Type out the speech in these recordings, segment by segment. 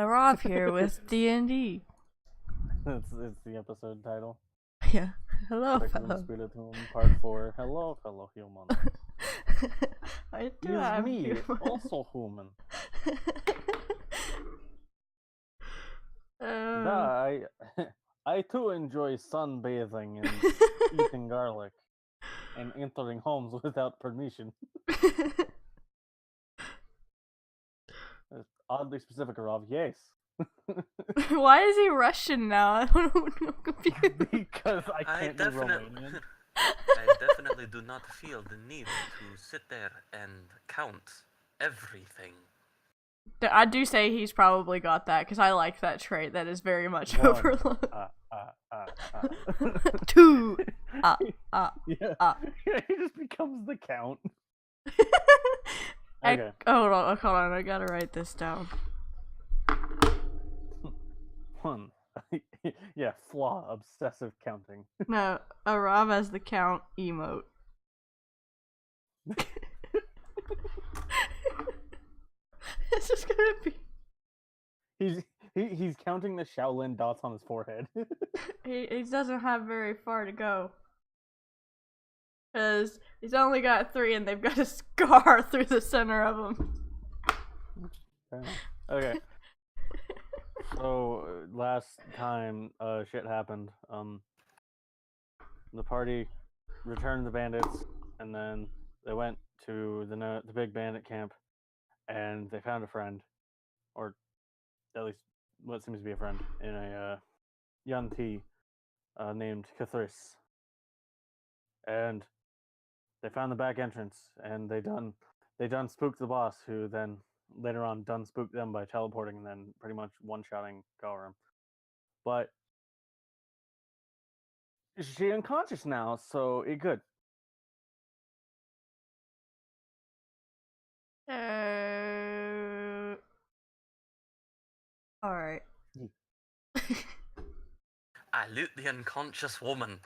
Rob here with D&D. It's the episode title. Yeah. Hello, Sacrum fellow. Spirituum, Part 4. Hello, fellow human. I do It's have me, humor. also human. Uh, I, I too enjoy sunbathing and eating garlic and entering homes without permission. Oddly specific, Rob. Yes. Why is he Russian now? I don't know. I'm confused. Because I can't be Romanian. I definitely do not feel the need to sit there and count everything. I do say he's probably got that because I like that trait. That is very much One. overlooked. Two. Yeah. He just becomes the count. I, Okay. hold on. I gotta write this down. One. Yeah, flaw, obsessive counting. No, a Rob as the count emote. It's just gonna be. He's counting the Shaolin dots on his forehead. He doesn't have very far to go. Because he's only got 3 and they've got a scar through the center of them. Okay. So last time shit happened, the party returned the bandits, and then they went to the big bandit camp, and they found a friend, or at least what seems to be a friend, in a Yanti named Cathris. And they found the back entrance, and they done spooked the boss, who then later on done spooked them by teleporting and then pretty much one-shotting Galram. But she unconscious now, so it good. Alright. I loot the unconscious woman.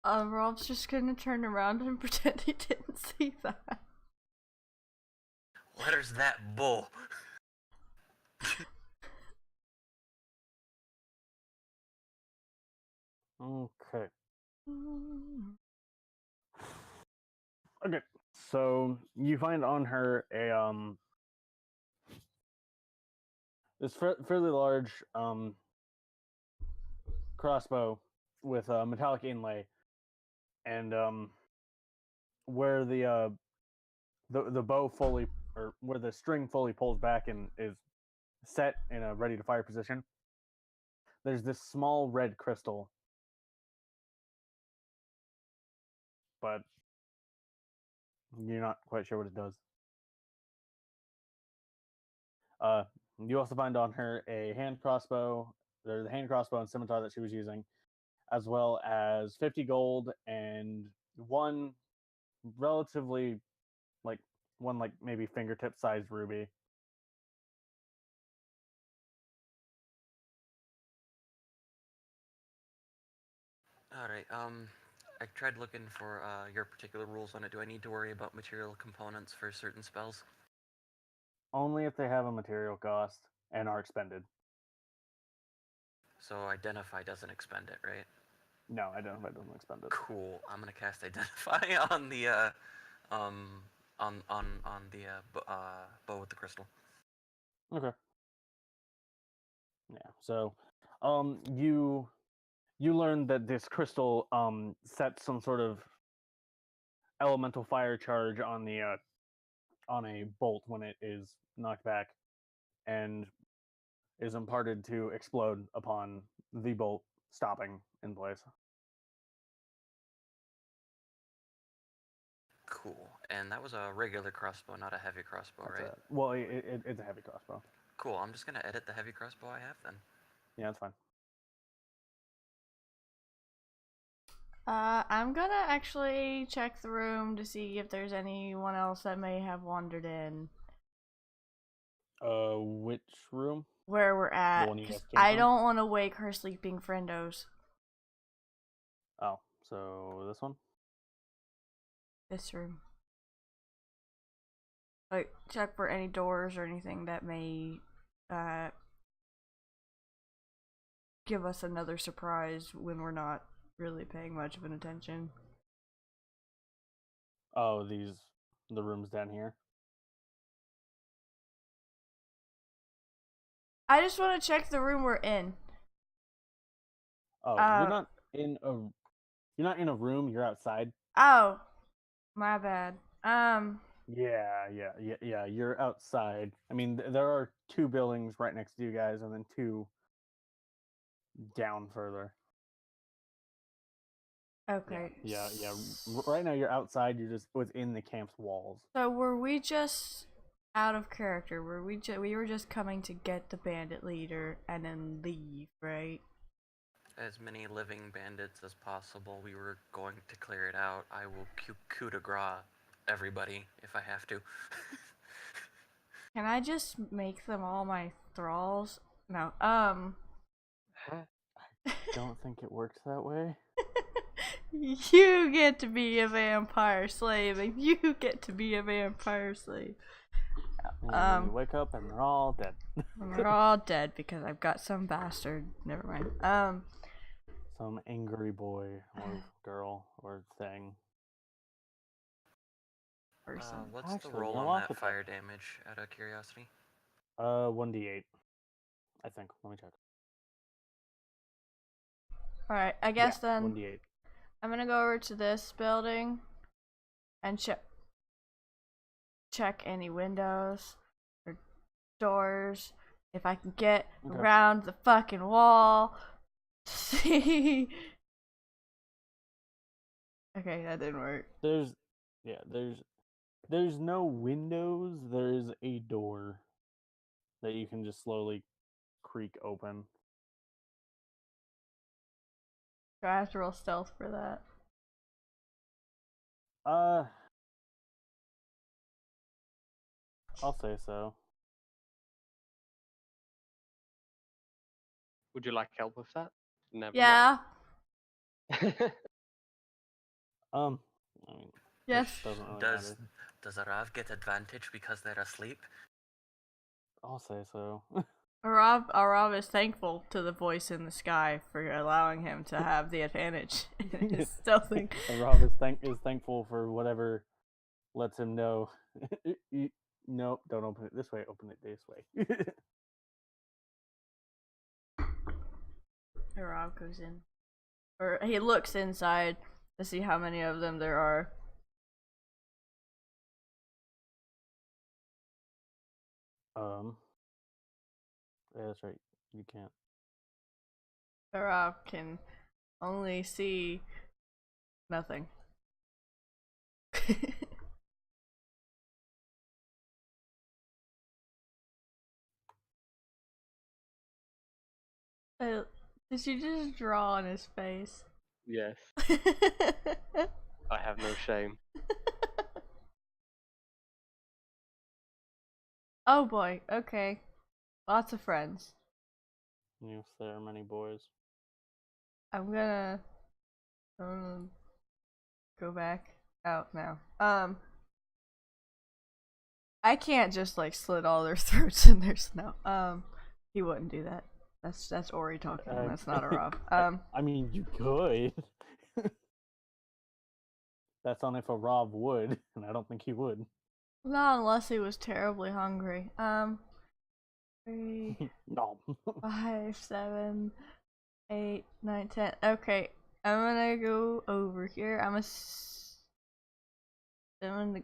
Rob's just gonna turn around and pretend he didn't see that. Where's that bow? Okay. Okay. So you find on her a this fairly large crossbow with a metallic inlay, and where the bow fully, or where the string fully pulls back and is set in a ready to fire position, there's this small red crystal, but you're not quite sure what it does. You also find on her a hand crossbow, or the hand crossbow and scimitar that she was using, as well as 50 gold and one relatively, like, one like maybe fingertip sized ruby. Alright, I tried looking for your particular rules on it. Do I need to worry about material components for certain spells? Only if they have a material cost and are expended. So identify doesn't expend it, right? No, identify doesn't expend it. Cool. I'm gonna cast identify on the bow with the crystal. Okay. Yeah. So, you learn that this crystal sets some sort of elemental fire charge on the on a bolt when it is knocked back, and is imparted to explode upon the bolt stopping in place. Cool. And that was a regular crossbow, not a heavy crossbow, That's right? it. Well, it's a heavy crossbow. Cool. I'm just gonna edit the heavy crossbow I have then. Yeah, that's fine. I'm gonna actually check the room to see if there's anyone else that may have wandered in. Which room? Where we're at. one you guys 'Cause came I from? don't want to wake her sleeping friendos. Oh, so this one? This room. Like, check for any doors or anything that may give us another surprise when we're not really paying much of an attention. Oh, the rooms down here. I just want to check the room we're in. Oh, you're not in a room. You're outside. Oh, my bad. Yeah. You're outside. I mean, there are two buildings right next to you guys, and then two down further. Okay. Yeah. Right now, you're outside. You're just within the camp's walls. So were we just out of character? We were just coming to get the bandit leader and then leave, right? As many living bandits as possible. We were going to clear it out. I will coup de grace everybody if I have to. Can I just make them all my thralls? No. I don't think it works that way. You get to be a vampire slave, and you get to be a vampire slave. And then you wake up and they're all dead. They're all dead because I've got some bastard. Never mind. Some angry boy or girl or thing. Person. What's Actually, the roll no, on I'll that put that. fire damage, out of curiosity? 1d8. I think. Let me check. Alright, I guess then 1d8. I'm gonna go over to this building and check any windows or doors. If I can get around the fucking wall. See. Okay, that didn't work. There's no windows. There's a door that you can just slowly creak open. Do I have to roll stealth for that? I'll say so. Would you like help with that? Never Yeah. mind. I mean, Yes. doesn't really Does matter. Arav get advantage because they're asleep? I'll say so. Arav is thankful to the voice in the sky for allowing him to have the advantage in his stealthing. Rob is thankful for whatever lets him know. Nope, don't open it this way. Open it this way. Arav goes in, or he looks inside to see how many of them there are. Yeah, that's right. You can't. Arav can only see nothing. Did you just draw on his face? Yes, I have no shame. Oh boy, okay. Lots of friends. Yes, there are many boys. I'm gonna go back out now. I can't just like slit all their throats in their snow. He wouldn't do that. That's Ori talking. That's not a Rob. I mean, you could. That's on if a Rob would, and I don't think he would. Not unless he was terribly hungry. 3, No. 5, 7, 8, 9, 10. Okay, I'm gonna go over here.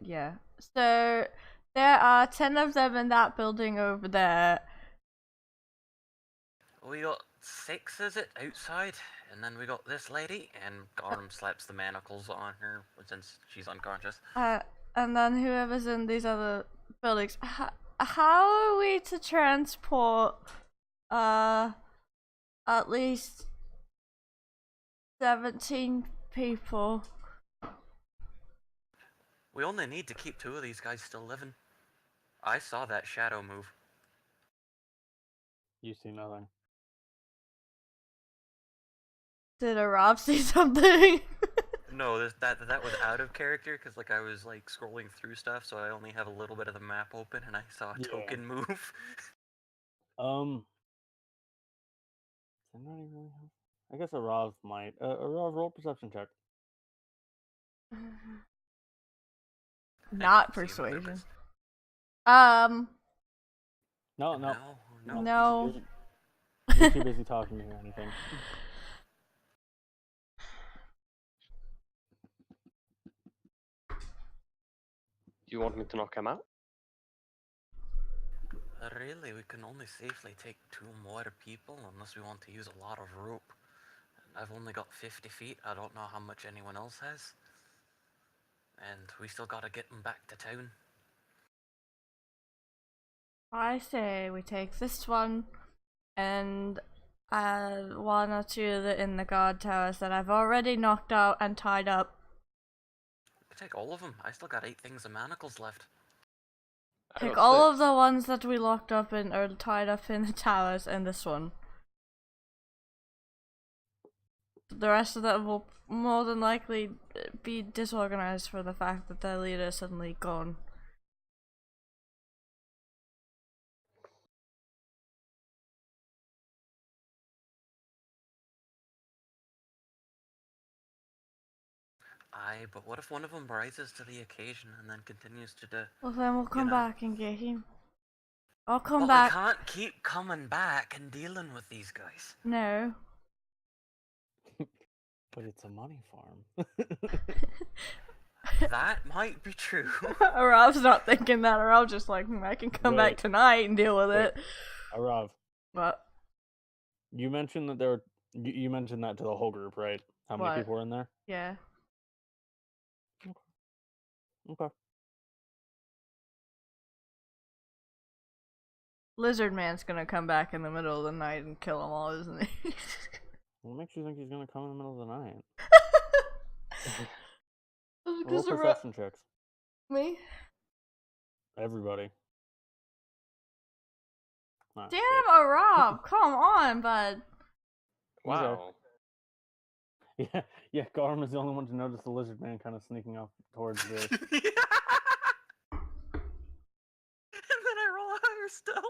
Yeah. So there are 10 of them in that building over there. We got 6, is it, outside? And then we got this lady, and Gorham slaps the manacles on her since she's unconscious. And then whoever's in these other buildings. How are we to transport at least 17 people? We only need to keep 2 of these guys still living. I saw that shadow move. You see nothing. Did a Rob see something? No, that was out of character because like I was like scrolling through stuff, so I only have a little bit of the map open, and I saw a token move. Does anybody really have? I guess a Rav might. A Rav, roll perception check. Not See if other persuasion. No, no. No. No. You're too busy talking to hear anything. Do you want me to knock him out? Really, we can only safely take 2 more people unless we want to use a lot of rope. I've only got 50 feet. I don't know how much anyone else has. And we still gotta get them back to town. I say we take this one and 1 or 2 that in the guard towers that I've already knocked out and tied up. We can take all of them. I still got 8 things of manacles left. I Take got all 6. of the ones that we locked up in or tied up in the towers and this one. The rest of them will more than likely be disorganized for the fact that their leader is suddenly gone. Aye, but what if one of them rises to the occasion and then continues to do... Well, then we'll come know. back and get him. I'll come But back. we can't keep coming back and dealing with these guys. No. But it's a money farm. That might be true. Or I was not thinking that, or I was just like, I can come back Wait. tonight and deal with Wait. it. Rav, But you mentioned that there were. You mentioned that to the whole group, right? How many What? people were in there? yeah. Okay. Lizard Man's gonna come back in the middle of the night and kill them all, isn't he? What makes you think he's gonna come in the middle of the night? Roll Because perception checks. me? Everybody. Ah, Damn, shit. Rob, come on, bud. Wow. Yeah. Garm is the only one to notice the lizard man kind of sneaking up towards the. And then I roll a higher stealth.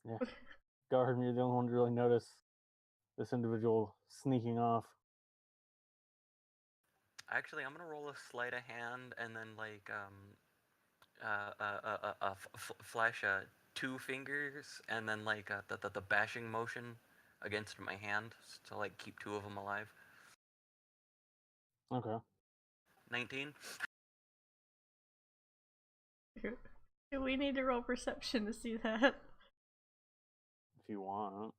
Yeah. Garm, you're the only one to really notice this individual sneaking off. Actually, I'm gonna roll a sleight of hand and then like flash 2 fingers and then like the bashing motion against my hand to like keep 2 of them alive. Okay. 19. Do we need to roll perception to see that? If you want.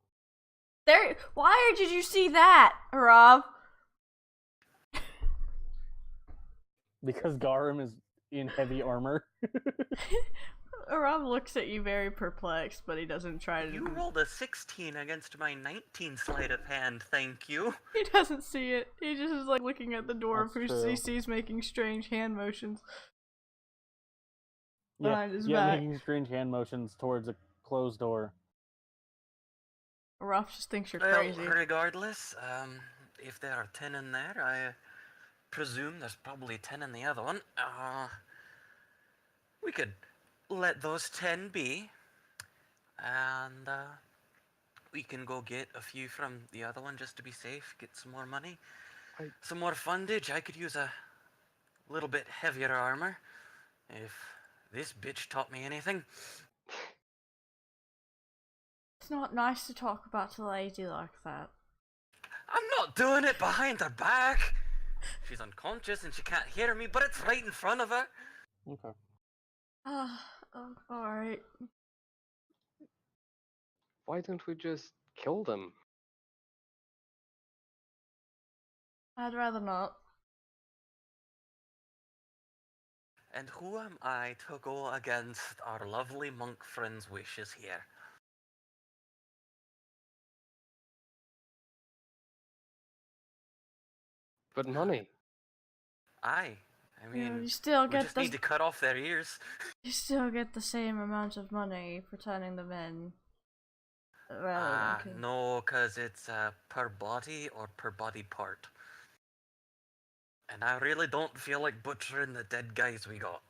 There. Why did you see that, Rob? Because Garum is in heavy armor. Rob looks at you very perplexed, but he doesn't try to. You rolled a 16 against my 19 sleight of hand, thank you. He doesn't see it. He just is like looking at the door That's who he true. sees making strange hand motions Yeah, behind his back. making strange hand motions towards a closed door. Rob just thinks you're Well, crazy. regardless, if there are 10 in there, I presume there's probably 10 in the other one. We could let those 10 be, and we can go get a few from the other one just to be safe, get some more money, some more fundage. I could use a little bit heavier armor, if this bitch taught me anything. It's not nice to talk about the lady like that. I'm not doing it behind her back. She's unconscious and she can't hear me, but it's right in front of her. Okay. Alright. Why don't we just kill them? I'd rather not. And who am I to go against our lovely monk friend's wishes here? But money. I mean, You still we get just need to cut off their ears. You still get the same amount of money for turning them in. No, because it's per body or per body part. And I really don't feel like butchering the dead guys we got.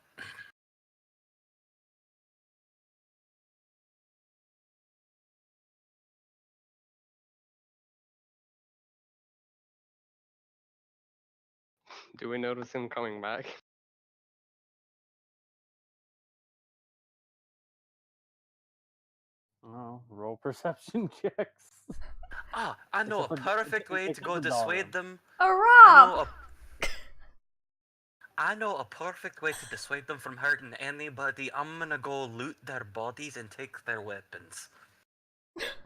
Do we notice him coming back? Oh, roll perception checks. Ah, I know a Except for- perfect way to except go for dissuade Dalrim. them. A I rob! know a perfect way to dissuade them from hurting anybody. I'm gonna go loot their bodies and take their weapons.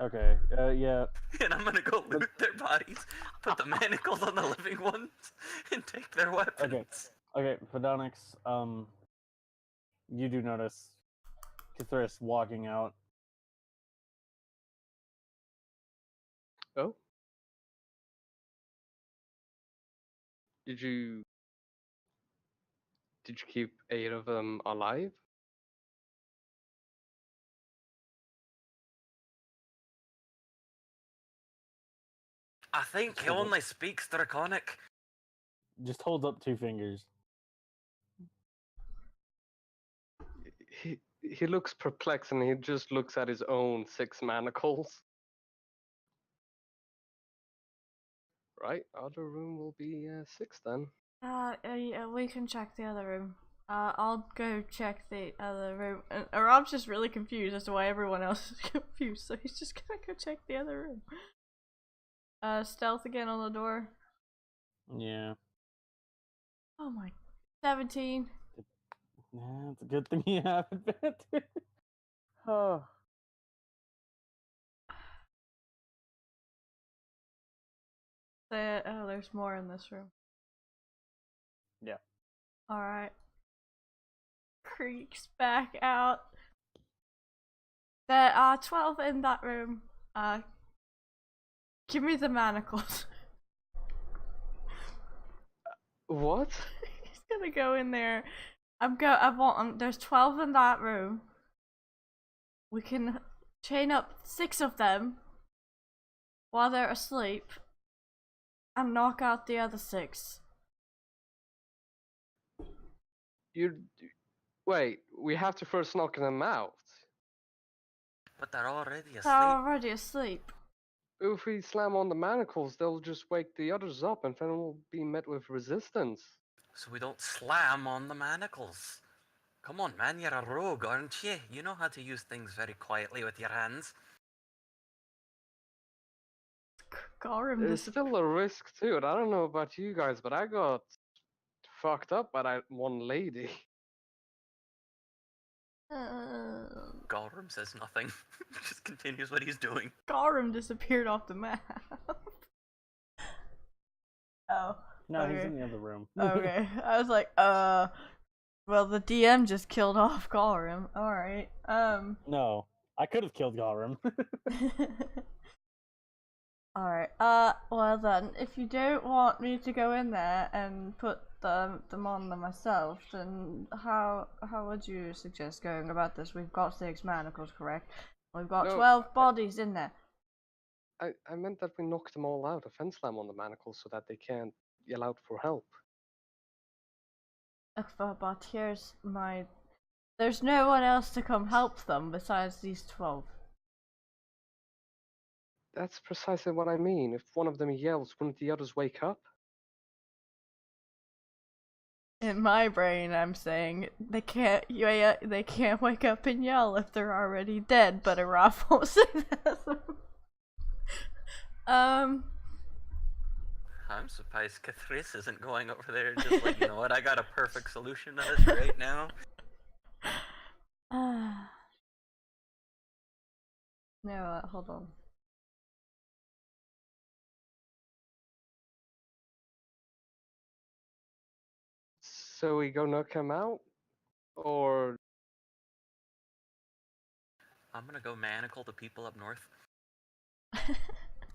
Okay, yeah. And I'm gonna go loot their bodies, put the manacles on the living ones, and take their weapons. Okay, Fedonix, you do notice Kithris walking out. Oh? Did you keep 8 of them alive? I think he only speaks Draconic. Just holds up 2 fingers. He looks perplexed and he just looks at his own 6 manacles. Right, other room will be 6 then. Yeah, we can check the other room. I'll go check the other room. And Rob's just really confused as to why everyone else is confused, so he's just gonna go check the other room. Stealth again on the door. Yeah. Oh my. 17. Yeah, it's a good thing you have advantage. Oh. Oh, there's more in this room. Yeah. Alright. Creaks back out. There are 12 in that room. Give me the manacles. What? He's gonna go in there. There's 12 in that room. We can chain up 6 of them while they're asleep and knock out the other 6. Wait, we have to first knock them out. But they're already asleep. They're already asleep. If we slam on the manacles, they'll just wake the others up and then we'll be met with resistance. So we don't slam on the manacles. Come on, man, you're a rogue, aren't you? You know how to use things very quietly with your hands. Gorum There's this. still a risk to it. I don't know about you guys, but I got fucked up by that one lady. Galrum says nothing. Just continues what he's doing. Gorum disappeared off the map. Oh. No, okay. he's in the other room. Okay. I was like, well, the DM just killed off Gorum. Alright. No, I could have killed Galrim. Alright, well then, if you don't want me to go in there and put them on them myself, then how would you suggest going about this? We've got 6 manacles, correct? We've got No, 12 bodies in there. I meant that we knock them all out, a fence slam on the manacles so that they can't yell out for help. But here's my... There's no one else to come help them besides these 12. That's precisely what I mean. If one of them yells, wouldn't the others wake up? In my brain, I'm saying they can't wake up and yell if they're already dead, but Araf won't say that. I'm surprised Cathris isn't going over there and just like, you know what, I got a perfect solution to this right now. No, hold on. So we go knock him out? Or... I'm gonna go manacle the people up north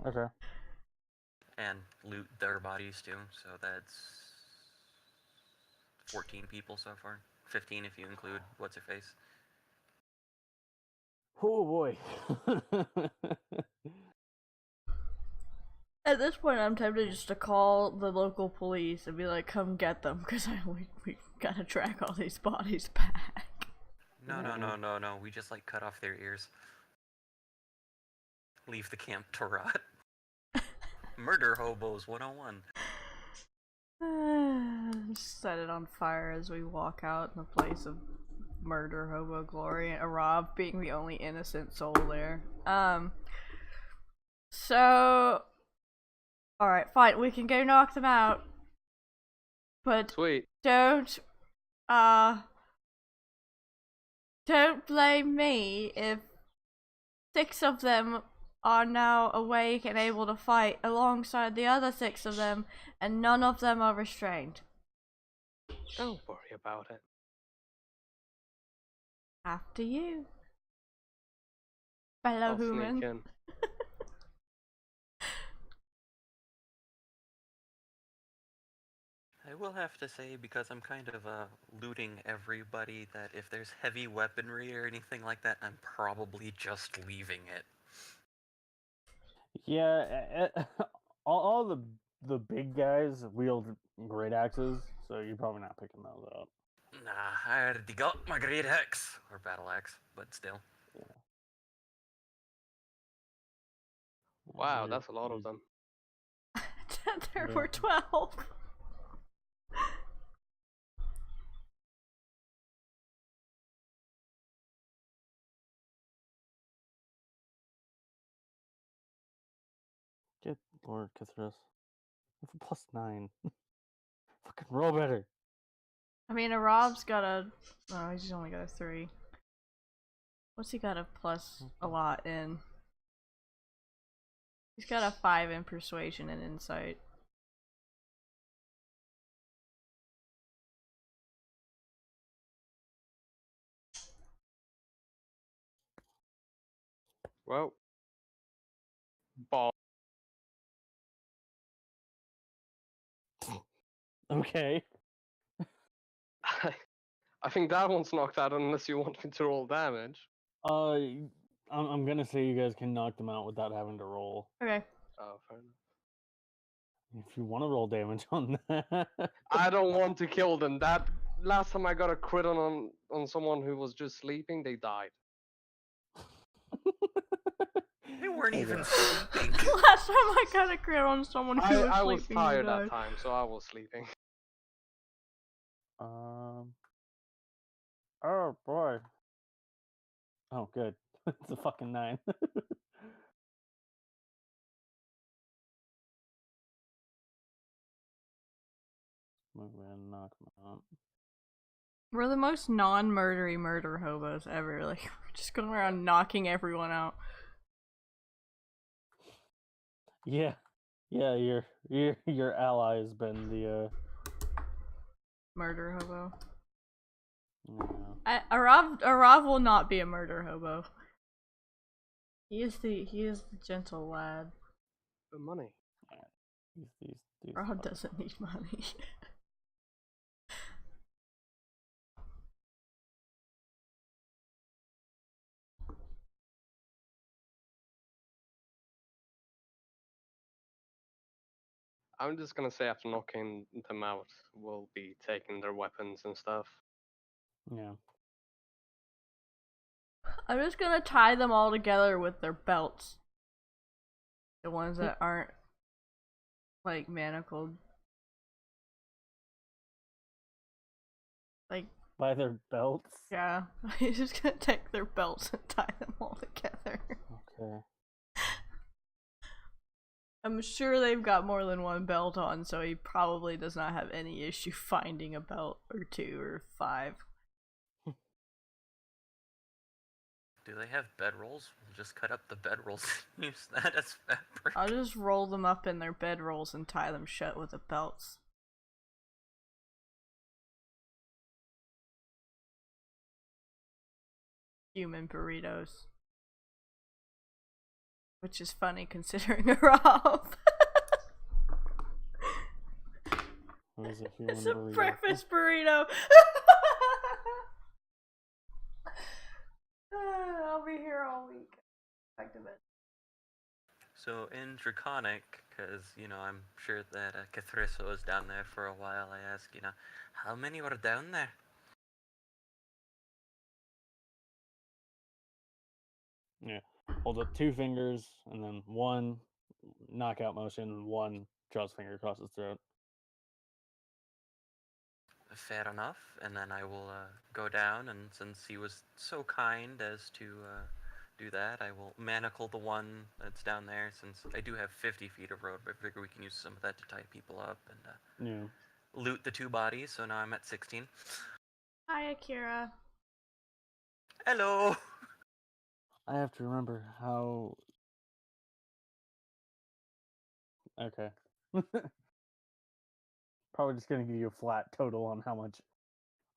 Okay. and loot their bodies too, so that's 14 people so far. 15 if you include what's-her-face. Oh boy. At this point, I'm tempted just to call the local police and be like, "Come get them," because we gotta track all these bodies back. No. We just like cut off their ears. Leave the camp to rot. Murder hobos 101. Set it on fire as we walk out in the place of murder, hobo glory, and Rob being the only innocent soul there. So, alright, fine, we can go knock them out. But Sweet. don't blame me if 6 of them are now awake and able to fight alongside the other 6 of them, and none of them are restrained. Don't worry about it. After you, fellow I'll sneak human. in. I will have to say, because I'm kind of looting everybody, that if there's heavy weaponry or anything like that, I'm probably just leaving it. Yeah, all the big guys wield great axes, so you're probably not picking those up. Nah, I already got my great axe, or battle axe, but still. Wow, You're- that's a lot of them. There Yeah. were 12. Get Lord Cthulhu. With a +9. Fucking roll better. I mean, a Rob's got a. Oh, he's only got a 3. What's he got a plus a lot in? He's got a 5 in persuasion and insight. Well, ball. Okay. I think that one's knocked out unless you want me to roll damage. I'm gonna say you guys can knock them out without having to roll. Okay. Oh, fair enough. If you want to roll damage on that. I don't want to kill them. That last time I got a crit on someone who was just sleeping, they died. They weren't Okay. even sleeping. Last time I got a crit on someone who was I was sleeping and tired that died. time, so I was sleeping. Oh boy. Oh, good. It's a fucking 9. Move in, knock them out. We're the most non-murdery murder hobos ever. Like, we're just going around knocking everyone out. Yeah, yeah. Your ally has been the Murder hobo. yeah. Arav will not be a murder hobo. He is the gentle lad. The money. These Arav doesn't need money. I'm just gonna say after knocking them out, we'll be taking their weapons and stuff. Yeah. I'm just gonna tie them all together with their belts. The ones that aren't like manacled. Like, By their belts. yeah, he's just gonna take their belts and tie them all together. Okay. I'm sure they've got more than one belt on, so he probably does not have any issue finding a belt or 2 or 5. Do they have bedrolls? We'll just cut up the bedrolls and use that as fabric. I'll just roll them up in their bedrolls and tie them shut with the belts. Human burritos. Which is funny considering a Rob. What is a human It's a burrito? breakfast burrito. I'll be here all week. Back to bed. So in Draconic, because, I'm sure that Cathrisso was down there for a while, I ask, how many were down there? Yeah. Hold up 2 fingers and then 1 knockout motion, 1 draws finger across his throat. fair enough. And then I will go down, and since he was so kind as to do that, I will manacle the one that's down there, since I do have 50 feet of rope. I figure we can use some of that to tie people up and Yeah. loot the 2 bodies, so now I'm at 16. Hi, Akira. Hello! I have to remember how. Okay. Probably just gonna give you a flat total on how much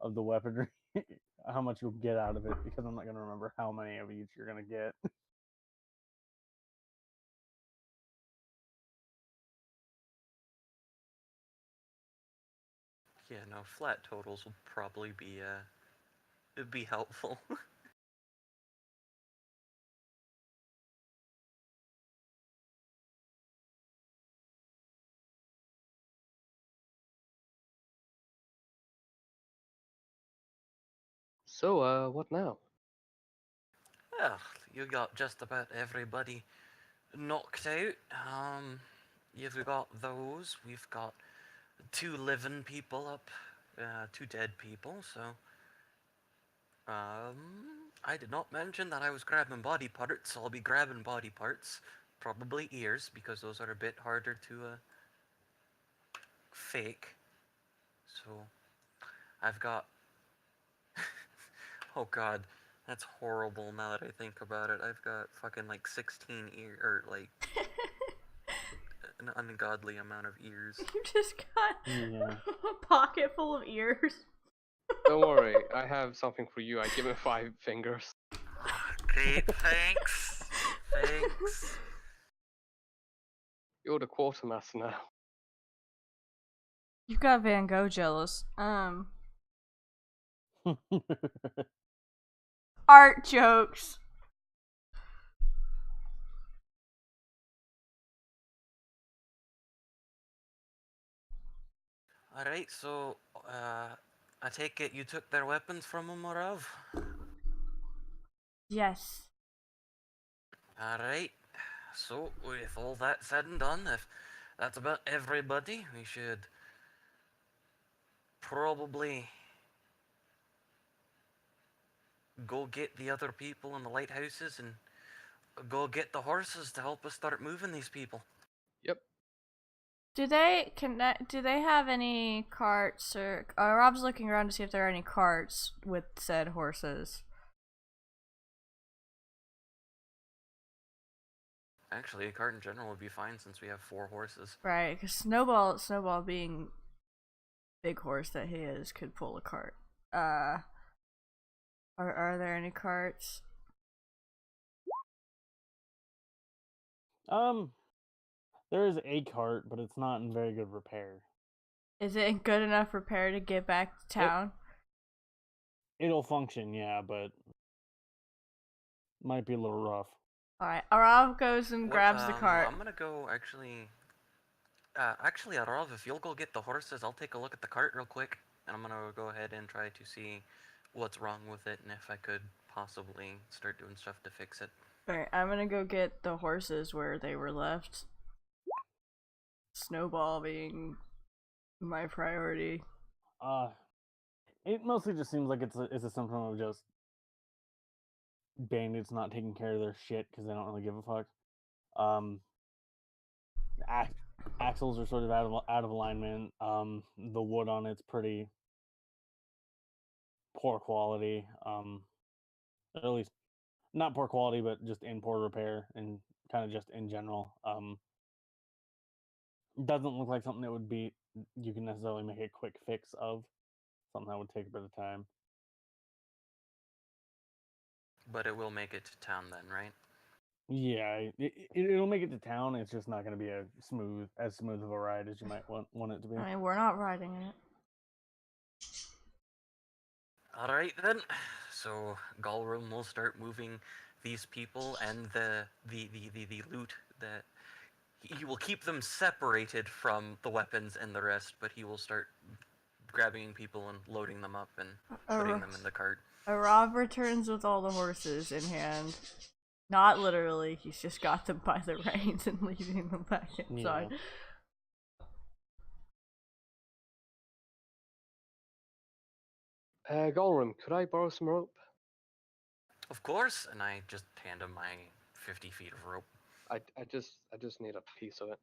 of the weaponry, how much you'll get out of it, because I'm not gonna remember how many of each you're gonna get. Yeah, no, flat totals will probably be, it'd be helpful. So, what now? Well, you got just about everybody knocked out. You've got those. We've got 2 living people up, 2 dead people, so. I did not mention that I was grabbing body parts. I'll be grabbing body parts. Probably ears, because those are a bit harder to, fake. So, I've got. Oh god, that's horrible now that I think about it. I've got fucking like 16 or like an ungodly amount of ears. You just got Yeah. a pocket full of ears. Don't worry, I have something for you. I give him 5 fingers. Great, thanks. Thanks. You're the quartermaster now. You got Van Gogh jealous. Art jokes. Alright, so, I take it you took their weapons from them, Morav? Yes. Alright, so with all that said and done, if that's about everybody, we should probably go get the other people in the lighthouses and go get the horses to help us start moving these people. Yep. Do they have any carts or Rob's looking around to see if there are any carts with said horses. Actually, a cart in general would be fine since we have 4 horses. Right, because Snowball being big horse that he is could pull a cart. Are there any carts? There is a cart, but it's not in very good repair. Is it in good enough repair to get back to town? It'll function, yeah, but might be a little rough. Alright, Rob goes and grabs the cart. I'm gonna go actually. Actually, Arav, if you'll go get the horses, I'll take a look at the cart real quick, and I'm gonna go ahead and try to see what's wrong with it and if I could possibly start doing stuff to fix it. Alright, I'm gonna go get the horses where they were left. Snowball being my priority. It mostly just seems like it's a symptom of just bandits not taking care of their shit because they don't really give a fuck. Axles are sort of out of alignment. The wood on it's pretty poor quality. At least not poor quality, but just in poor repair and kind of just in general. Doesn't look like something that would be you can necessarily make a quick fix of. Something that would take a bit of time. But it will make it to town then, right? Yeah, it'll make it to town. It's just not going to be as smooth of a ride as you might want it to be. I mean, we're not riding in it. Alright then. So Galrum will start moving these people and the loot that he will keep them separated from the weapons and the rest, but he will start grabbing people and loading them up and putting them in the cart. Rob returns with all the horses in hand. Not literally, he's just got them by the reins and leaving them back inside. Yeah. Golrum, could I borrow some rope? Of course, and I just hand him my 50 feet of rope. I just need a piece of it.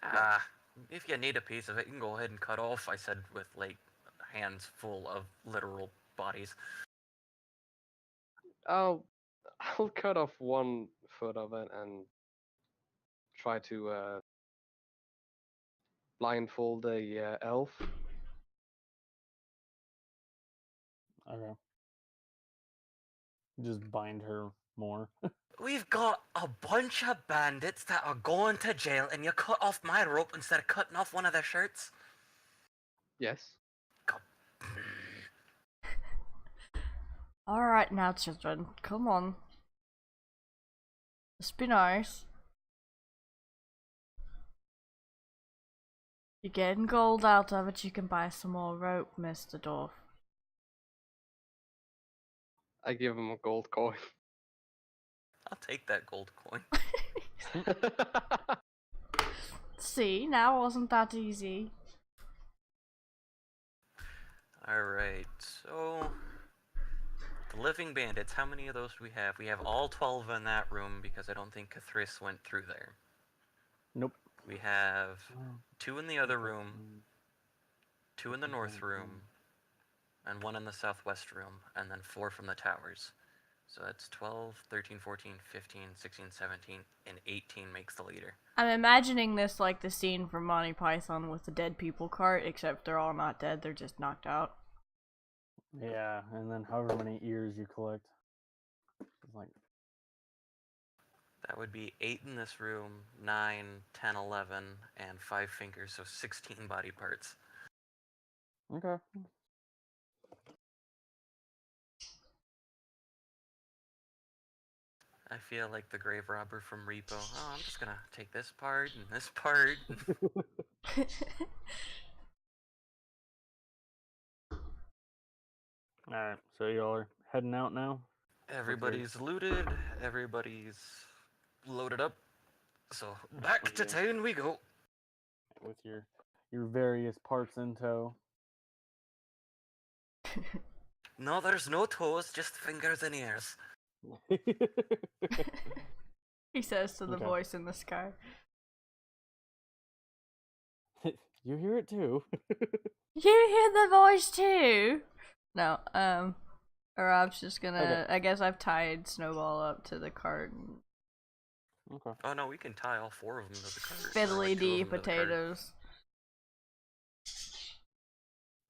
Ah, if you need a piece of it, you can go ahead and cut off, I said with, like, hands full of literal bodies. I'll cut off 1 foot of it and try to blindfold a elf. Okay. Just bind her more. We've got a bunch of bandits that are going to jail, and you cut off my rope instead of cutting off one of their shirts? Yes. God. Alright now, children, come on. Let's be nice. You're getting gold out of it, you can buy some more rope, Mr. Dwarf. I give him a gold coin. I'll take that gold coin. See, now wasn't that easy? Alright, so... The living bandits, how many of those do we have? We have all 12 in that room because I don't think Cathris went through there. Nope. We have 2 in the other room, 2 in the north room, and 1 in the southwest room, and then 4 from the towers. So that's 12, 13, 14, 15, 16, 17, and 18 makes the leader. I'm imagining this like the scene from Monty Python with the dead people cart, except they're all not dead, they're just knocked out. Yeah, and then however many ears you collect. It's like, That would be 8 in this room, 9, 10, 11, and 5 fingers, so 16 body parts. okay. I feel like the grave robber from Repo. Oh, I'm just gonna take this part and this part. Alright, so y'all are heading out now? Everybody's looted, everybody's loaded up. So back to town we go. With your various parts in tow. No, there's no toes, just fingers and ears. He says to the Okay. voice in the sky. You hear it too. You hear the voice too? No, or I'm just gonna, Okay. I guess I've tied Snowball up to the cart and Okay. Oh no, we can tie all 4 of them to the cart. or, fiddly like, 2 of dee them to the cart. potatoes.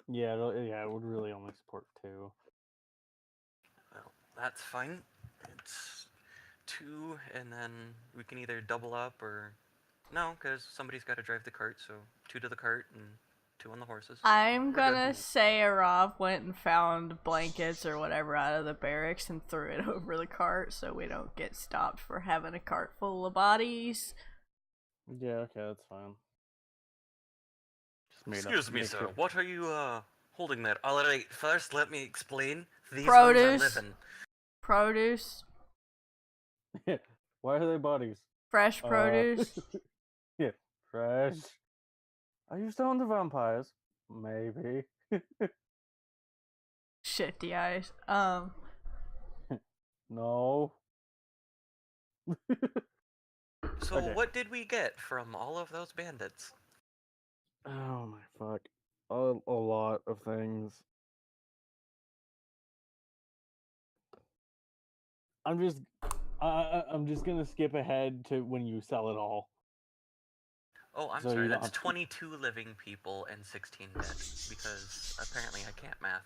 Yeah, it would really only support 2. Well, that's fine. It's 2, and then we can either double up or... No, because somebody's got to drive the cart, so 2 to the cart and 2 on the horses. I'm We're gonna good. say Arav went and found blankets or whatever out of the barracks and threw it over the cart so we don't get stopped for having a cart full of bodies. Yeah, okay, that's fine. Just Excuse me, make sir. sure- What are you holding there? Alright, first let me explain. These Produce. ones are living. Produce. Why are they bodies? Fresh produce. Yeah, fresh. Are you still into vampires? Maybe. Shifty eyes. No. So Okay. what did we get from all of those bandits? Oh my fuck. A lot of things. I'm just gonna skip ahead to when you sell it all. Oh, I'm So sorry, you don't that's have to- 22 living people and 16 dead, because apparently I can't math.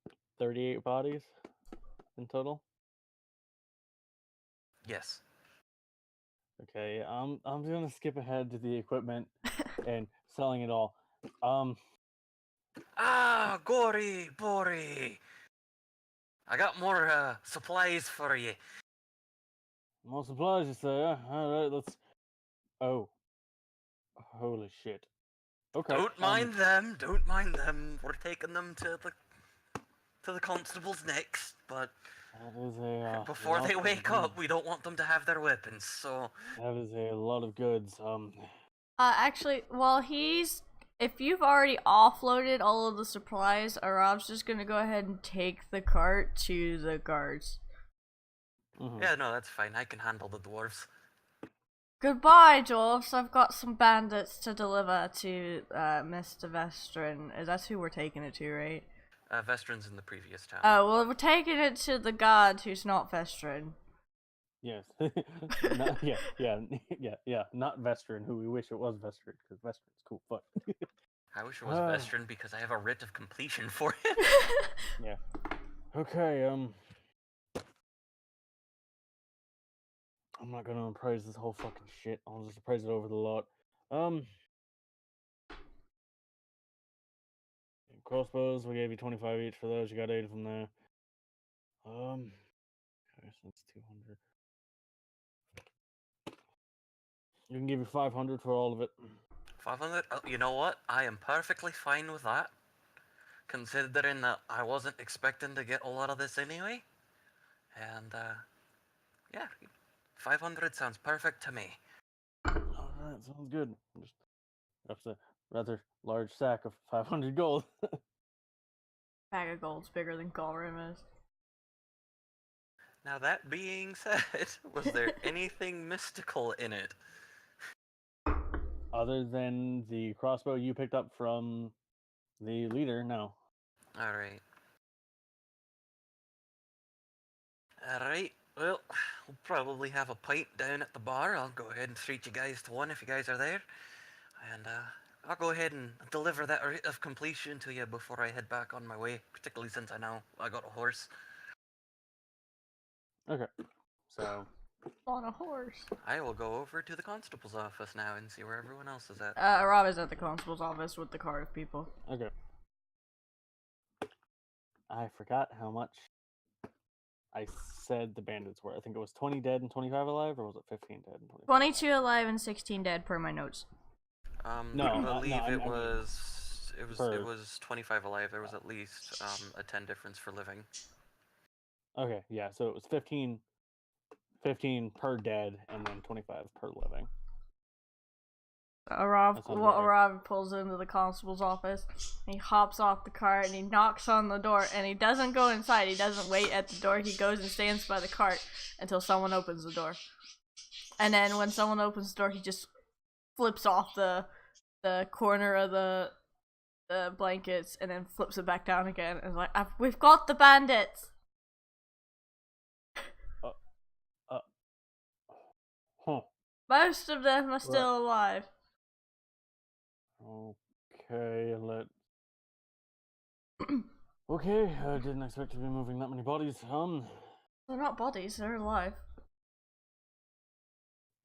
That's 38 bodies in total. Yes. Okay, I'm gonna skip ahead to the equipment and selling it all. Ah, gory, bory! I got more supplies for you. More supplies, you say? Alright, let's. Oh. Holy shit. Okay. Don't mind them, don't mind them. We're taking them to the constables next, but That is a. before lot they of wake up, goods. we don't want them to have their weapons, so... That is a lot of goods. Actually, while he's if you've already offloaded all of the supplies, Arav's just gonna go ahead and take the cart to the guards. Yeah, no, that's fine. I can handle the dwarves. Goodbye, dwarves. I've got some bandits to deliver to Mr. Vestrin. That's who we're taking it to, right? Vestrin's in the previous town. Oh, well, we're taking it to the guard who's not Vestrin. Yes. Yeah. Not Vestrin, who we wish it was Vestrin, because Vestrin's cool. Fuck. I wish it was Vestrin because I have a writ of completion for him. Yeah. Okay. I'm not gonna appraise this whole fucking shit. I'll just appraise it over the lot. Crossbows, we gave you 25 each for those. You got 8 of them there. Okay, so that's 200. You can give you 500 for all of it. 500? Oh, you know what? I am perfectly fine with that. Considering that I wasn't expecting to get a lot of this anyway. And, yeah. 500 sounds perfect to me. Alright, sounds good. Just that's a rather large sack of 500 gold. Bag of gold's bigger than Galrim is. Now that being said, was there anything mystical in it? Other than the crossbow you picked up from the leader, no. Alright. Alright, well, we'll probably have a pint down at the bar. I'll go ahead and treat you guys to one if you guys are there. And, I'll go ahead and deliver that writ of completion to you before I head back on my way, particularly since I know I got a horse. Okay. So, On a horse. I will go over to the constable's office now and see where everyone else is at. Arav is at the constable's office with the cart of people. okay. I forgot how much I said the bandits were. I think it was 20 dead and 25 alive, or was it 15 dead and 25 22 alive and 16 dead per my notes. No, I no, believe I it mean, was it per- was 25 alive. There was at least a 10 difference for living. Okay, yeah, so it was 15 per dead and then 25 per living. Arav That sounds about right. pulls into the constable's office. He hops off the cart and he knocks on the door. And he doesn't go inside. He doesn't wait at the door. He goes and stands by the cart until someone opens the door. And then when someone opens the door, he just flips off the corner of the blankets and then flips it back down again. And is like, "We've got the bandits." Huh. Most of them are still alive. Okay, okay, I didn't expect to be moving that many bodies. They're not bodies. They're alive.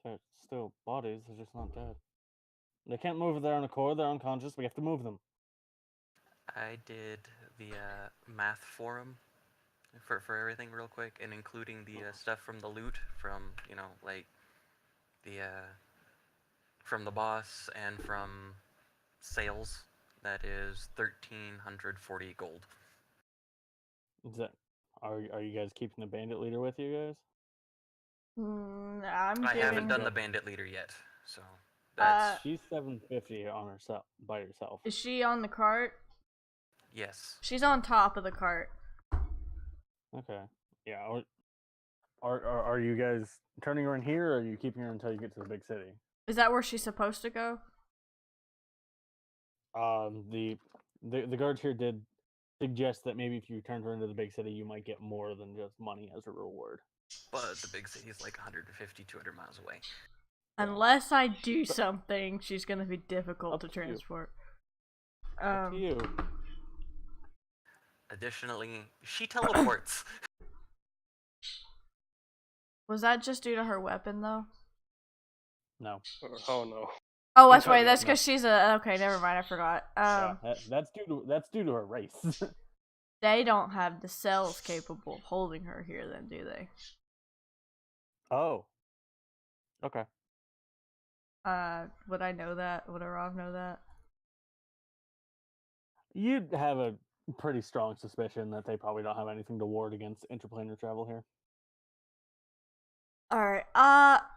They're still bodies, they're just not dead. They can't move of their own accord, they're unconscious, we have to move them. I did the math forum for everything real quick, and including the stuff from the loot from, you know, like the from the boss and from sales. That is 1,340 gold. Is that, are you guys keeping the bandit leader with you guys? I haven't giving. done the bandit leader yet, so that's She's 750 on herself by herself. Is she on the cart? yes. She's on top of the cart. Okay. Yeah. Are you guys turning her in here, or are you keeping her until you get to the big city? Is that where she's supposed to go? The guards here did suggest that maybe if you turned her into the big city, you might get more than just money as a reward. But the big city is like 150, 200 miles away. Unless I do something, she's gonna be difficult Up to to you. transport. Up to you. Additionally, she teleports. Was that just due to her weapon, though? No. Oh no. Oh, that's No, right. That's no. because she's a. Okay, never mind. I forgot. That's due to her race. They don't have the cells capable of holding her here, then, do they? Oh. Okay. Would I know that? Would Arav know that? You'd have a pretty strong suspicion that they probably don't have anything to ward against interplanar travel here. Alright,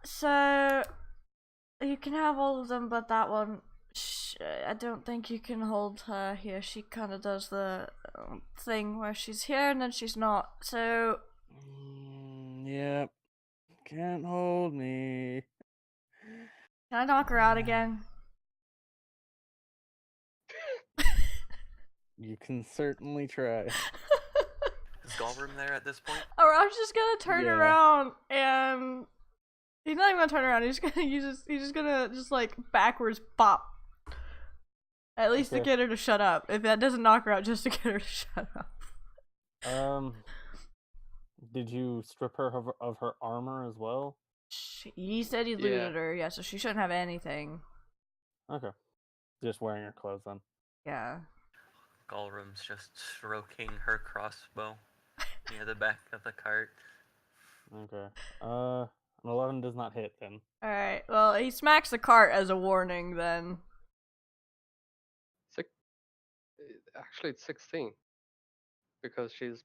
so you can have all of them, but that one, I don't think you can hold her here. She kind of does the thing where she's here and then she's not. So Yep. Can't hold me. can I knock her out again? You can certainly try. Is Galrim there at this point? Or I'm just gonna turn Yeah. around and he's not even gonna turn around. He's gonna he's just gonna just like backwards pop. At least to Okay. get her to shut up. If that doesn't knock her out, just to get her to shut up. Did you strip her of her armor as well? He said he Yeah. looted her, yeah, so she shouldn't have anything. Okay. Just wearing her clothes then. Yeah. Galrim's just stroking her crossbow near the back of the cart. Okay. An 11 does not hit then. Alright, well, he smacks the cart as a warning then. Actually, it's 16 because she's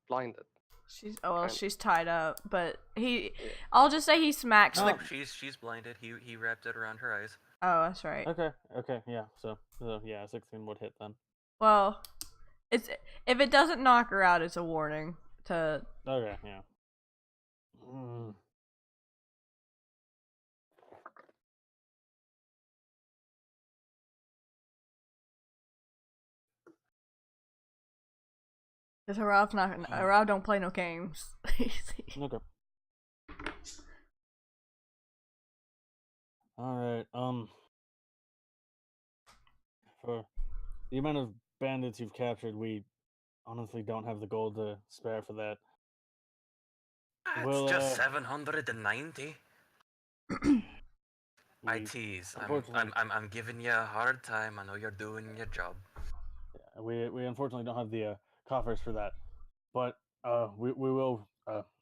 blinded. She's tied up, but Yeah. I'll just say he smacks No, the. she's blinded. He wrapped it around her eyes. Oh, that's right. Okay. Yeah. So yeah, 16 would hit then. Well, it's if it doesn't knock her out, it's a warning to. Okay. Yeah. Mm. Because Harav don't play no games. Okay. All right. For the amount of bandits you've captured, we honestly don't have the gold to spare for that. It's Well, just 790. I we, tease. unfortunately, I'm giving you a hard time. I know you're doing your job. we unfortunately don't have the coffers for that, but we will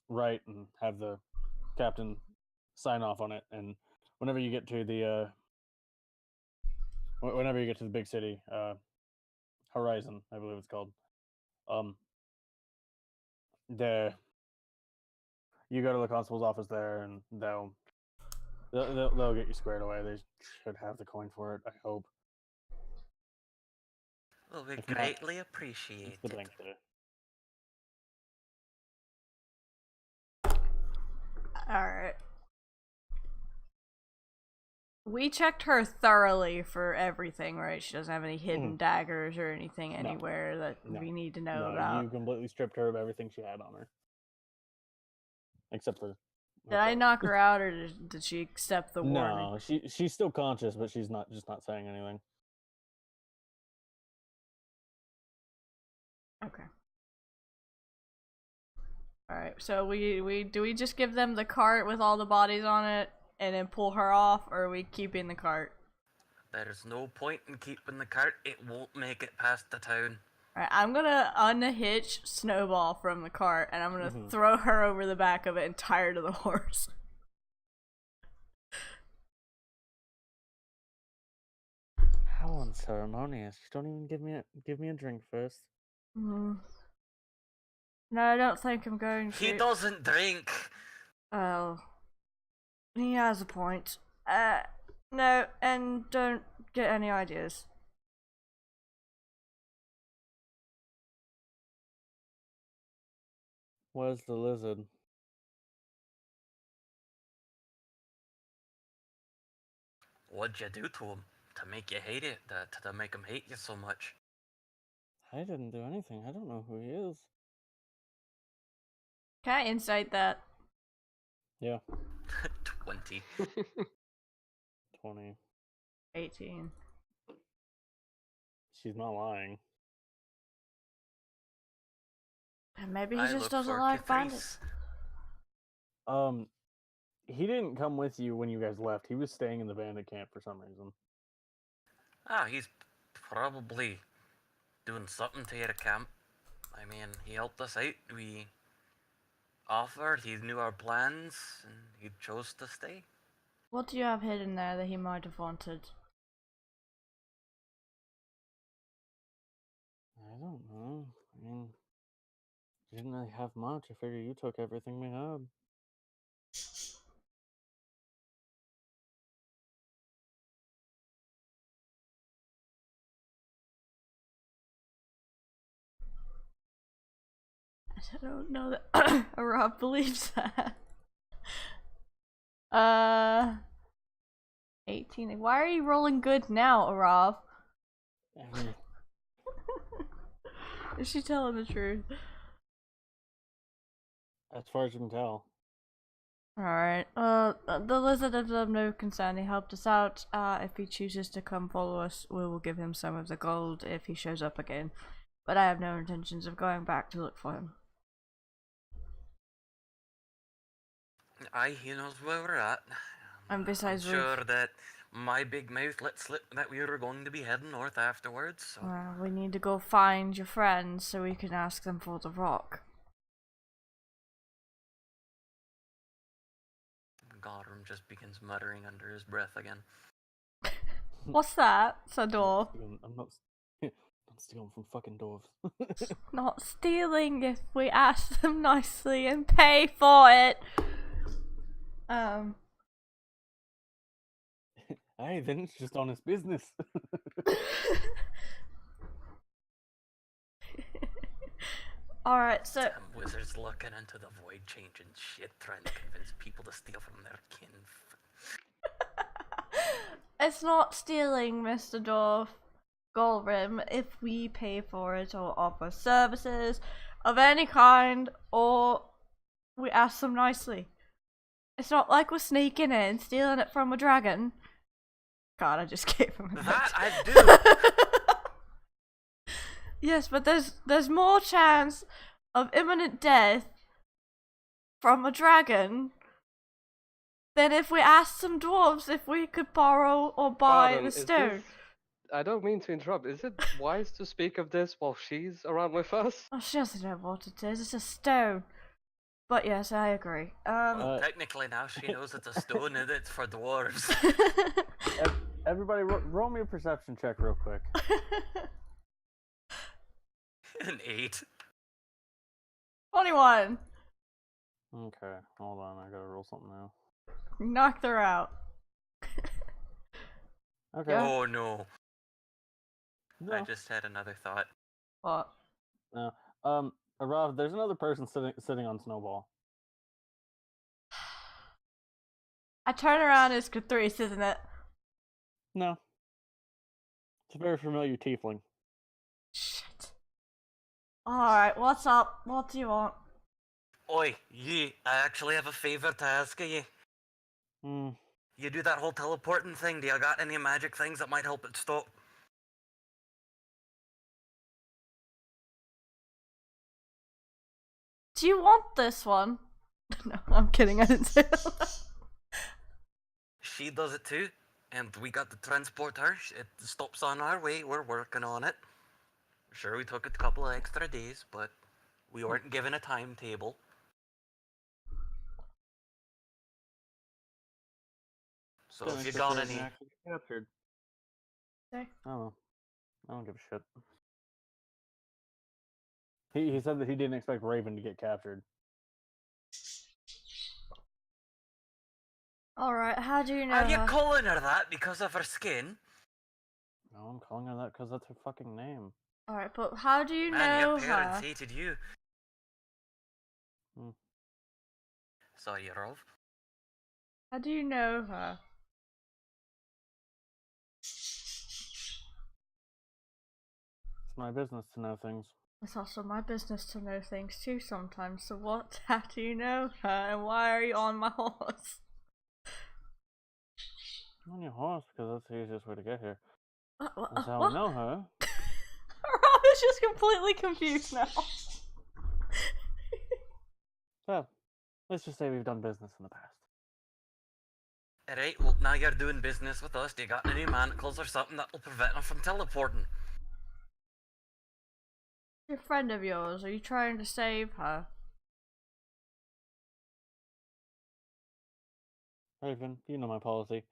write and have the captain sign off on it, and whenever you get to the whenever you get to the big city, Horizon, I believe it's called, there you go to the constable's office there, and they'll get you squared away. They should have the coin for it, I hope. Will be If not, greatly It's appreciated. the bank there. Alright. We checked her thoroughly for everything, right? She doesn't have any hidden daggers or anything anywhere that No. we need to know No, about. you completely stripped her of everything she had on her, except for. her Did I clothes. knock her out, or did she accept the warning? No, she's still conscious, but she's not saying anything. Okay. Alright, so we just give them the cart with all the bodies on it and then pull her off, or are we keeping the cart? There's no point in keeping the cart. It won't make it past the town. Alright, I'm gonna unhitch Snowball from the cart and I'm gonna Mhm. throw her over the back of it and tie her to the horse. How unceremonious! You don't even give me a drink first. No, I don't think I'm going to. He doesn't drink. Oh. He has a point. No, and don't get any ideas. Where's the lizard? What'd you do to him to make you hate it? To make him hate you so much? I didn't do anything. I don't know who he is. Can I insight that? Yeah, 20. 20. 18. She's not lying. And maybe he I just look doesn't for like Catrice. bandits. He didn't come with you when you guys left. He was staying in the bandit camp for some reason. He's probably doing something to your camp. I mean, he helped us out. We offered, he knew our plans, and he chose to stay. What do you have hidden there that he might have wanted? I don't know. I mean, you didn't really have much. I figure you took everything we had. I don't know that Rob believes that. 18. Why are you rolling good now, Arav? Is she telling the truth? As far as you can tell. Alright, the lizard is of no concern. He helped us out. If he chooses to come follow us, we will give him some of the gold if he shows up again. But I have no intentions of going back to look for him. Aye, he knows where we're at. And I'm besides, sure that my big mouth let slip that we were going to be heading north afterwards, so... we need to go find your friends so we can ask them for the rock. Godrum just begins muttering under his breath again. What's that, Sador? I'm not stealing from fucking dwarves. Not stealing if we ask them nicely and pay for it. Hey, then it's just honest business. Alright, so Damn wizards looking into the void, changing shit, trying to convince people to steal from their kin. it's not stealing, Mr. Dwarf Golrim, if we pay for it or offer services of any kind, or we ask them nicely. It's not like we're sneaking in, stealing it from a dragon. God, I just gave him a That I do! Yes, but there's more chance of imminent death from a dragon than if we asked some dwarves if we could borrow or buy Pardon, the is stone. this- I don't mean to interrupt. Is it wise to speak of this while she's around with us? Oh, she doesn't know what it is. It's a stone. But yes, I agree. Well, technically now she knows it's a stone and it's for dwarves. Everybody, roll me a perception check real quick. An 8. 21. Okay, hold on. I gotta roll something now. Knocked her out. Okay. Yeah. Oh no. No. I just had another thought. What? No. Rob, there's another person sitting on Snowball. I turn around, it's Catrice, isn't it? No. It's a very familiar tiefling. Shit. Alright, what's up? What do you want? Oi, you, I actually have a favour to ask of you. Hmm. You do that whole teleporting thing, do you got any magic things that might help it stop? Do you want this one? No, I'm kidding, I didn't say that. She does it too, and we got to transport her. It stops on our way, we're working on it. Sure, we took a couple of extra days, but we weren't given a timetable. So if you got any... Actually get captured. Okay. Oh, I don't give a shit. He said that he didn't expect Raven to get captured. Alright, how do you know Are you her? calling her that because of her skin? No, I'm calling her that because that's her fucking name. Alright, but how do you Man, know your parents her? hated you. Hmm. Sorry, Rov. How do you know her? It's my business to know things. It's also my business to know things too sometimes, so what? How do you know her and why are you on my horse? I'm on your horse because that's the easiest way to get here. What? That's how I know her. Rob is just completely confused now. So, let's just say we've done business in the past. Alright, well now you're doing business with us. Do you got any manacles or something that'll prevent her from teleporting? A friend of yours, are you trying to save her? Raven, you know my policy.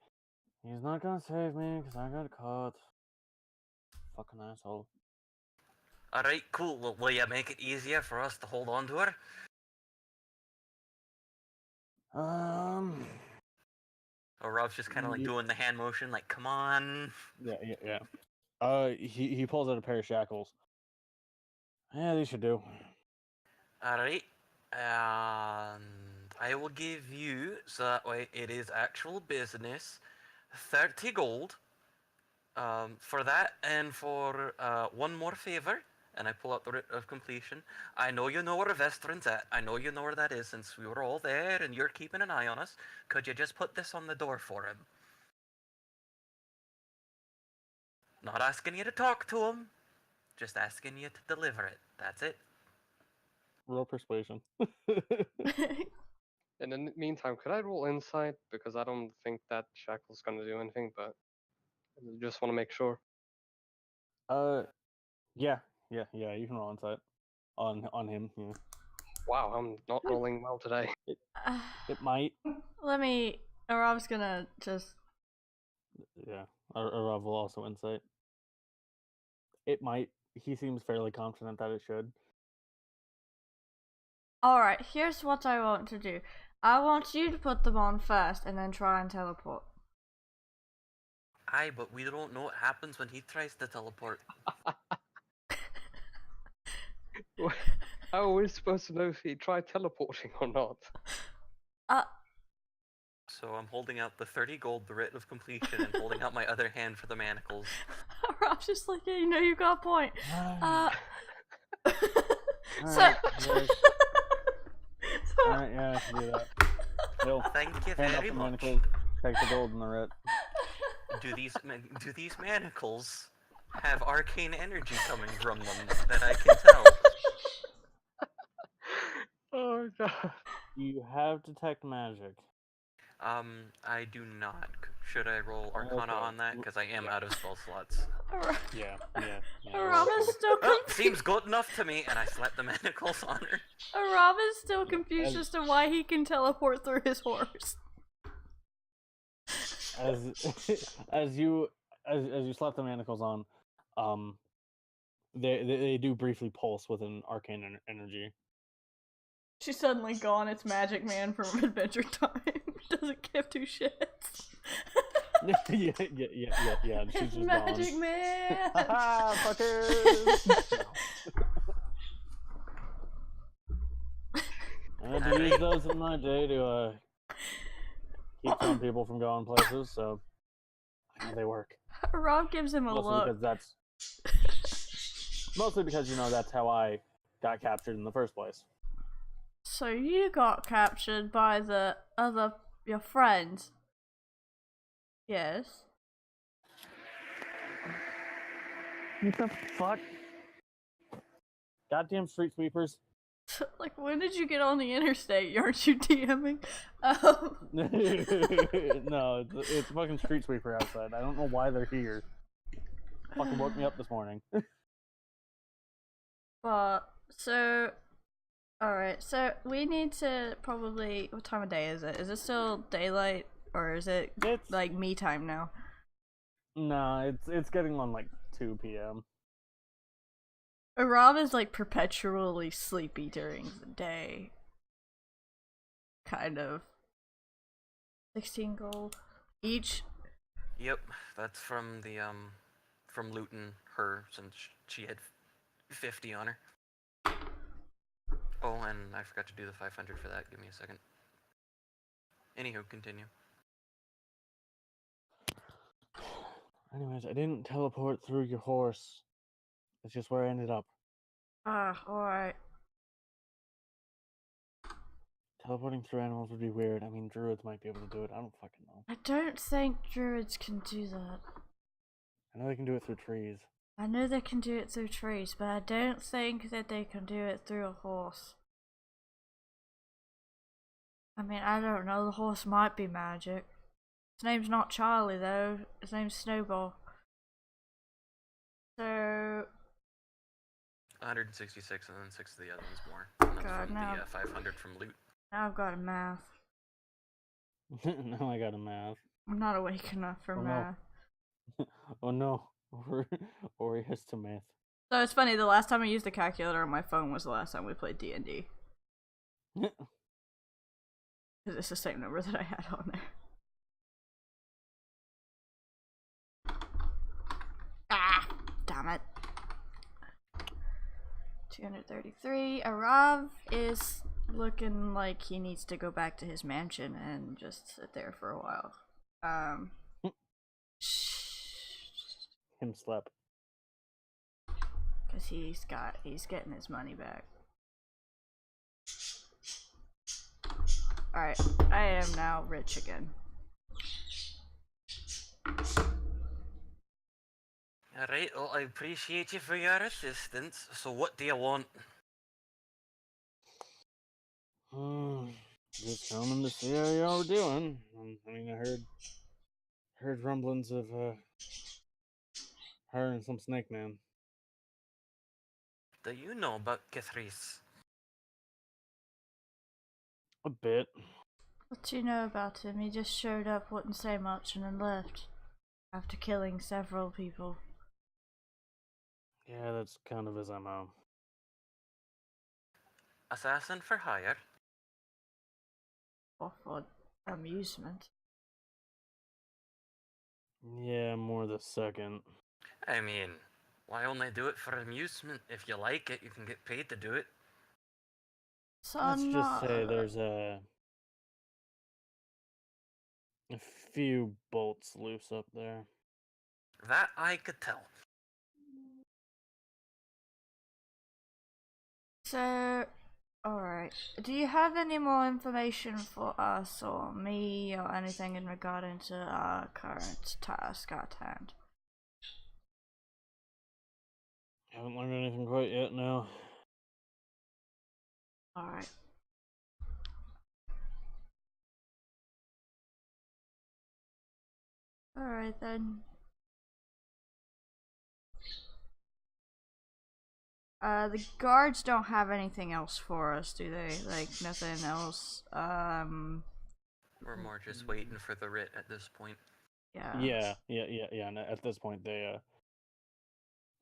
He's not gonna save me because I got caught. Fucking asshole. Alright, cool. Well, will you make it easier for us to hold on to her? Or Rob's just kind of like doing the hand motion, like, come on. Yeah. He pulls out a pair of shackles. Yeah, these should do. Alright. And I will give you, so that way it is actual business, 30 gold for that, and for one more favor. And I pull out the writ of completion. I know you know where Vestrin's at. I know you know where that is since we were all there and you're keeping an eye on us. Could you just put this on the door for him? Not asking you to talk to him, just asking you to deliver it. That's it. Roll persuasion. In the meantime, could I roll insight? Because I don't think that shackle's gonna do anything, but I just want to make sure. Yeah. You can roll insight on him. Yeah. Wow, I'm not rolling well today. It might. Let me. Or I was gonna just. Yeah. Arav will also insight. It might. He seems fairly confident that it should. Alright, here's what I want to do. I want you to put them on first and then try and teleport. Aye, but we don't know what happens when he tries to teleport. How are we supposed to know if he tried teleporting or not? So I'm holding out the 30 gold, the writ of completion, and holding out my other hand for the manacles. I'm just like, yeah, you know, you got a point. Alright, So. yes. Alright, yeah, I can do that. He'll Thank you hand up very the much. manacles, take the gold and the writ. Do these manacles have arcane energy coming from them that I can tell? Oh god. You have detect magic. I do not. Should I roll Arcana Okay. on that? Because I am Yeah. out of spell slots. Yeah. Aram is still Oh, confused. seems good enough to me, and I slap the manacles on her. Aram is still confused As- as to why he can teleport through his horse. As you slap the manacles on, they do briefly pulse with an arcane energy. She's suddenly gone. It's Magic Man from Adventure Time. Doesn't give two shits. Yeah. And she's It's just Magic gone. Man. Ha fuckers! I had to use those in my day to keep some people from going places, so I know they work. Rob gives him a look. Mostly because you know that's how I got captured in the first place. So you got captured by your friends. Yes. What the fuck? Goddamn street sweepers. Like, when did you get on the interstate? Aren't you DMing? No, it's a fucking street sweeper outside. I don't know why they're here. Fucking woke me up this morning. But, so... Alright, so we need to probably... What time of day is it? Is it still daylight? Or is it, It's like, me time now? No, it's getting on like 2 p.m. Rob is, like, perpetually sleepy during the day. Kind of. 16 gold each. Yep, that's from the from looting her since she had 50 on her. Oh, and I forgot to do the 500 for that. Give me a second. Anywho, continue. Anyways, I didn't teleport through your horse. That's just where I ended up. Alright. Teleporting through animals would be weird. I mean, druids might be able to do it. I don't fucking know. I don't think druids can do that. I know they can do it through trees. I know they can do it through trees, but I don't think that they can do it through a horse. I mean, I don't know, the horse might be magic. His name's not Charlie, though. His name's Snowball. So... 166, and then 6 of the other ones more. And that's God, from no. the 500 from loot. Now I've got a math. Now I got a math. I'm not awake enough for Oh, no. math. Oh no. Ori has to math. So it's funny, the last time I used a calculator on my phone was the last time we played D&D. Because it's the same number that I had on there. Damn it. 233. Arav is looking like he needs to go back to his mansion and just sit there for a while. Him slap. Because he's getting his money back. Alright, I am now rich again. Alright, well, I appreciate you for your assistance. So what do you want? Just coming to see how y'all were doing. I mean, I heard rumblings of her and some snake man. Do you know about Cathrice? A bit. What do you know about him? He just showed up, wouldn't say much, and then left. After killing several people. Yeah, that's kind of his MO. Assassin for hire? Or for amusement. Yeah, more the second. I mean, why only do it for amusement? If you like it, you can get paid to do it. So Let's just say there's a few bolts loose up there. That I could tell. So, alright. Do you have any more information for us or me or anything in regard to our current task at hand? Haven't learned anything quite yet, no. Alright. Alright then. The guards don't have anything else for us, do they? Like, nothing else, We're more just waiting for the writ at this point. yeah. Yeah. And at this point, they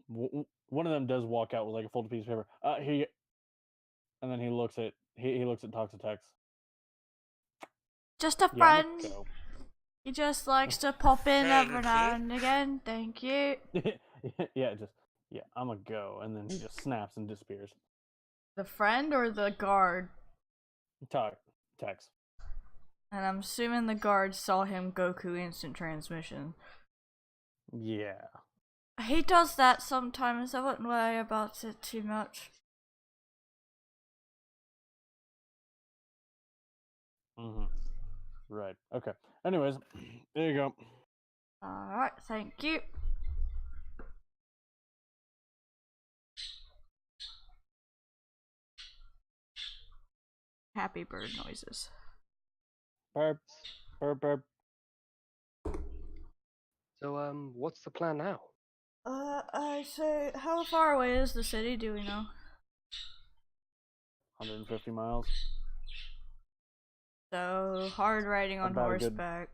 one of them does walk out with like a folded piece of paper. Here you. And then he looks at talks to Tex. Just a Yeah, I'm friend. gonna go. He just likes to pop in every Thank now you. and again. Thank you. I'm gonna go, and then he just snaps and disappears. The friend or the guard? Tex. And I'm assuming the guard saw him Goku instant transmission. Yeah. He does that sometimes. I wouldn't worry about it too much. Right. Okay. Anyways, there you go. Alright, thank you. Happy bird noises. Burp. Burp. So, what's the plan now? So how far away is the city, do we know? 150 miles. So, hard riding on About a good- horseback.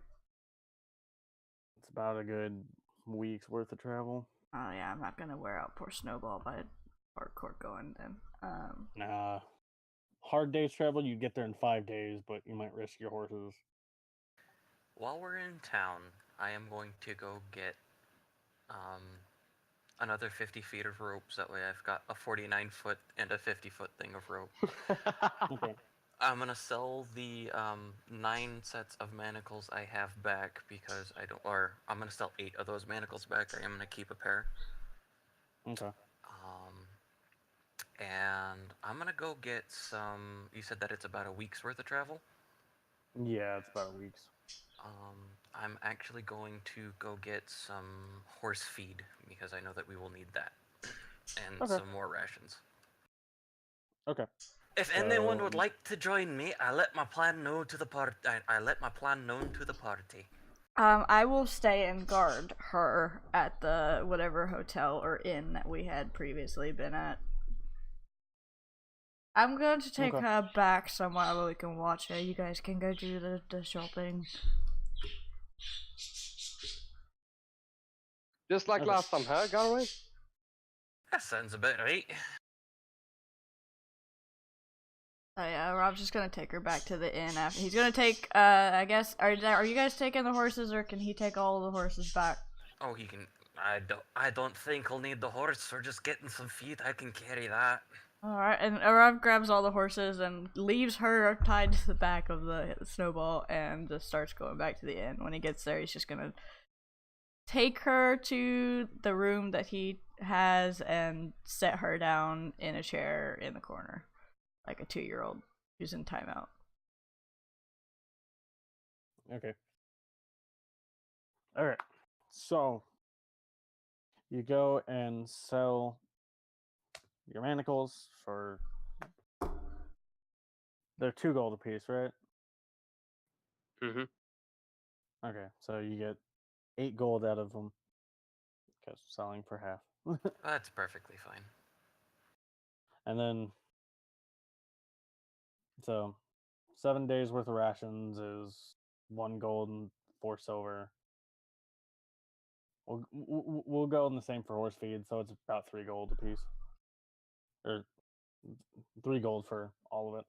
It's about a good week's worth of travel. Oh yeah, I'm not gonna wear out poor Snowball by hardcore going then. Nah. Hard day's travel, you get there in 5 days, but you might risk your horses. While we're in town, I am going to go get another 50 feet of ropes. That way I've got a 49-foot and a 50-foot thing of rope. Okay. I'm gonna sell the 9 sets of manacles I have back because I'm gonna sell 8 of those manacles back. I am gonna keep a pair. Okay. And I'm gonna go get some. You said that it's about a week's worth of travel. Yeah, it's about a week's. I'm actually going to go get some horse feed because I know that we will need that, and some more rations. Okay. If anyone would like to join me, I let my plan known to the party. I let my plan known to the party. I will stay and guard her at the whatever hotel or inn that we had previously been at. I'm going to take her back somewhere where we can watch her. You guys can go do the shopping. Just like last time, huh, Garway? That sounds about right. Oh yeah, Rob's just gonna take her back to the inn after. He's gonna take, I guess, are you guys taking the horses or can he take all the horses back? Oh, he can. I don't think he'll need the horse. We're just getting some feed. I can carry that. Alright, and Arav grabs all the horses and leaves her tied to the back of the snowball and just starts going back to the inn. When he gets there, he's just gonna take her to the room that he has and set her down in a chair in the corner, like a 2-year-old who's in timeout. Okay. All right. So you go and sell your manacles for they're 2 gold a piece, right? Mm-hmm. Okay, so you get 8 gold out of them because selling for half. That's perfectly fine. And then so 7 days worth of rations is 1 gold and 4 silver. We'll go in the same for horse feed, so it's about 3 gold a piece, or 3 gold for all of it.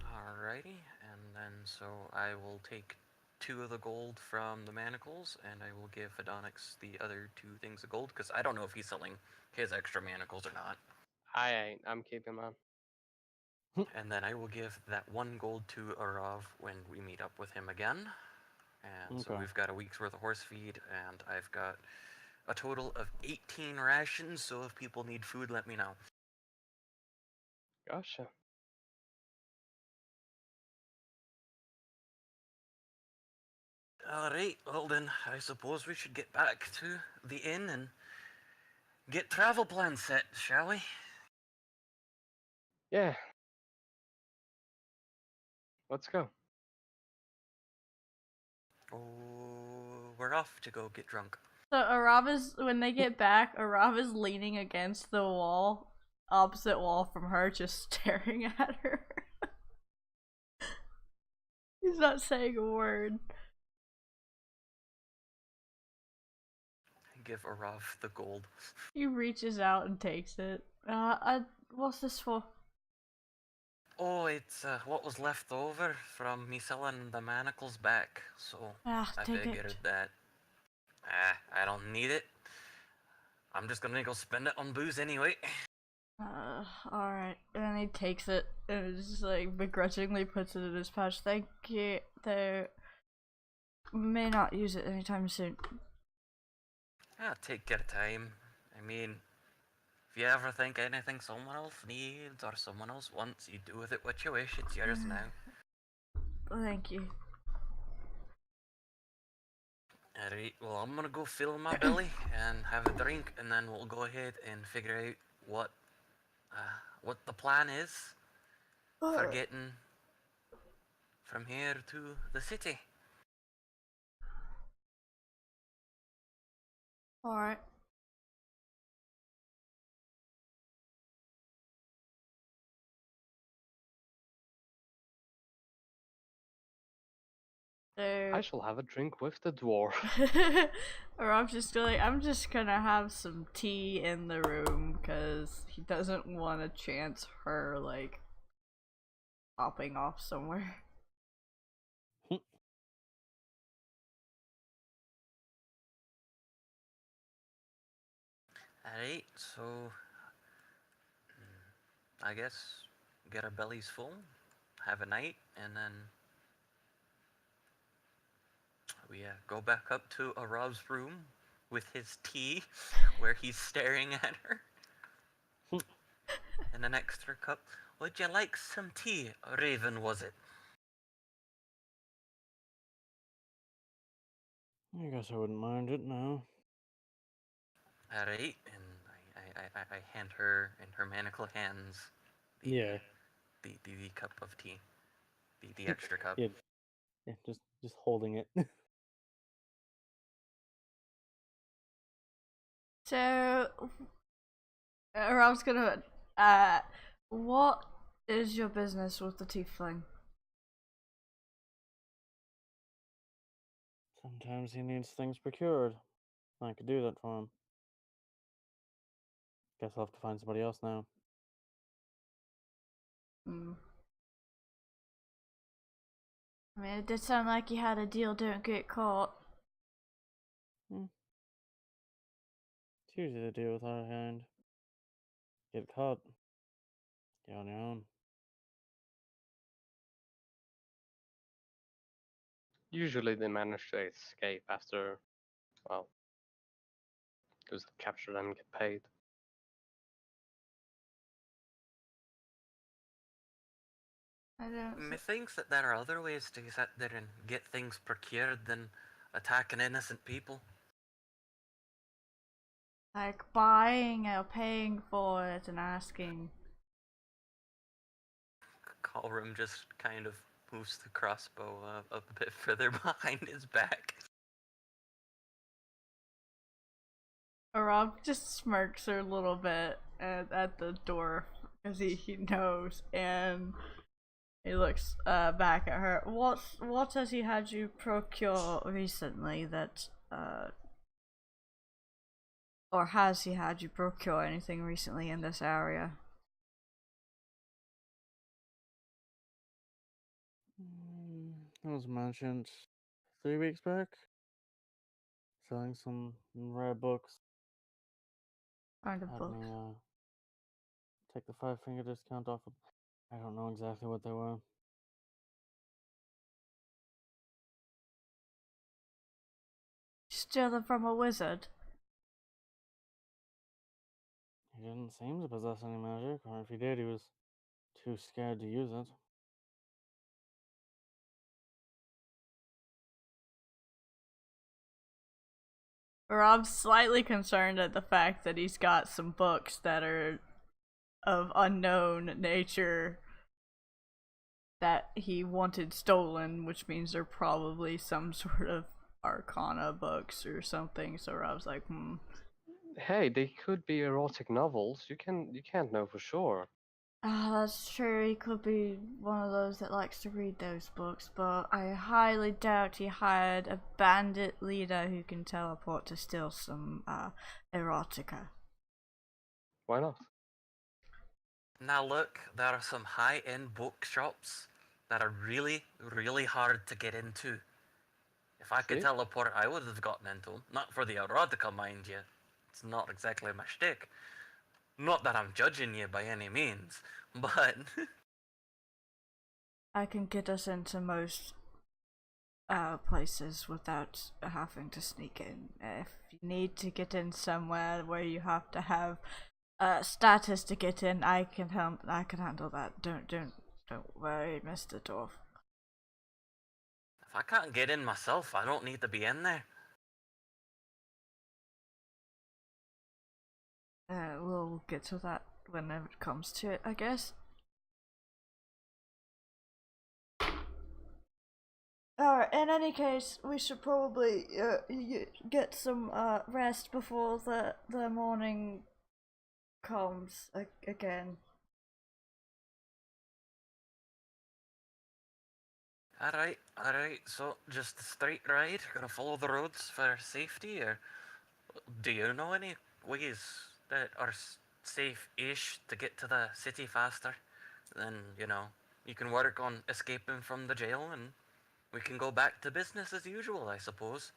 Alrighty, and then so I will take 2 of the gold from the manacles, and I will give Adonix the other 2 things of gold, because I don't know if he's selling his extra manacles or not. I ain't. I'm keeping mine. And then I will give that 1 gold to Arav when we meet up with him again. And so Okay. we've got a week's worth of horse feed, and I've got a total of 18 rations, so if people need food, let me know. Gotcha. Alright, well then, I suppose we should get back to the inn and get travel plans set, shall we? Yeah. Let's go. Oh, we're off to go get drunk. So Arav is, when they get back, Arav is leaning against the wall, opposite wall from her, just staring at her. He's not saying a word. Give Arav the gold. He reaches out and takes it. What's this for? Oh, it's what was left over from me selling the manacles back, so Ah, I take figured it. that I don't need it. I'm just gonna go spend it on booze anyway. Alright. And he takes it and just like begrudgingly puts it in his pouch. Thank you. They may not use it anytime soon. Take your time. I mean, if you ever think anything someone else needs or someone else wants, you do with it what you wish. It's yours now. Thank you. Alright, well, I'm gonna go fill my belly and have a drink, and then we'll go ahead and figure out what the plan is for getting from here to the city. Alright. So I shall have a drink with the dwarf. or I'm just gonna have some tea in the room because he doesn't want to chance her like popping off somewhere. Alright, so I guess get our bellies full, have a night, and then we go back up to Arav's room with his tea, where he's staring at her. And an extra cup. Would you like some tea, Raven, was it? I guess I wouldn't mind it, no. Alright, and I hand her in her manacle hands the, Yeah. the cup of tea. The extra cup. Yeah, yeah, just holding it. So or I was gonna what is your business with the tiefling? Sometimes he needs things procured. I could do that for him. Guess I'll have to find somebody else now. Hmm. I mean, it did sound like you had a deal, don't get caught. To usually the deal with our kind. Get caught. You're on your own. Usually they manage to escape after, well, those that capture them get paid. I don't. Methinks that there are other ways to sit there and get things procured than attacking innocent people. Like buying or paying for it and asking. Colrum just kind of moves the crossbow up a bit further behind his back. Rob just smirks a little bit at the door because he knows, and he looks back at her. What has he had you procure recently that or has he had you procure anything recently in this area? It was mentioned 3 weeks back. Selling some rare books. Kind of Had book. me take the 5-finger discount off of. I don't know exactly what they were. Steal them from a wizard? He didn't seem to possess any magic, or if he did, he was too scared to use it. Rob's slightly concerned at the fact that he's got some books that are of unknown nature that he wanted stolen, which means they're probably some sort of arcana books or something. So Rob's like, Hey, they could be erotic novels. You can't know for sure. That's true. He could be one of those that likes to read those books, but I highly doubt he hired a bandit leader who can teleport to steal some erotica. Why not? Now look, there are some high-end bookshops that are really, really hard to get into. If I could See? teleport, I would have gotten into them. Not for the erotica, mind you. It's not exactly my shtick. Not that I'm judging you by any means, but I can get us into most places without having to sneak in. If you need to get in somewhere where you have to have status to get in, I can handle that. Don't worry, Mr. Dwarf. if I can't get in myself, I don't need to be in there. We'll get to that whenever it comes to it, I guess. Alright, in any case, we should probably get some rest before the morning comes again. Alright, so just a straight ride? Gonna follow the roads for safety, or do you know any ways that are safe-ish to get to the city faster? Then, you can work on escaping from the jail and we can go back to business as usual, I suppose.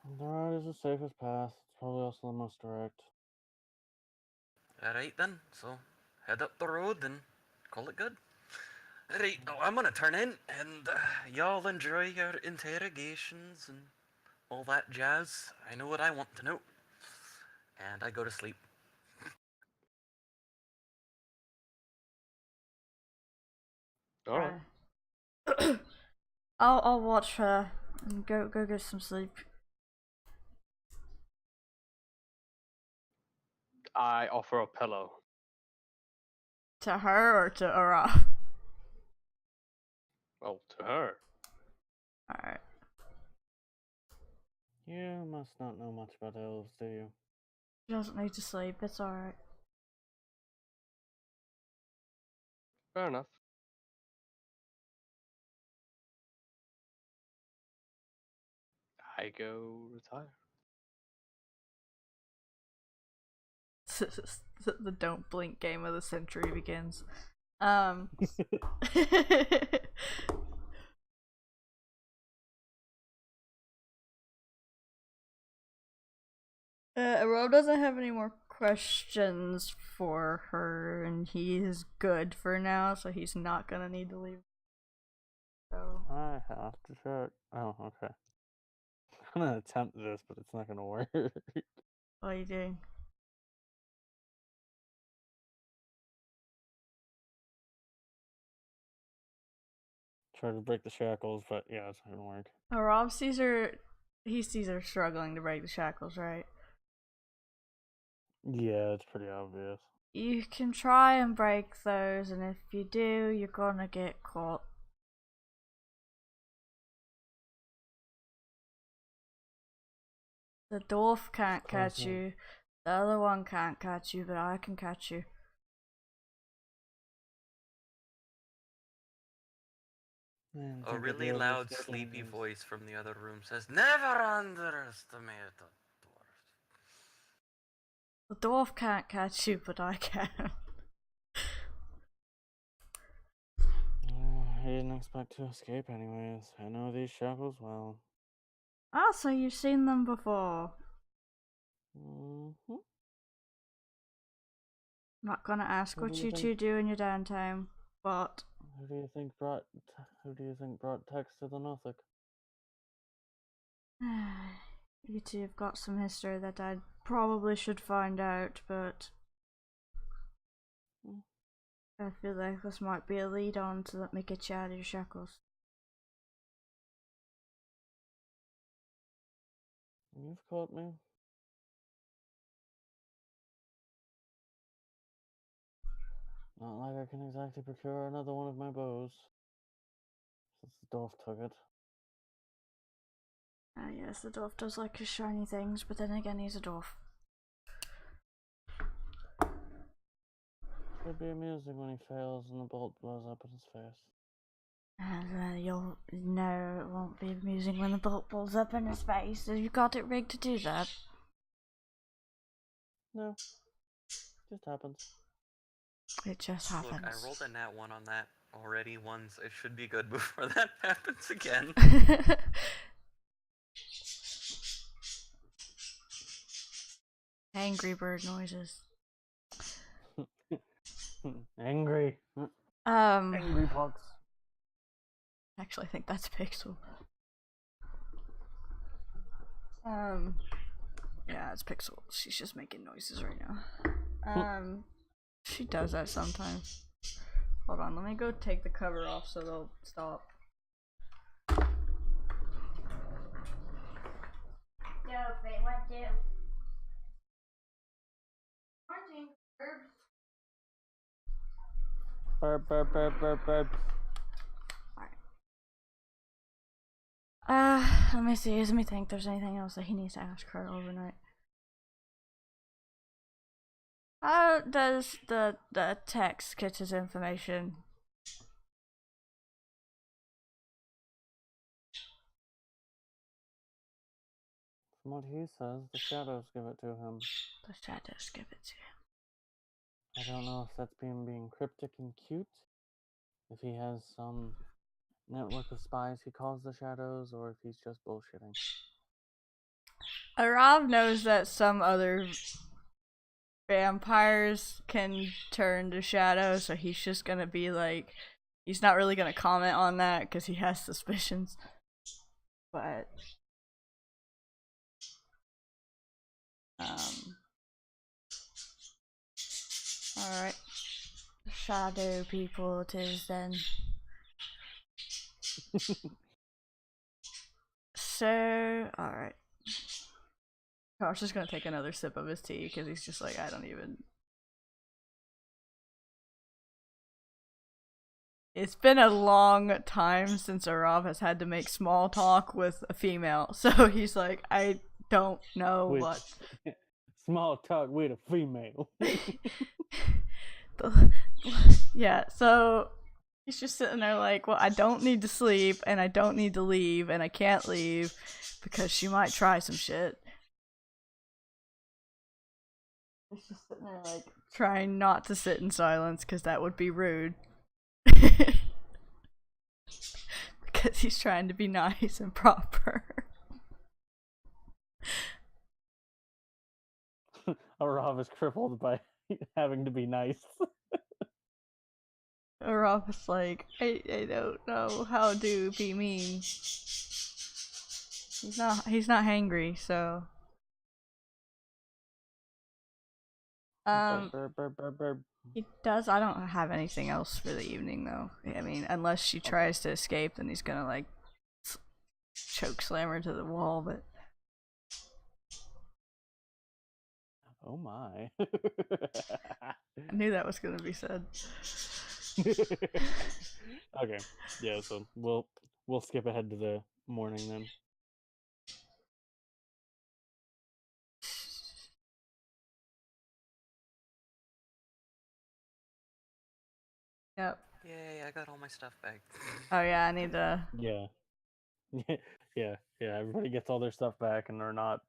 The road is the safest path. It's probably also the most direct. Alright then, so head up the road and call it good. Right, I'm gonna turn in and y'all enjoy your interrogations and all that jazz. I know what I want to know. And I go to sleep. Alright. I'll watch her and go get some sleep. I offer a pillow. To her or to Araf? Oh, to her. Alright. You must not know much about elves, do you? She doesn't need to sleep, it's alright. Fair enough. I go retire. The don't blink game of the century begins. Rob doesn't have any more questions for her, and he is good for now, so he's not gonna need to leave. So I have to check. Oh, okay. I'm gonna attempt this, but it's not gonna work. what are you doing? Try to break the shackles, but yeah, it's not gonna work. Oh, Rob sees her. He sees her struggling to break the shackles, right? Yeah, it's pretty obvious. You can try and break those, and if you do, you're gonna get caught. The dwarf can't catch you. The other one can't catch you, but I can catch you. A really loud, sleepy voice from the other room says, "Never underestimate a dwarf." The dwarf can't catch you, but I can. I didn't expect to escape anyways. I know these shackles well. Ah, so you've seen them before. Mm-hmm. I'm not gonna ask Who what do you you two do in your downtime, but Who do you think brought Tex to the Norfolk? you two have got some history that I probably should find out, but I feel like this might be a lead on to let me get you out of your shackles. You've caught me. Not like I can exactly procure another one of my bows. Since the dwarf took it. Ah, yes, the dwarf does like his shiny things, but then again, he's a dwarf. Should be amusing when he fails and the bolt blows up in his face. And you'll know it won't be amusing when the bolt blows up in his face. Have you got it rigged to do that? No. Just happens. It just happens. Look, I rolled a nat 1 on that already once. It should be good before that happens again. Angry bird noises. Angry. Um, Angry pucks. actually, I think that's Pixel. Yeah, it's Pixel. She's just making noises right now. She does that sometimes. Hold on, let me go take the cover off so they'll stop. Burp, burp, burp, burp, burp. Let me see. Let me think. If there's anything else that he needs to ask her overnight. How does the text get his information? From what he says, the shadows give it to him. The shadows give it to him. I don't know if that's being cryptic and cute. If he has some network of spies he calls the shadows, or if he's just bullshitting. Rob knows that some other vampires can turn to shadows, so he's just gonna be like, he's not really gonna comment on that because he has suspicions. But alright. Shadow people it is then. So, alright. I was just gonna take another sip of his tea because he's just like, I don't even. It's been a long time since Arav has had to make small talk with a female, so he's like, I don't know what. Small talk with a female. Yeah, so he's just sitting there like, well, I don't need to sleep, and I don't need to leave, and I can't leave because she might try some shit. He's just sitting there like, trying not to sit in silence because that would be rude. Because he's trying to be nice and proper. Arav is crippled by having to be nice. Rob is like, I don't know how to be mean. He's not hangry, so. Burp, burp, burp, burp. He does. I don't have anything else for the evening, though. I mean, unless she tries to escape, then he's gonna, like, choke slam her to the wall, but. Oh my. I knew that was gonna be said. Okay. Yeah, so we'll skip ahead to the morning then. Yep. Yay, I got all my stuff back. Oh, yeah, I need to. Yeah. Yeah. Everybody gets all their stuff back and they're not.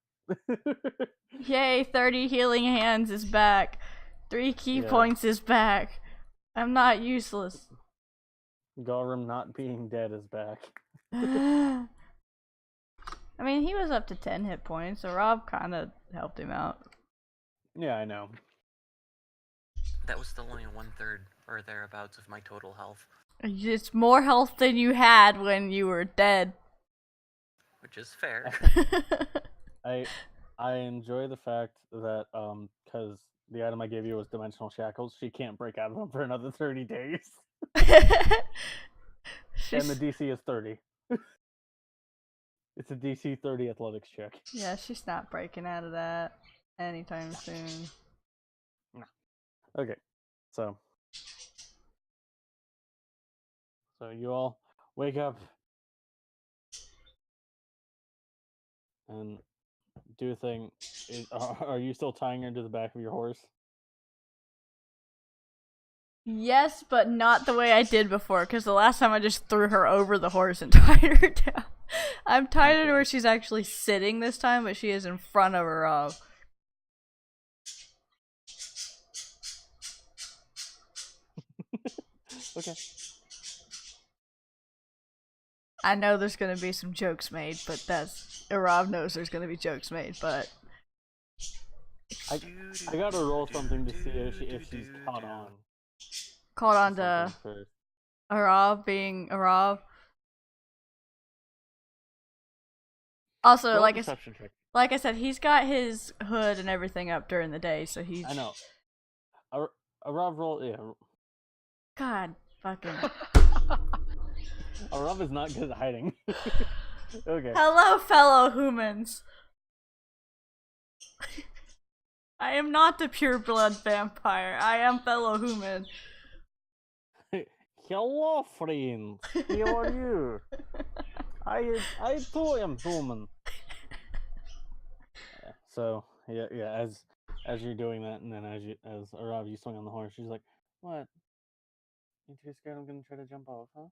Yay, 30 healing hands is back. 3 key Yeah. points is back. I'm not useless. Garum not being dead is back. I mean, he was up to 10 hit points, so Rob kind of helped him out. Yeah, I know. That was still only 1/3 or thereabouts of my total health, It's more health than you had when you were dead. which is fair. I enjoy the fact that because the item I gave you was dimensional shackles, she can't break out of them for another 30 days. And the DC is 30. It's a DC 30 athletics check. Yeah, she's not breaking out of that anytime soon. Okay, so you all wake up and do a thing. Are you still tying her to the back of your horse? Yes, but not the way I did before, because the last time I just threw her over the horse and tied her down. I'm tied her to where she's actually sitting this time, but she is in front of her. Okay. I know there's gonna be some jokes made, but Rob knows there's gonna be jokes made, but I gotta roll something to see if she's caught on. caught on to Something first. Rob being a Rob. Also, Roll a like deception check. I said, he's got his hood and everything up during the day, so he's. I know. A Rob roll, yeah. God fucking. A Rob is not good at hiding. Okay. Hello, fellow humans. I am not the pure-blood vampire. I am fellow human. Hello, friends. How are you? I too am human. So yeah. As you're doing that, and then as Arav, you swing on the horse, she's like, "What? You too scared? I'm gonna try to jump off, huh?"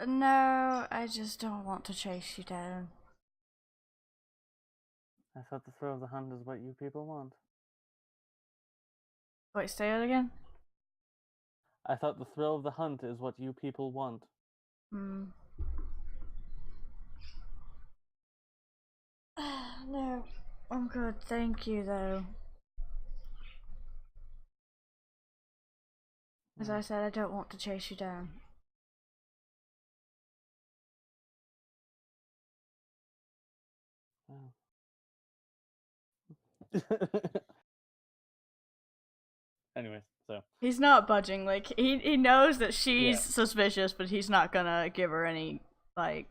No, I just don't want to chase you down. I thought the thrill of the hunt is what you people want. Wait, say it again? I thought the thrill of the hunt is what you people want. No, I'm good, thank you, though. As I said, I don't want to chase you down. Oh. Anyways, so He's not budging. Like, he knows that she's suspicious, but he's not gonna give her any, like,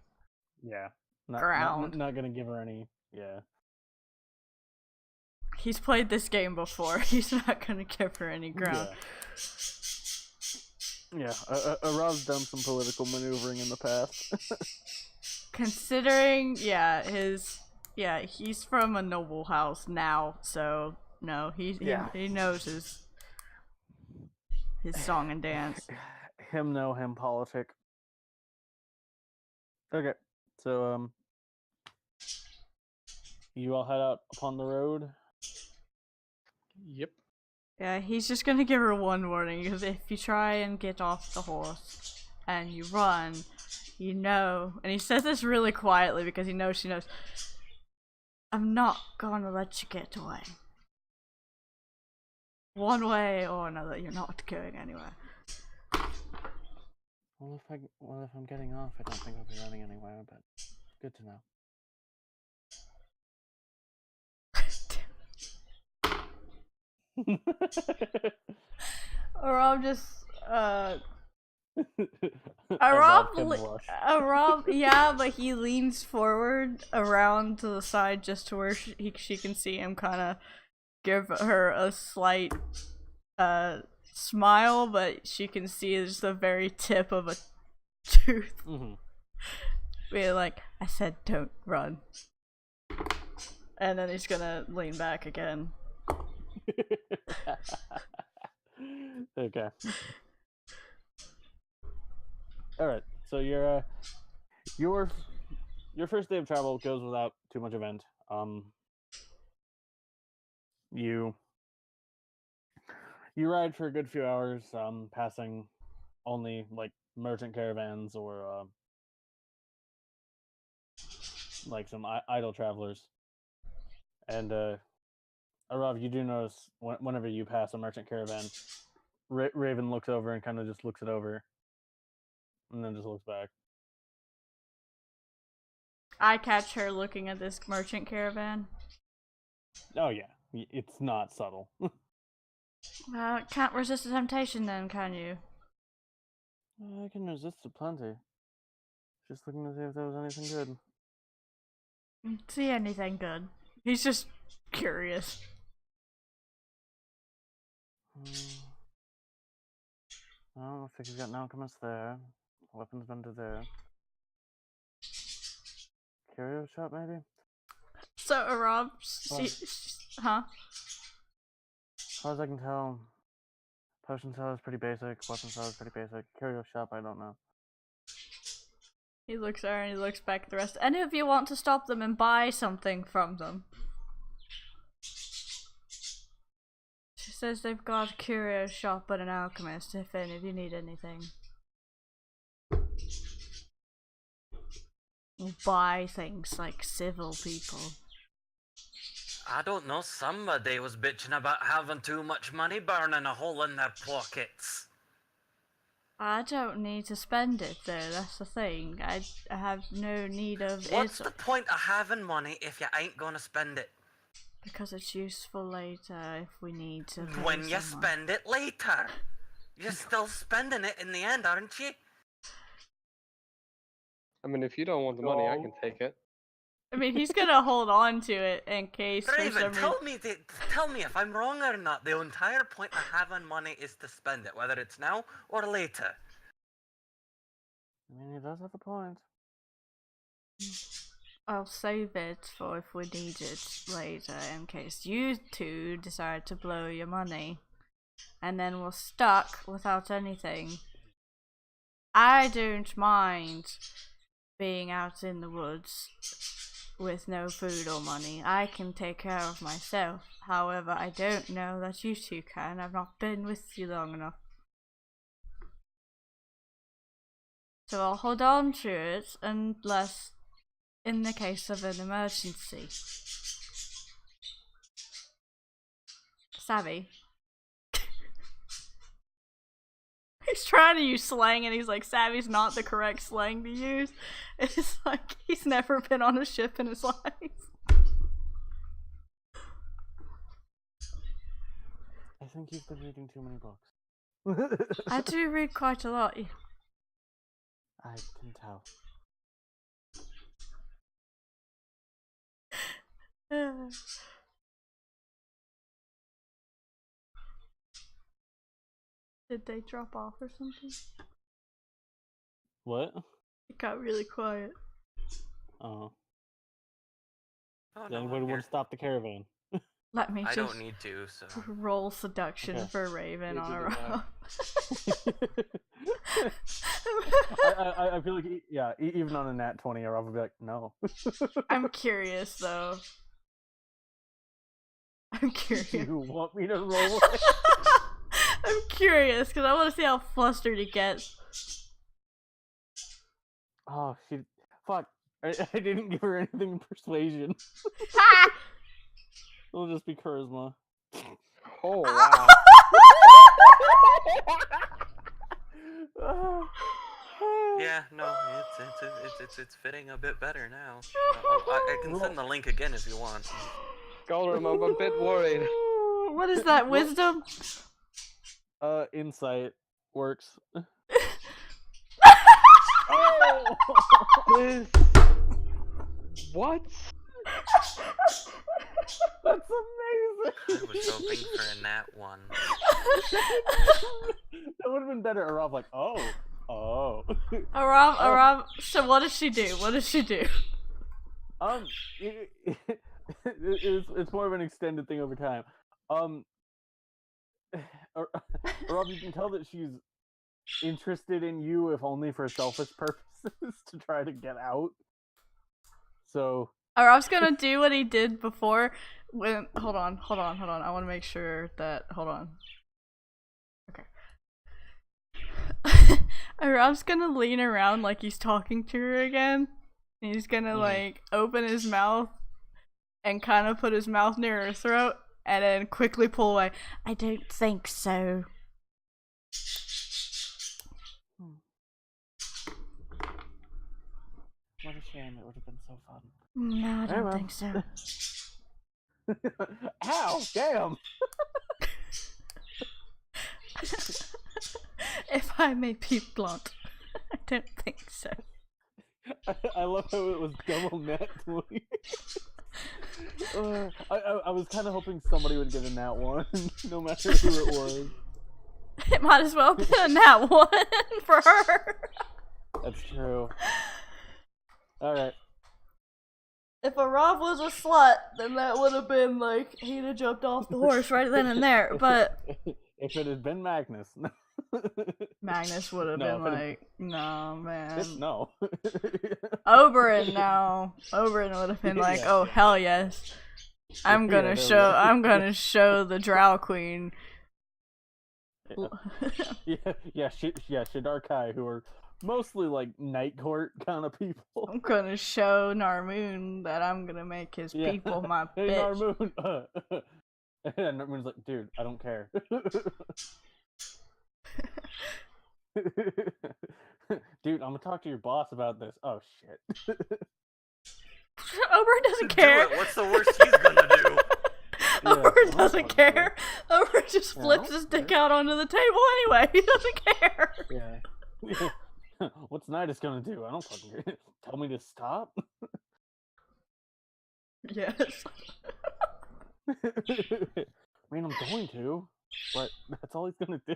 yeah, ground. Not gonna give her any. Yeah. He's played this game before. He's not gonna give her any ground. Yeah. Arav's done some political maneuvering in the past. Considering, he's from a noble house now, so no, he knows his song and dance. Him know him politic. Okay, so you all head out upon the road. Yep. Yeah, he's just gonna give her one warning, because if you try and get off the horse and you run, you know, and he says this really quietly because he knows she knows, I'm not gonna let you get away. One way or another, you're not going anywhere. Well, if I'm getting off, I don't think I'll be running anywhere. But good to know. Or I'm just Rob can blush. Rob, yeah, but he leans forward around to the side just to where she can see him kind of give her a slight smile, but she can see just the very tip of a tooth. Mm-hmm. Be like, I said don't run. And then he's gonna lean back again. Okay. All right. So your first day of travel goes without too much event. You ride for a good few hours, passing only like merchant caravans or like some idle travelers. And Arav, you do notice whenever you pass a merchant caravan, Raven looks over and kind of just looks it over, and then just looks back. I catch her looking at this merchant caravan. Oh yeah, it's not subtle. Can't resist the temptation then, can you? I can resist it plenty. Just looking to see if there was anything good. See anything good? He's just curious. Well, looks like he's got an alchemist there. Weapons vendor there. Curio shop, maybe? So, Rob, huh? As far as I can tell, potion seller is pretty basic, weapon seller is pretty basic. Curio shop, I don't know. He looks at her and he looks back at the rest. Any of you want to stop them and buy something from them? She says they've got a curio shop and an alchemist if any of you need anything. We'll buy things like civil people. I don't know, somebody was bitching about having too much money burning a hole in their pockets. I don't need to spend it though, that's the thing. I have no need of What's it. the point of having money if you ain't gonna spend it? Because it's useful later if we need to pay When you someone. spend it later. You're still spending it in the end, aren't you? I mean, if you don't want the money, I can take it. I mean, he's gonna hold on to it in case for Raven, some reason. tell me if I'm wrong or not. The entire point of having money is to spend it, whether it's now or later. I mean, he does have a point. I'll save it for if we need it later in case you two decide to blow your money. And then we're stuck without anything. I don't mind being out in the woods with no food or money. I can take care of myself. However, I don't know that you two can. I've not been with you long enough. So I'll hold on to it unless in the case of an emergency. Savvy. He's trying to use slang and he's like, savvy's not the correct slang to use. It's like he's never been on a ship in his life. I think you've been reading too many books. I do read quite a lot. I can tell. Did they drop off or something? What? It got really quiet. Oh. Oh, Does no, anybody I'm want here. to stop the caravan? Let me I just don't need to, so. roll seduction Okay. for Raven You on do a roll. I feel like, yeah, even on a nat 20, I'll probably be like, no. I'm curious though. I'm curious. You want me to roll? I'm curious because I want to see how flustered he gets. Oh, fuck. I didn't give her anything in persuasion. Ha! It'll just be charisma. Oh wow. Yeah, no, it's fitting a bit better now. I can send the link again if you want. Golem, I'm a bit worried. What is that? Wisdom? Insight works. This... What? That's amazing. I was hoping for a nat 1. That would have been better. Arob like, oh. Aram, so what does she do? What does she do? It's more of an extended thing over time. Arob, you can tell that she's interested in you, if only for selfish purposes, to try to get out. So Aram's gonna do what he did before. Hold on. I want to make sure that. Hold on. Okay. Aram's gonna lean around like he's talking to her again. And he's gonna like open his mouth and kind of put his mouth near her throat, and then quickly pull away. I don't think so. what a shame! It would have been so fun. No, I don't well. think so. Ow! Damn! If I may be blunt, I don't think so. I love how it was double net 20. I was kind of hoping somebody would get a nat 1, no matter who it was. It might as well have been a nat 1 for her. That's true. Alright. If a Rob was a slut, then that would have been like, he'd have jumped off the horse right then and there, but... If it had been Magnus. Magnus would have been like, no, man. No. Oberyn, no. Oberyn would have been like, oh, hell yes. I'm gonna show the Drow Queen. Shadarkai, who are mostly like night court kind of people. I'm gonna show Narmoon that I'm gonna make his people my Hey, bitch. Narmoon. And Narmoon's like, dude, I don't care. Dude, I'm gonna talk to your boss about this. Oh shit. Oberyn doesn't care. Do it. What's the worst he's gonna do? Oberyn doesn't care. Oberyn just flips his dick out onto the table anyway. He doesn't care. Yeah. What's Nidus gonna do? I don't fucking care. Tell me to stop? Yes. I mean, I'm going to, but that's all he's gonna do.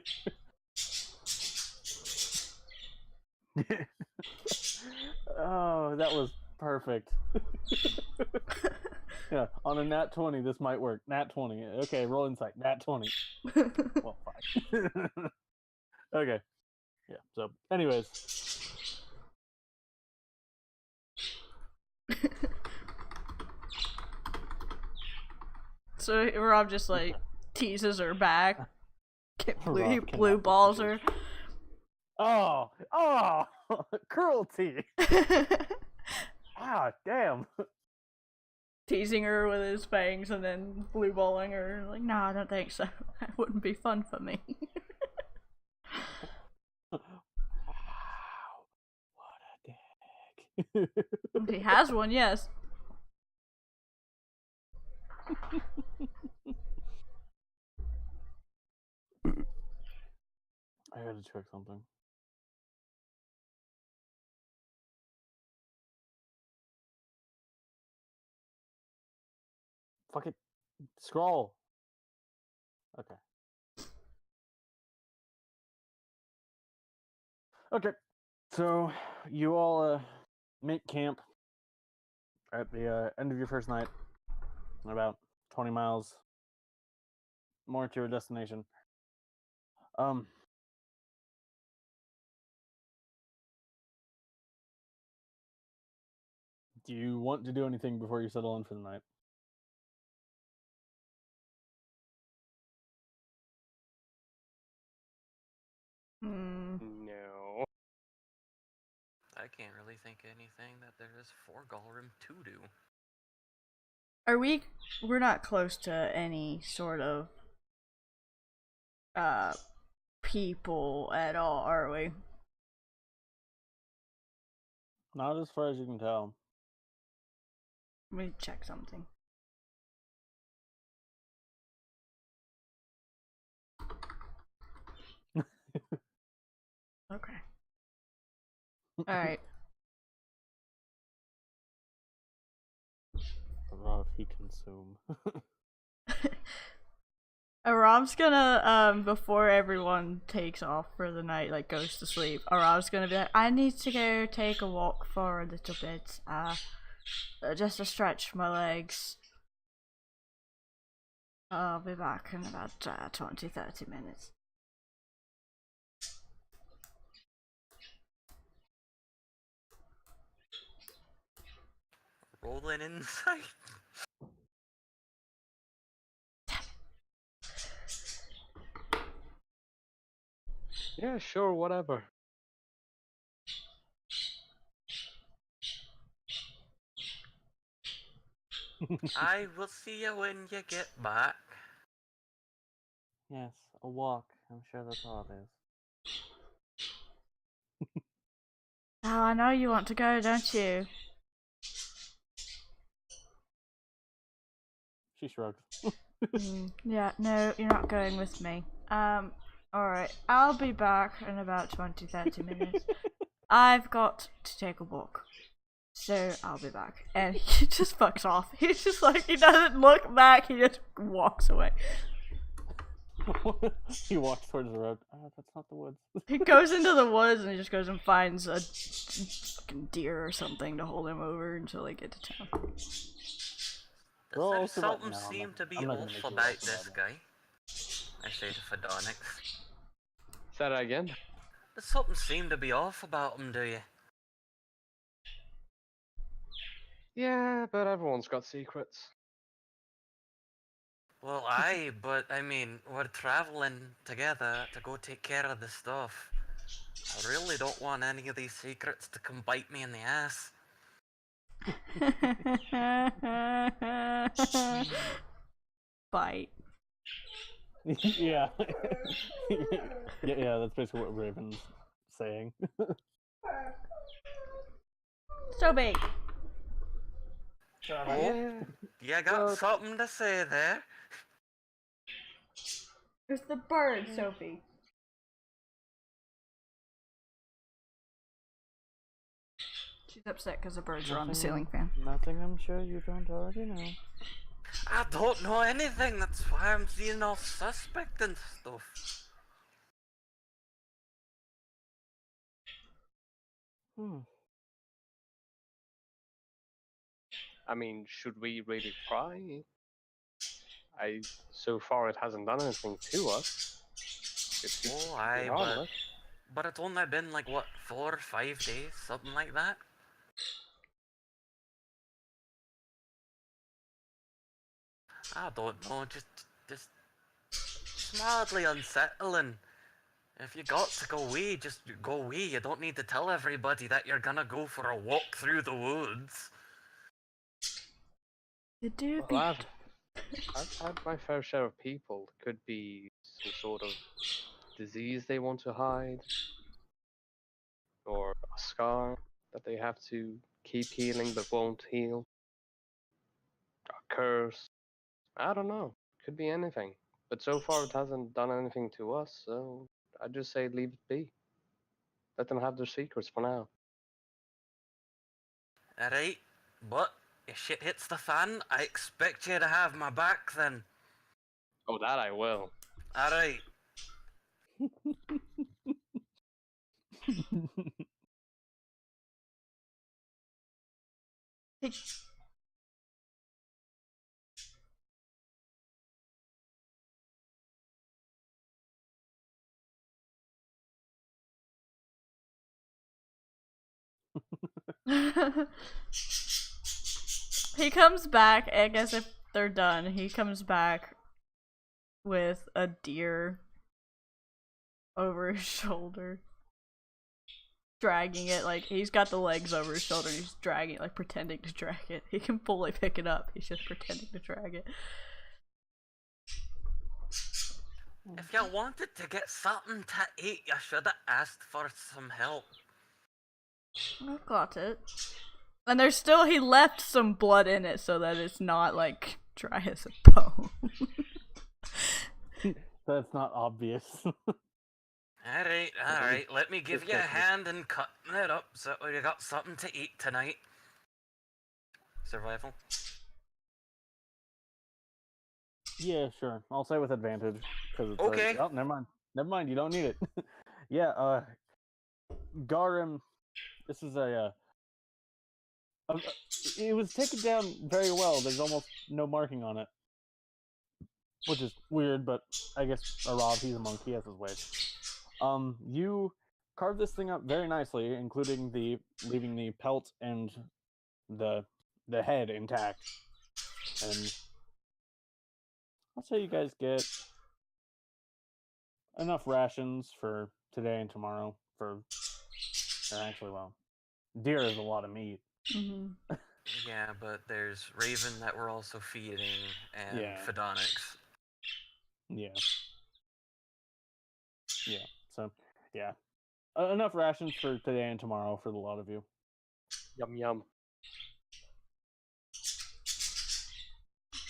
Oh, that was perfect. Yeah, on a nat 20, this might work. Nat 20. Okay, roll insight. Nat 20. Well, fine. Okay. Yeah, so, anyways. So Rob just like teases her back. He Rob blue cannot balls her. Oh, cruelty. Ah, damn. Teasing her with his fangs and then blue balling her. Like, no, I don't think so. That wouldn't be fun for me. Wow, what a dick. He has one, yes. I gotta check something. Fuck it. Scroll. Okay. Okay. So, you all make camp at the end of your first night. About 20 miles more to your destination. Do you want to do anything before you settle in for the night? No. I can't really think of anything that there is for Galrim to do. We're not close to any sort of people at all, are we? Not as far as you can tell. Let me check something. Okay. Alright. Raw he consume. Aram's gonna, before everyone takes off for the night, like goes to sleep, Aram's gonna be like, I need to go take a walk for a little bit, just to stretch my legs. I'll be back in about 20-30 minutes. Rolling insight. Yeah, sure, whatever. I will see you when you get back. Yes, a walk. I'm sure that's all it is. Oh, I know you want to go, don't you? She shrugs. Yeah, no, you're not going with me. Alright, I'll be back in about 20-30 minutes. I've got to take a walk. So I'll be back. And he just fucks off. He's just like, he doesn't look back, he just walks away. He walks towards the road. That's not the woods. He goes into the woods and he just goes and finds a fucking deer or something to hold him over until they get to town. Does Well, there also something no, I'm seem not- to be I'm not gonna off make you about walk this about guy? I say to Fedonix. Say that again? Does something seem to be off about him, do you? Yeah, but everyone's got secrets. Well, aye, but I mean, we're traveling together to go take care of the stuff. I really don't want any of these secrets to come bite me in the ass. Bite. Yeah. Yeah, that's basically what Raven's saying. So big. Oh, you got Well- something to say there? It's the bird, Sophie. She's upset because the birds are on the ceiling fan. Nothing I'm sure you don't already know. I don't know anything, that's why I'm being all suspect and stuff. I mean, should we really try? So far it hasn't done anything to us. It Oh, aye, harmless. but it's only been like, what, 4 or 5 days? Something like that? I don't know, just mildly unsettling. If you got to go away, just go away. You don't need to tell everybody that you're gonna go for a walk through the woods. You do Well, I've had my fair share of people. Could be some sort of disease they want to hide, or a scar that they have to keep healing but won't heal, a curse. I don't know. Could be anything. But so far it hasn't done anything to us, so I just say leave it be. Let them have their secrets for now. Alright, but if shit hits the fan, I expect you to have my back then. Oh, that I will. Alright. He comes back, I guess if they're done, he comes back with a deer over his shoulder. dragging it. Like, he's got the legs over his shoulder and he's dragging it, like pretending to drag it. He can fully pick it up. He's just pretending to drag it. If you wanted to get something to eat, you should have asked for some help. I've got it. And there's still, he left some blood in it so that it's not, like, dry as a bone. That's not obvious. Alright, let me give you a hand in cutting it up so you got something to eat tonight. Survival? Yeah, sure. I'll say with advantage because it's Okay. oh, never mind. Never mind. You don't need it. Yeah. Garim. This is it was taken down very well. There's almost no marking on it, which is weird. But I guess Arav, he's a monk. He has his ways. You carved this thing up very nicely, including leaving the pelt and the head intact, and I'll say you guys get enough rations for today and tomorrow or actually, well, deer is a lot of meat. Mm-hmm. Yeah, but there's Raven that we're also feeding, and Yeah. Phedonics. Yeah. So, yeah. Enough rations for today and tomorrow for the lot of you. Yum yum.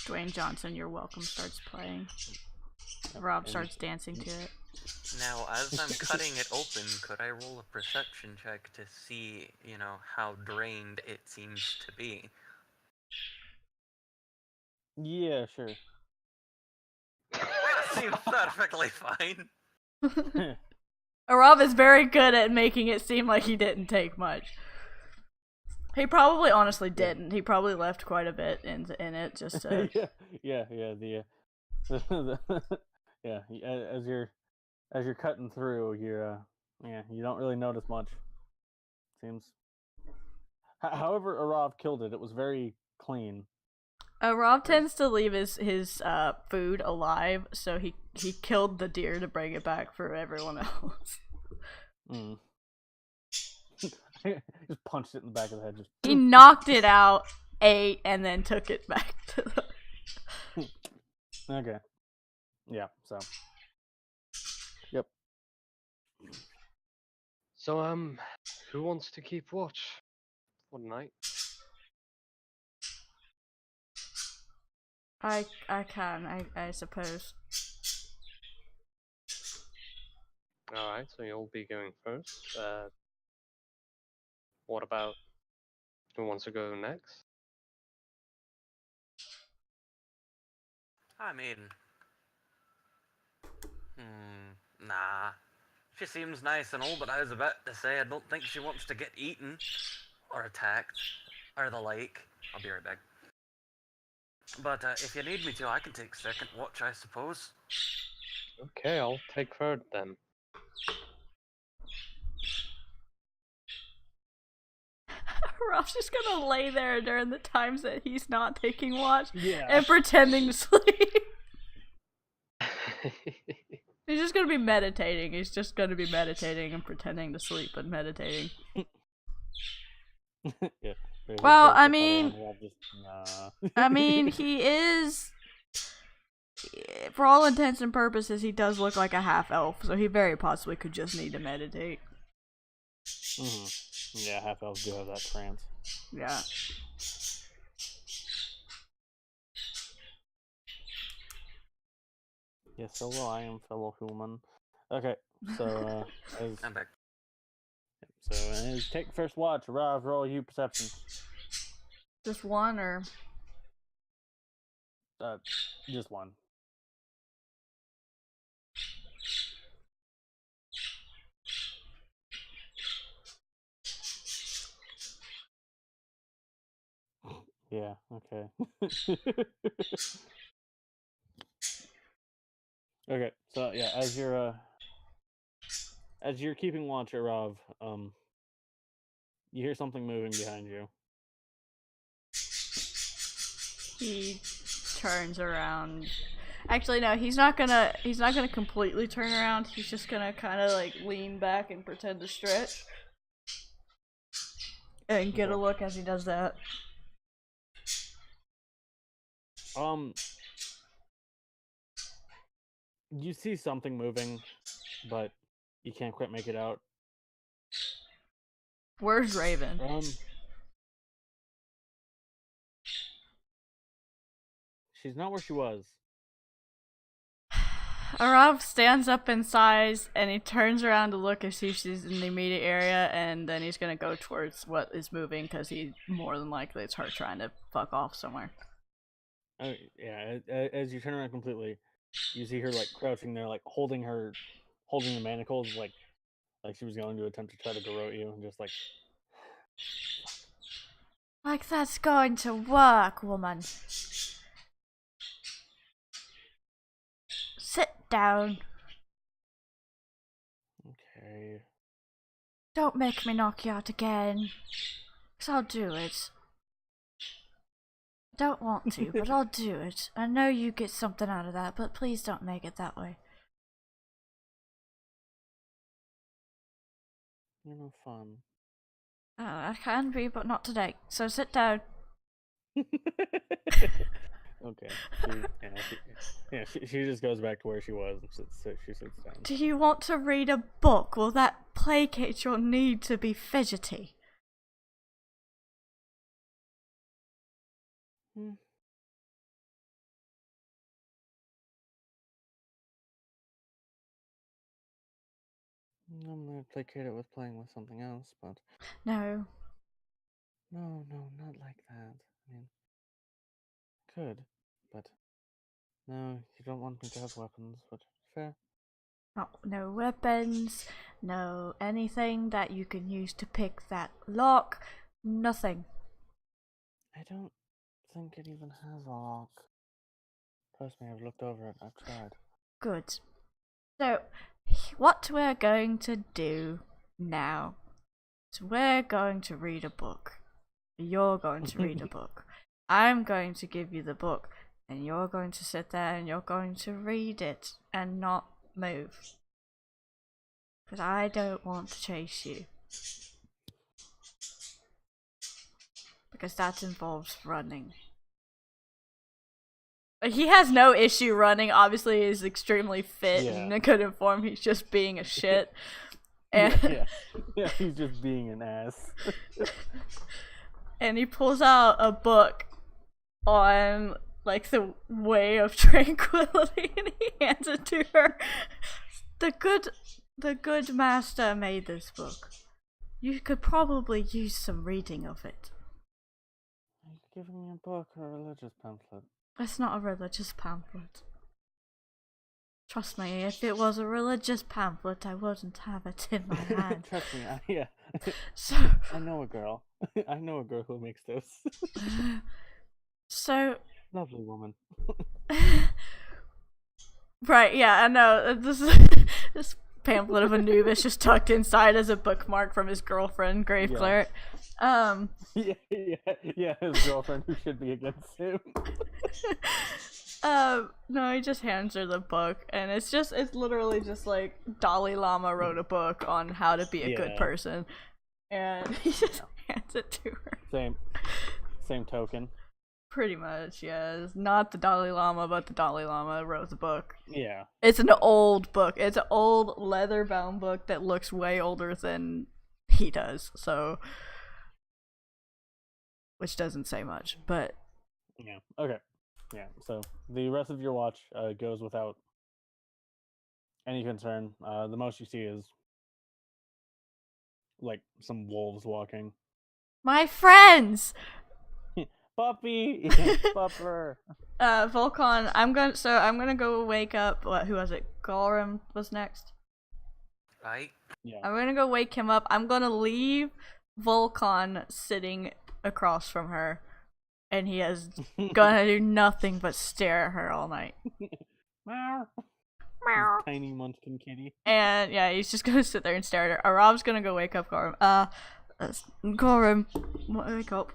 Dwayne Johnson, You're Welcome starts playing. Rob starts dancing to it. Now, as I'm cutting it open, could I roll a perception check to see, how drained it seems to be? Yeah, sure. Seems perfectly fine. Rob is very good at making it seem like he didn't take much. He probably honestly didn't. He probably left quite a bit in it just to... yeah. Yeah. As you're cutting through, you don't really notice much. Seems. However, Arav killed it. It was very clean. Rob tends to leave his food alive, so he killed the deer to bring it back for everyone else. Mm. Just punched it in the back of the head. He knocked it out, ate, and then took it back to the... Okay. Yeah, so. Yep. So, who wants to keep watch for the night? I can, I suppose. Alright, so you'll be going first. What about who wants to go next? I mean... Nah. She seems nice and all, but I was about to say I don't think she wants to get eaten, or attacked, or the like. I'll be right back. But if you need me to, I can take second watch, I suppose. Okay, I'll take third then. Rob's just gonna lay there during the times that he's not taking watch Yeah. and pretending to sleep. He's just gonna be meditating. He's just gonna be meditating and pretending to sleep and meditating. Yeah. Well, I mean, he is, for all intents and purposes, he does look like a half-elf, so he very possibly could just need to meditate. Mm-hmm. Yeah, half elves do have that trance. Yeah. Yes, hello, I am fellow human. Okay, so, I'm back. as take first watch, Arav, roll you perception. Just one, or? Just one. Yeah, okay. Okay, so yeah, as you're keeping watch, Arav, you hear something moving behind you. He turns around. Actually, no, he's not gonna completely turn around. He's just gonna kind of like lean back and pretend to stretch. And get a Okay. look as he does that. You see something moving, but you can't quite make it out. Where's Raven? She's not where she was. Arav stands up in size and he turns around to look and see if she's in the immediate area, and then he's gonna go towards what is moving because he more than likely it's her trying to fuck off somewhere. Yeah, as you turn around completely, you see her like crouching there, like holding the manacles, like she was going to attempt to try to garrote you, and just like. Like that's going to work, woman. Sit down. Okay. Don't make me knock you out again. 'Cause I'll do it. I don't want to, but I'll do it. I know you get something out of that, but please don't make it that way. You're no fun. I can be, but not today. So sit down. Okay. She just goes back to where she was and she sits down. Do you want to read a book? Will that placate your need to be fidgety? I'm gonna placate it with playing with something else, but No. no, not like that. I mean, could, but no, you don't want me to have weapons, but fair. No weapons, no anything that you can use to pick that lock, nothing. I don't think it even has a lock. Trust me, I've looked over it. I've tried. Good. So, what we're going to do now is we're going to read a book. You're going to read a book. I'm going to give you the book, and you're going to sit there and you're going to read it and not move. Because I don't want to chase you. Because that involves running. He has no issue running. Obviously, he's extremely fit and in good form. He's just being a shit. And yeah, he's just being an ass. And he pulls out a book on like the way of tranquility, and he hands it to her. The good master made this book. You could probably use some reading of it. Are you giving me a book or a religious pamphlet? It's not a religious pamphlet. Trust me, if it was a religious pamphlet, I wouldn't have it in my hand. Trust me, So I know a girl. I know a girl who makes this. So lovely woman. Right, yeah, I know. This pamphlet of Anubis just tucked inside as a bookmark from his girlfriend, Grave Cleric. Yeah, his girlfriend who should be against him. No, he just hands her the book, and it's literally just like Dalai Lama wrote a book on how to be a good person, and he just hands it to her. Same token. Pretty much, yeah. It's not the Dalai Lama, but the Dalai Lama wrote the book. Yeah. It's an old book. It's an old leather-bound book that looks way older than he does, so... Which doesn't say much, but... Yeah, okay. Yeah, so the rest of your watch goes without any concern. The most you see is, like, some wolves walking. My friends! Puppy! Pupper! Volcon, I'm gonna go wake up, who was it? Gorum was next? Right. Yeah. I'm gonna go wake him up. I'm gonna leave Volcon sitting across from her, and he is gonna do nothing but stare at her all night. Meow. Meow. Tiny munchkin kitty. And yeah, he's just gonna sit there and stare at her. Rob's gonna go wake up Gorum. Gorum, wake up.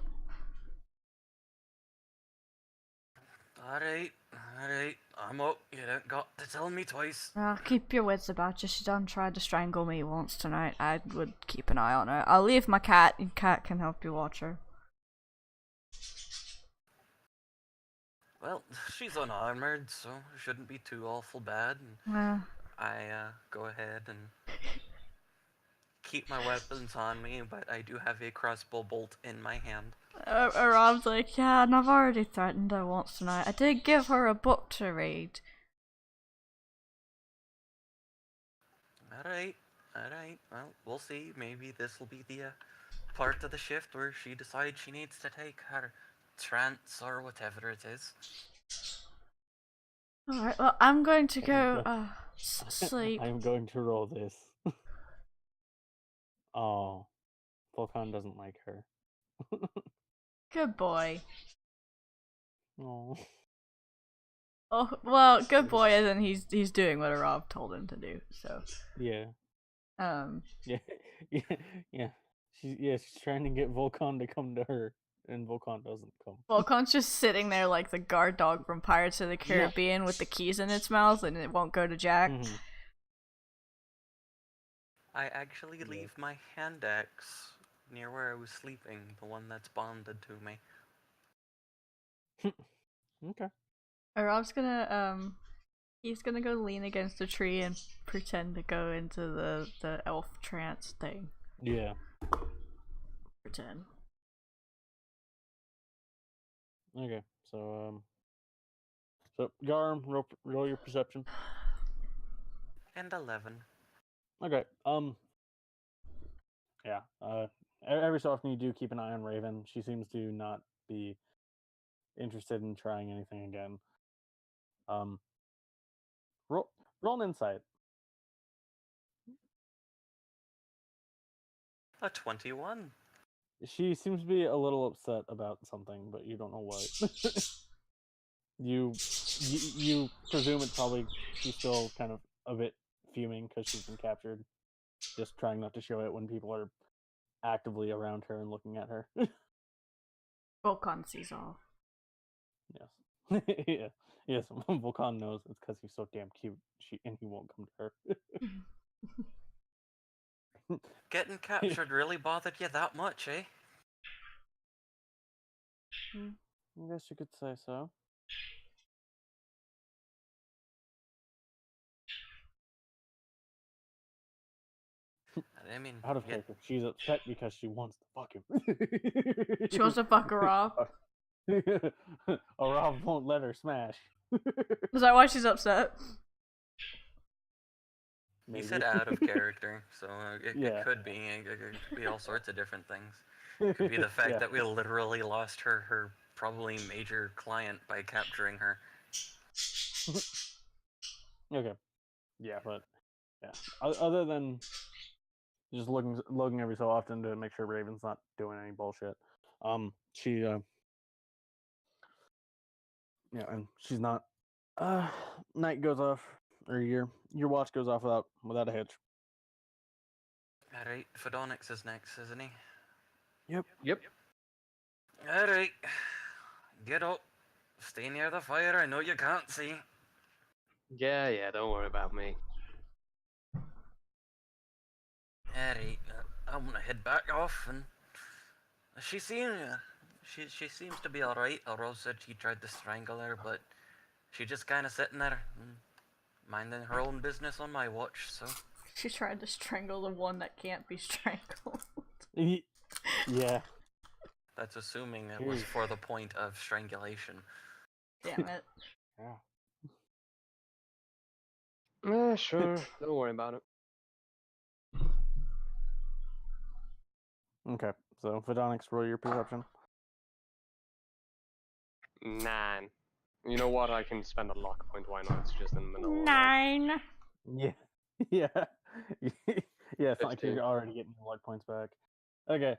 Alright, alright, I'm up. You don't got to tell me twice. Keep your wits about you. She done tried to strangle me once tonight. I would keep an eye on her. I'll leave my cat, and cat can help you watch her. Well, she's unarmored, so it shouldn't be too awful bad. And Well, I go ahead and keep my weapons on me, but I do have a crossbow bolt in my hand. Rob's like, yeah, and I've already threatened her once tonight. I did give her a book to read. Alright, alright. Well, we'll see. Maybe this will be the part of the shift where she decides she needs to take her trance or whatever it is. Alright, well, I'm going to go, sleep. I'm going to roll this. Oh, Volcon doesn't like her. Good boy. Oh. Oh, well, good boy as in he's doing what Rob told him to do, so. Yeah. Um. Yeah. Yeah. She's trying to get Volcon to come to her, and Volcon doesn't come. Volcon's just sitting there like the guard dog from Pirates of the Caribbean with the keys in its mouth and it won't go to Jack. Mm-hmm. I actually leave my hand axe near where I was sleeping, the one that's bonded to me. Okay. Rob's gonna, he's gonna go lean against a tree and pretend to go into the elf trance thing. Yeah. Pretend. Okay. So Garm, roll your perception. And 11. Okay. Yeah. Every so often you do keep an eye on Raven. She seems to not be interested in trying anything again. Roll an insight. A 21. She seems to be a little upset about something, but you don't know what. you presume it's probably she's still kind of a bit fuming because she's been captured, just trying not to show it when people are actively around her and looking at her. Volcon sees all. Yes. Yeah. Yes. Volcon knows it's because he's so damn cute. And he won't come to her. Getting captured really bothered you that much, eh? I guess you could say so. I mean, Out of character. She's upset because she wants to fuck him. She wants to fuck her Rob. Or Rob won't let her smash. Is that why she's upset? you said out of character, so it could be. It could be all sorts of different things. It could be the fact that we literally lost her probably major client by capturing her. Okay. Yeah, but yeah. Other than just looking every so often to make sure Raven's not doing any bullshit. She yeah, and she's not. Night goes off, or your watch goes off without a hitch. Alright, Fedonix is next, isn't he? Yep. Alright. Get up. Stay near the fire, I know you can't see. Yeah, don't worry about me. Alright, I'm gonna head back off, and she seems to be alright. Rose said she tried to strangle her, but she just kinda sitting there, minding her own business on my watch, so... She tried to strangle the one that can't be strangled. Yeah. That's assuming it was for the point of strangulation. Damn it. Yeah. Sure. Don't worry about it. Okay, so Fedonix, roll your perception. 9. You know what? I can spend a luck point. Why not? It's just in the middle of the night. 9. Yeah. Yeah. Yeah, it's not like 15. you're already getting your luck points back. Okay,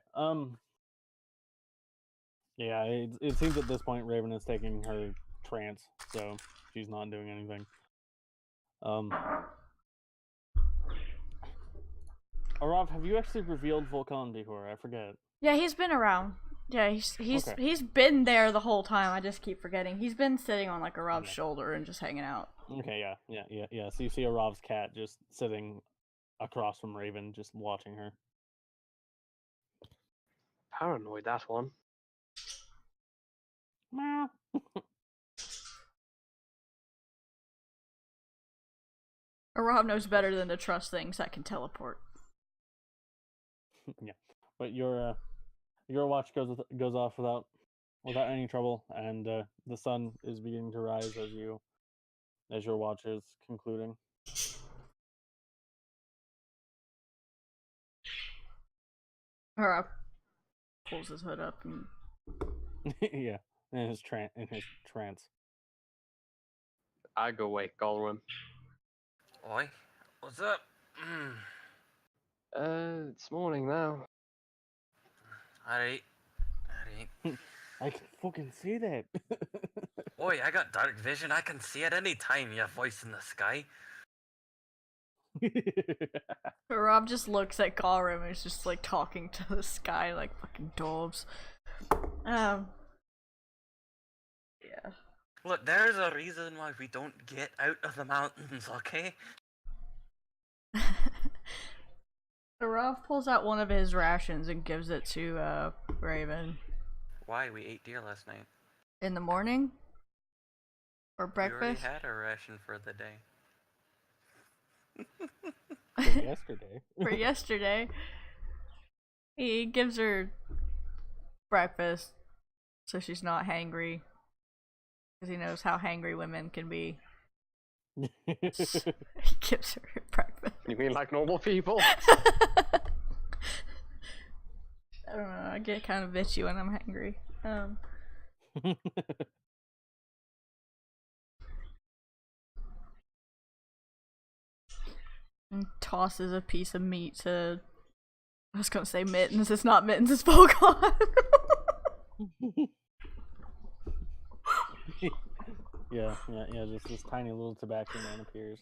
yeah, it seems at this point Raven is taking her trance, so she's not doing anything. Arav, have you actually revealed Volcon before? I forget. Yeah, he's been around. Yeah, he's Okay. he's been there the whole time. I just keep forgetting. He's been sitting on like a Rob's Okay. shoulder and just hanging out. Okay, yeah. So you see a Rov's cat just sitting across from Raven, just watching her. Paranoid, that one. Meow. A Rob knows better than to trust things that can teleport. Yeah, but your watch goes off without any trouble, and the sun is beginning to rise as your watch is concluding. A Rob pulls his hood up and Yeah, in his trance. I go wake Golrim. Oi, what's up? It's morning now. Alright. I can fucking see that. Oi, I got dark vision. I can see at any time. You voice in the sky. Rob just looks at Galrim and is just like talking to the sky like fucking doves. Yeah. Look, there's a reason why we don't get out of the mountains, okay? Rob pulls out one of his rations and gives it to Raven. Why? We ate deer last night. In the morning? Or We already breakfast? had a ration for the day. Yesterday. For yesterday. He gives her breakfast so she's not hangry. Because he knows how hangry women can be. He gives her breakfast. You mean like normal people? I don't know, I get kind of bitchy when I'm hangry. And tosses a piece of meat to... I was gonna say Mittens, it's not Mittens, it's Volcon. yeah, just this tiny little tobacco man appears.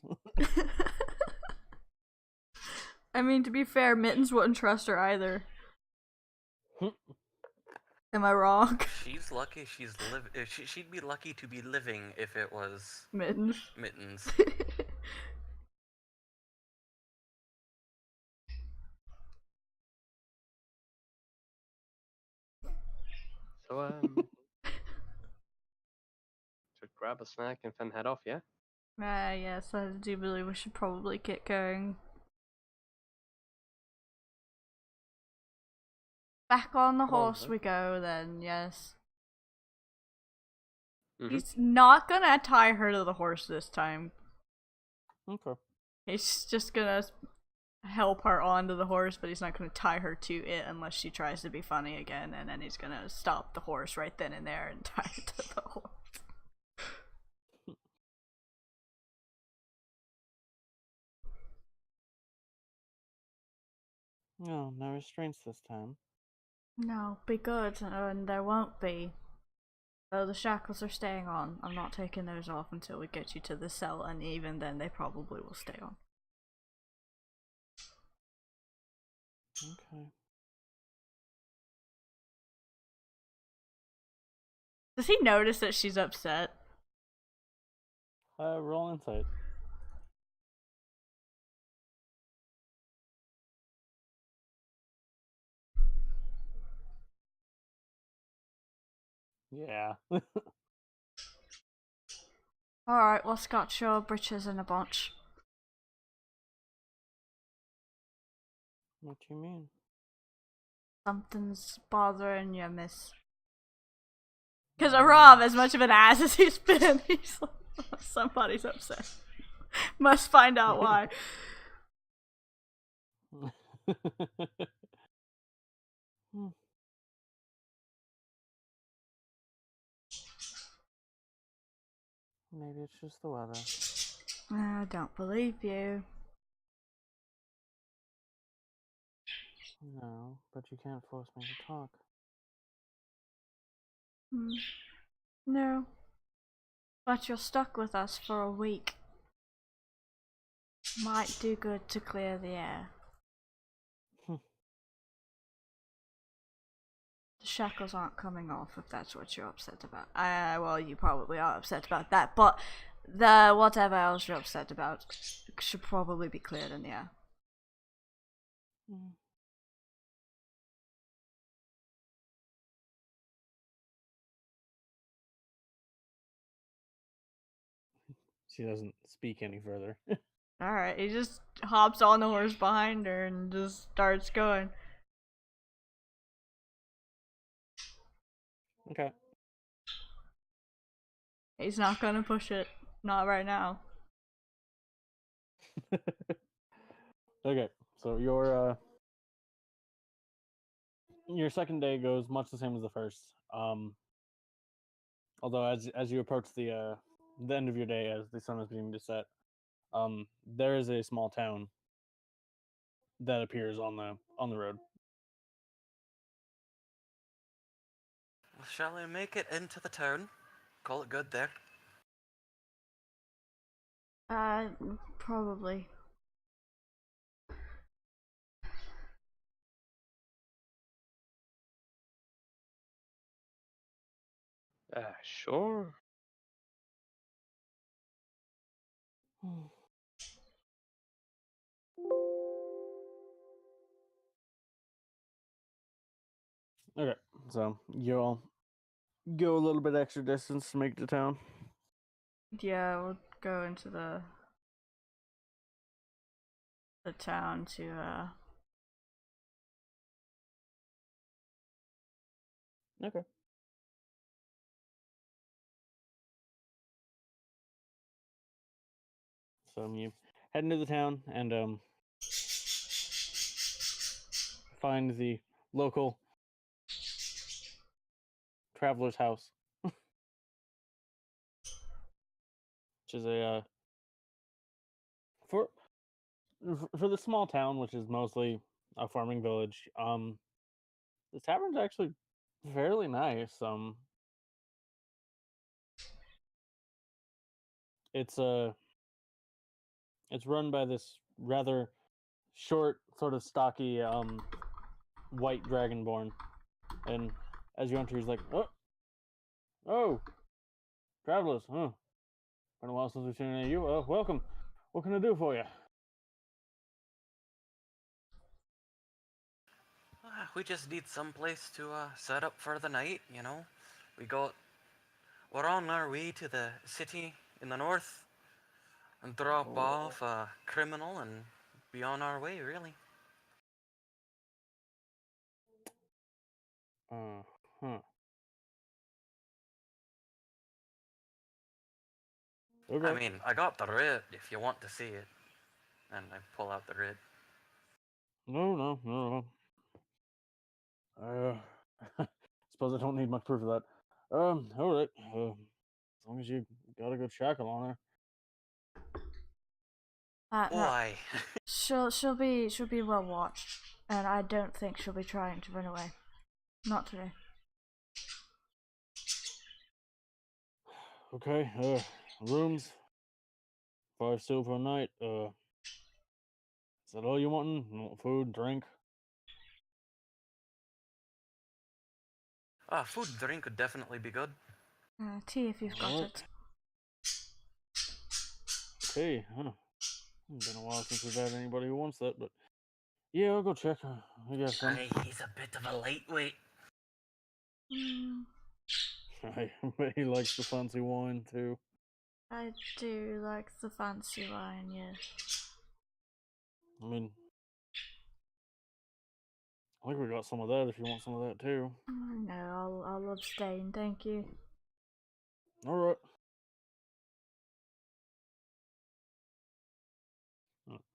I mean, to be fair, Mittens wouldn't trust her either. Am I wrong? She's lucky she'd be lucky to be living if it was Mittens. Mittens. So, should grab a snack and then head off, yeah? Yes, I do believe we should probably get going. Back on the Come on, horse then. we go then, yes. Mhm. He's not gonna tie her to the horse this time. Okay. He's just gonna help her onto the horse, but he's not gonna tie her to it unless she tries to be funny again, and then he's gonna stop the horse right then and there and tie her to the horse. No restraints this time. No, be good, and there won't be. Though the shackles are staying on, I'm not taking those off until we get you to the cell, and even then they probably will stay on. Okay. Does he notice that she's upset? Roll insight. Yeah. Alright, what's got your britches in a bunch? What do you mean? Something's bothering you, miss. Because Rob, as much of an ass as he's been, he's like, oh, somebody's upset. Must find out why. Maybe it's just the weather. I don't believe you. No, but you can't force me to talk. No. But you're stuck with us for a week. Might do good to clear the air. The shackles aren't coming off, if that's what you're upset about. Well, you probably are upset about that, but the whatever else you're upset about should probably be cleared in the air. She doesn't speak any further. Alright, he just hops on the horse behind her and just starts going. Okay. He's not gonna push it. Not right now. Okay, so your second day goes much the same as the first. Although as you approach the end of your day, as the sun is beginning to set, there is a small town that appears on the road. Well, shall we make it into the town? Call it good there. Probably. Sure. Okay, so you all go a little bit extra distance to make it to town. Yeah, we'll go into the town to Okay. So you head into the town and find the local traveler's house, which is a for for the small town, which is mostly a farming village. The tavern's actually fairly nice. It's it's run by this rather short, sort of stocky, white dragonborn, and as you enter, he's like, oh, travelers, huh? Been a while since we've seen any of you. Welcome. What can I do for you?" We just need some place to set up for the night, you know. We're on our way to the city in the north and drop off a criminal and be on our way, really. Huh. Okay. I mean, I got the writ if you want to see it. And I pull out the writ. No. Suppose I don't need much proof of that. All right. As long as you got a good shackle on her. Oh, no. aye. She'll be well watched, and I don't think she'll be trying to run away. Not today. Okay. Rooms. 5 silver a night. Is that all you wanting? You want food, drink? Food and drink would definitely be good. Tea if you've got Alright. it. Okay, huh. Been a while since we've had anybody who wants that, but yeah, I'll go check. I guess some. Aye, he's a bit of a lightweight. I bet he likes the fancy wine too. I do like the fancy wine, yes. I mean, I think we got some of that if you want some of that too. No, I'll abstain, thank you. Alright.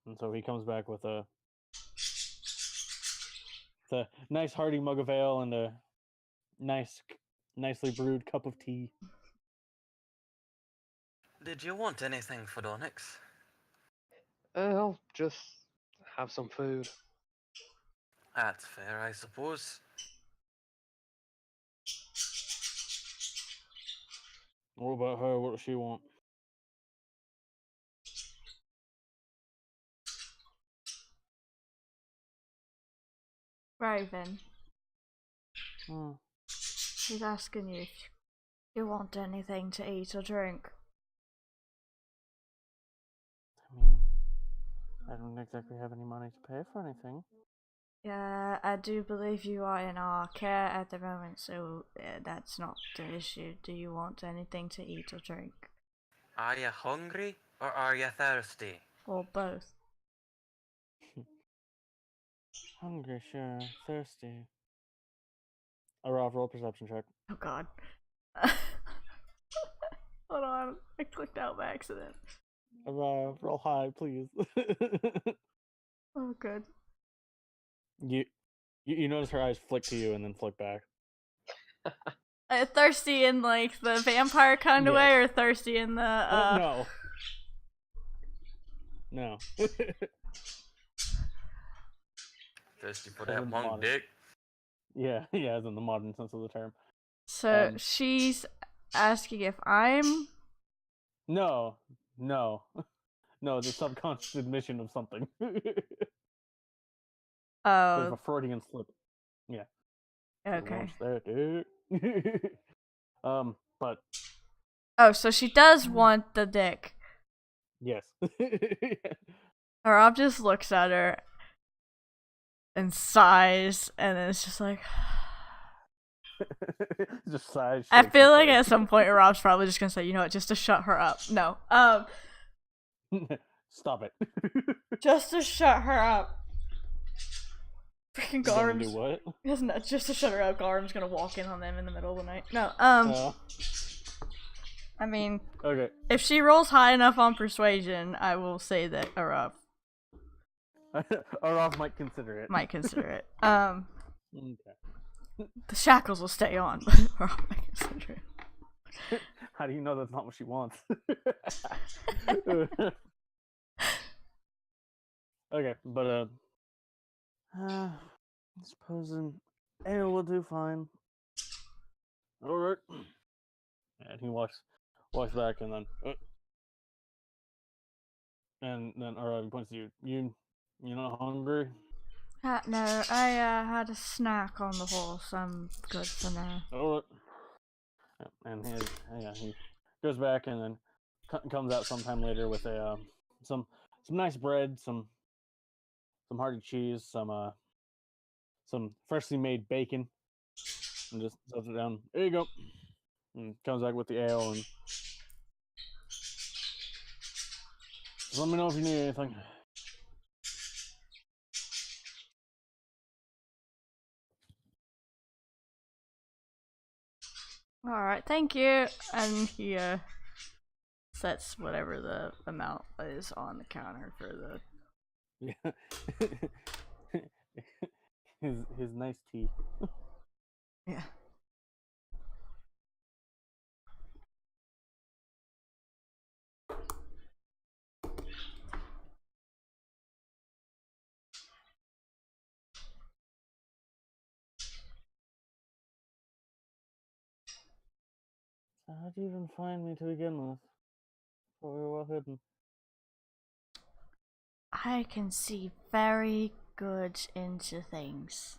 And so he comes back with a nice hearty mug of ale and a nicely brewed cup of tea. Did you want anything, Photonics? I'll just have some food. That's fair, I suppose. What about her? What does she want? Raven. Hmm. He's asking you if you want anything to eat or drink. I mean, I don't exactly have any money to pay for anything. Yeah, I do believe you are in our care at the moment, so that's not the issue. Do you want anything to eat or drink? Are you hungry or are you thirsty? Or both? Hungry, sure. Thirsty. Arav, roll perception check. Oh god. Hold on, I clicked out by accident. Arav, roll high, please. Oh good. You notice her eyes flick to you and then flick back. Thirsty in like the vampire kind of Yes. way, or thirsty in the No. No. Thirsty for As that in monk modern. dick. Yeah, as in the modern sense of the term. So she's asking if I'm. No. No, it's a subconscious admission of something. Bit of Oh, a Freudian slip. Yeah. okay. What's that, dude? But Oh, so she does want the dick. yes. Rob just looks at her and sighs, and then it's just like. Just sighs. I shakes feel his like at some point Rob's probably just gonna say, you know what, just to shut her up. No. head. Stop it. Just to shut her up. Freaking Gonna do Garm's. what? Isn't just to shut her up, Garm's gonna walk in on them in the middle of the night. No, I mean, Okay. if she rolls high enough on persuasion, I will say that Arav Arav might consider it. might consider it. Okay. The shackles will stay on, but Arav might consider it. How do you know that's not what she wants? Okay, but I suppose an ale will do fine. All right. And he walks back, and then Arav points to you. You're not hungry? No, I had a snack on the horse. I'm good for now. All right. And he goes back and then comes out sometime later with a some nice bread, some hearty cheese, some freshly made bacon, and just stuffs it down. There you go. And comes back with the ale and just let me know if you need anything. Alright, thank you. And he sets whatever the amount is on the counter for the. Yeah. his nice tea. Yeah. So how'd you even find me to begin with? Thought we were well hidden. I can see very good into things.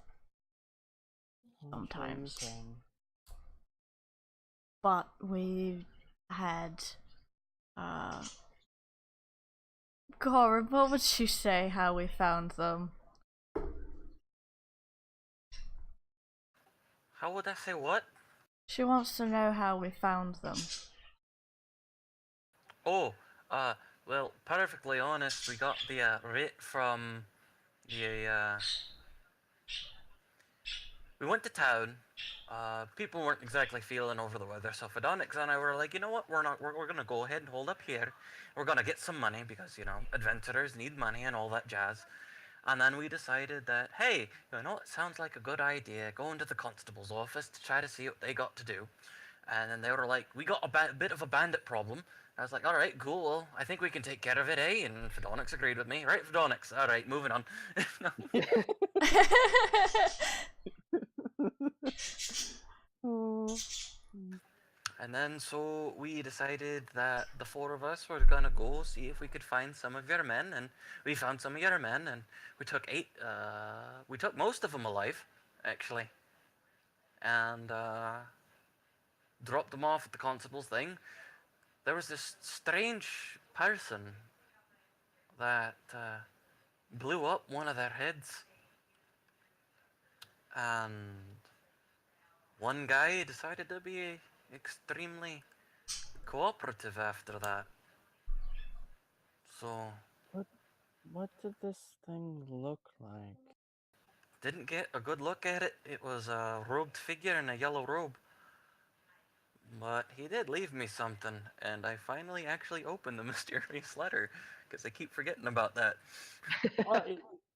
I'm sure you Sometimes. can. But we had Cora, what would you say how we found them? How would I say what? She wants to know how we found them. Oh, well, perfectly honest, we got the writ from the we went to town. People weren't exactly feeling over the weather, so Fedonix and I were like, you know what, we're gonna go ahead and hold up here. We're gonna get some money because, you know, adventurers need money and all that jazz. And then we decided that, hey, you know, it sounds like a good idea. Go into the constable's office to try to see what they got to do. And then they were like, we got a bit of a bandit problem. I was like, all right, cool. Well, I think we can take care of it, eh? And Fedonix agreed with me. Right, Fedonix? All right, moving on. Oh. And then so we decided that the four of us were gonna go see if we could find some of your men, and we found some of your men, and we took we took most of them alive, actually. and dropped them off at the constable's thing. There was this strange person that blew up one of their heads, and one guy decided to be extremely cooperative after that. So, What did this thing look like? didn't get a good look at it. It was a robed figure in a yellow robe. But he did leave me something, and I finally actually opened the mysterious letter, because I keep forgetting about that.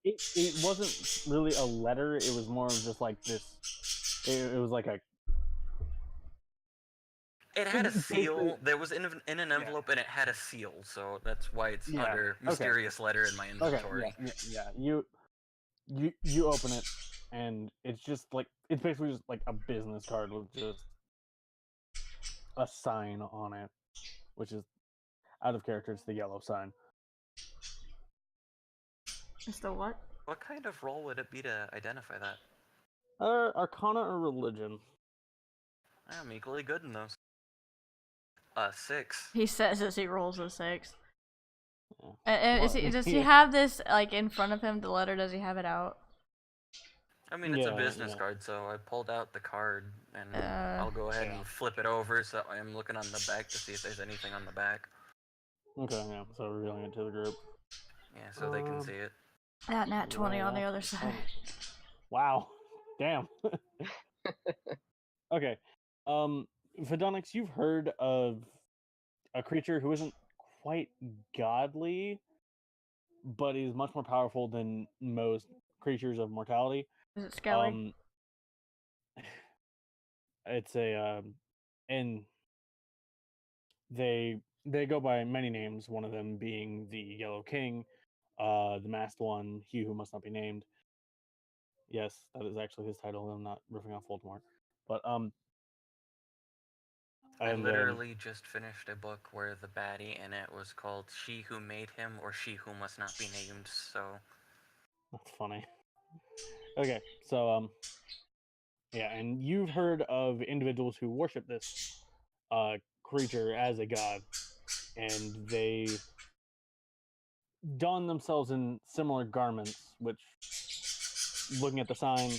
It wasn't really a letter. It was more of just like this. It was like a. It had a Basically- seal. There was in an Yeah. envelope, and it had a seal, so that's why it's Yeah, under okay. mysterious letter in my Okay. inventory. Yeah. You open it, and it's just like it's basically just like a business card with just a sign on it, which is out of character. It's the yellow sign. It's the what? What kind of roll would it be to identify that? Arcana or religion? I'm equally good in those. 6. He says as he rolls a 6. Yeah. And does he have this like in front of him? The letter? Does he have it out? I mean, it's a Yeah, business yeah. card, so I pulled out the card, and Uh, I'll go ahead Yeah. and flip it over, so I'm looking on the back to see if there's anything on the back. Okay, yeah. So revealing it to the group. Yeah, so they can see it. That nat 20 Roll on the off other the side. phone. Wow. Damn. Okay. Vedonix, you've heard of a creature who isn't quite godly, but is much more powerful than most creatures of mortality. Is it Skelly? It's a and they go by many names, one of them being the Yellow King, the masked one, he who must not be named. Yes, that is actually his title. I'm not riffing off Voldemort. But I and literally just finished a book where the baddie in it was called She Who Made Him or She Who Must Not Be Named, so that's funny. Okay, so yeah, and you've heard of individuals who worship this creature as a god, and they don themselves in similar garments, which, looking at the sign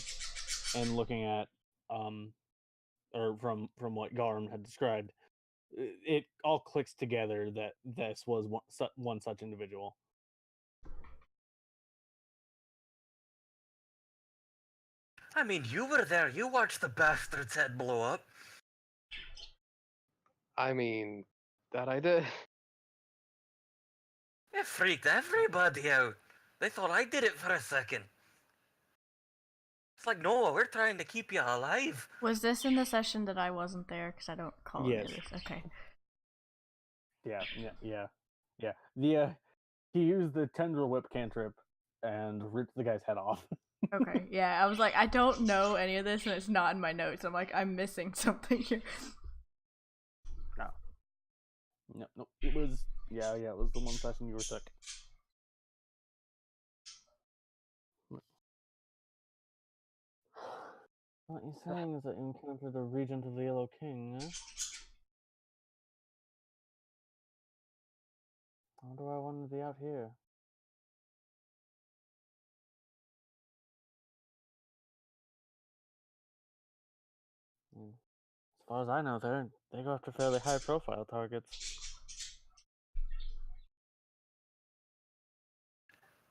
and looking at or from what Garm had described, it all clicks together that this was one such individual. I mean, you were there. You watched the bastard's head blow up. I mean, that I did. It freaked everybody out. They thought I did it for a second. It's like, no, we're trying to keep you alive. Was this in the session that I wasn't there? Because I don't call any of Yes. this. Okay. Yeah. The he used the tendril whip cantrip and ripped the guy's head off. Okay. Yeah, I was like, I don't know any of this, and it's not in my notes. I'm like, I'm missing something here. No, it was it was the one session you were sick. What you're saying is that you encountered a regent of the Yellow King, eh? How do I want to be out here? As far as I know, they go after fairly high-profile targets.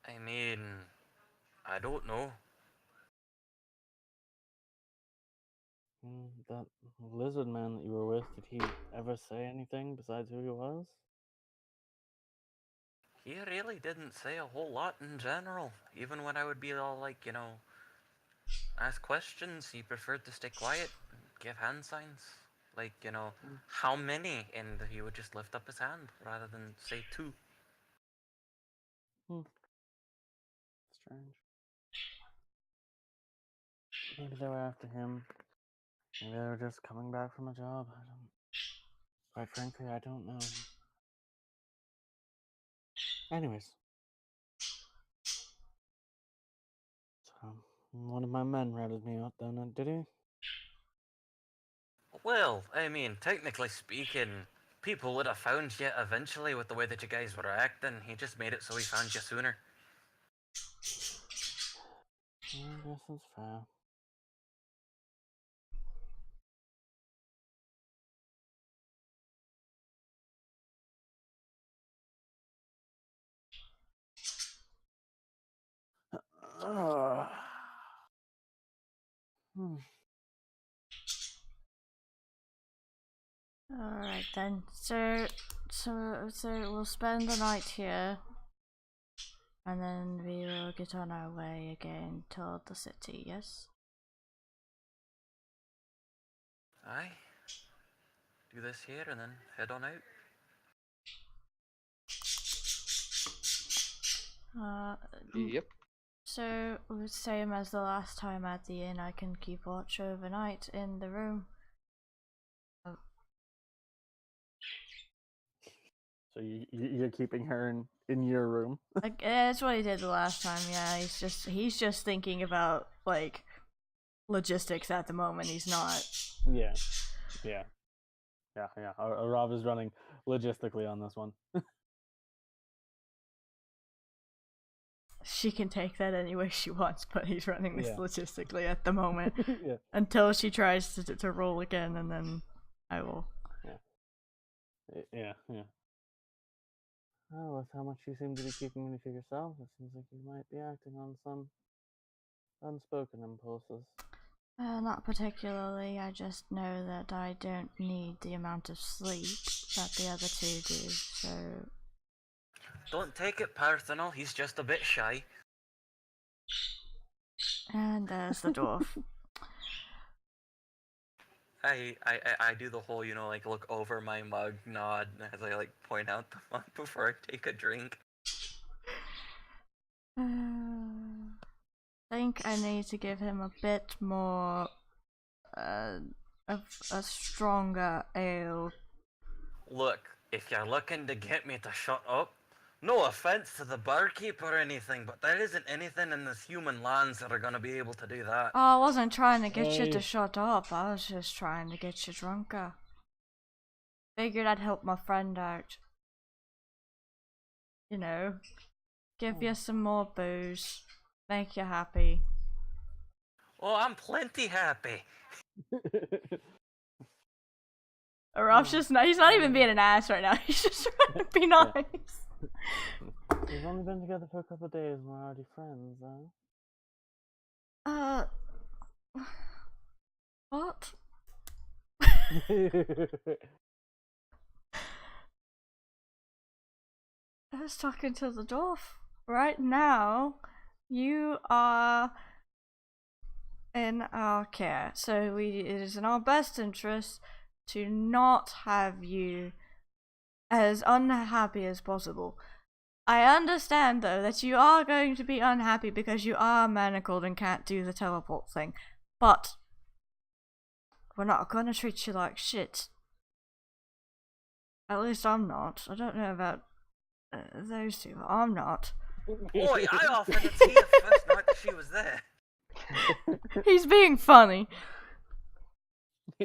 I mean, I don't know. That lizard man that you were with, did he ever say anything besides who he was? He really didn't say a whole lot in general. Even when I would be all like, ask questions, he preferred to stay quiet, and give hand signs. Like, how many? And he would just lift up his hand rather than say 2. Strange. Maybe they were after him. Maybe they were just coming back from a job. Quite frankly, I don't know. Anyways. So, one of my men routed me out then, did he? Well, I mean, technically speaking, people would have found you eventually with the way that you guys were acting. He just made it so he found you sooner. I guess that's fair. Hmm. Alright then. So we'll spend the night here. And then we will get on our way again toward the city, yes? Aye. Do this here and then head on out. Yep. So, same as the last time at the inn, I can keep watch overnight in the room. So you're keeping her in your room? Like, that's what he did the last time, yeah. He's just thinking about, like, logistics at the moment. He's not. Yeah. Rob is running logistically on this one. She can take that any way she wants, but he's running this Yeah. logistically at the moment. Yeah. Until she tries to roll again, and then I will. Yeah. Oh, with how much you seem to be keeping me to yourself, it seems like you might be acting on some unspoken impulses. Not particularly. I just know that I don't need the amount of sleep that the other two do, so. Don't take it personal, he's just a bit shy. And there's the dwarf. I do the whole, like look over my mug, nod as I like point out the mug before I take a drink. I think I need to give him a bit more of a stronger ale. Look, if you're looking to get me to shut up, no offense to the barkeep or anything, but there isn't anything in this human lands that are gonna be able to do that. Oh, I wasn't trying to get you to Hey. shut up. I was just trying to get you drunker. Figured I'd help my friend out. You know, give you some more booze, make you happy. Oh, I'm plenty happy. Rob's just not, he's not even being an ass right now. He's just trying to be nice. We've only been together for a couple of days and we're already friends, huh? What? I was talking to the dwarf. Right now, you are in our care, so it is in our best interest to not have you as unhappy as possible. I understand, though, that you are going to be unhappy because you are manacled and can't do the teleport thing, but we're not gonna treat you like shit. At least I'm not. I don't know about those two, but I'm not. Boy, I offered to tea the first night that she was there. He's being funny.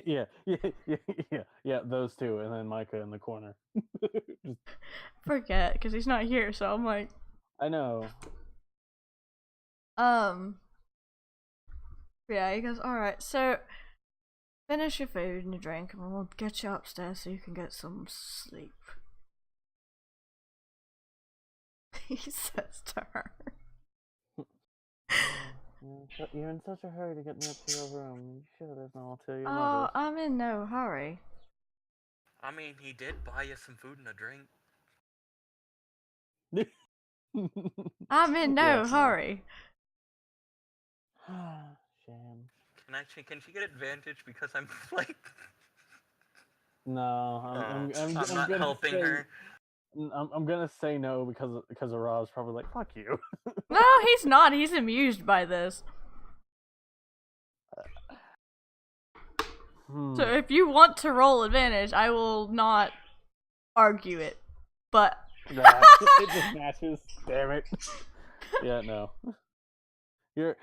yeah, those two, and then Micah in the corner. Just, Forget, because he's not here, so I'm like, I know. yeah, he goes, alright, so finish your food and your drink, and we'll get you upstairs so you can get some sleep. He says to her. Yeah, you're in such a hurry to get me up to your room. You should have not tell your Oh, mother. I'm in no hurry. I mean, he did buy you some food and a drink. I'm in no hurry. Shame. Can she get advantage because I'm like... No, I'm not gonna helping say, her. I'm gonna say no because of Rob's probably like, fuck you. No, he's not. He's amused by this. So if you want to roll advantage, I will not argue it. But Nah, it just matches. Damn it. Yeah, no. you're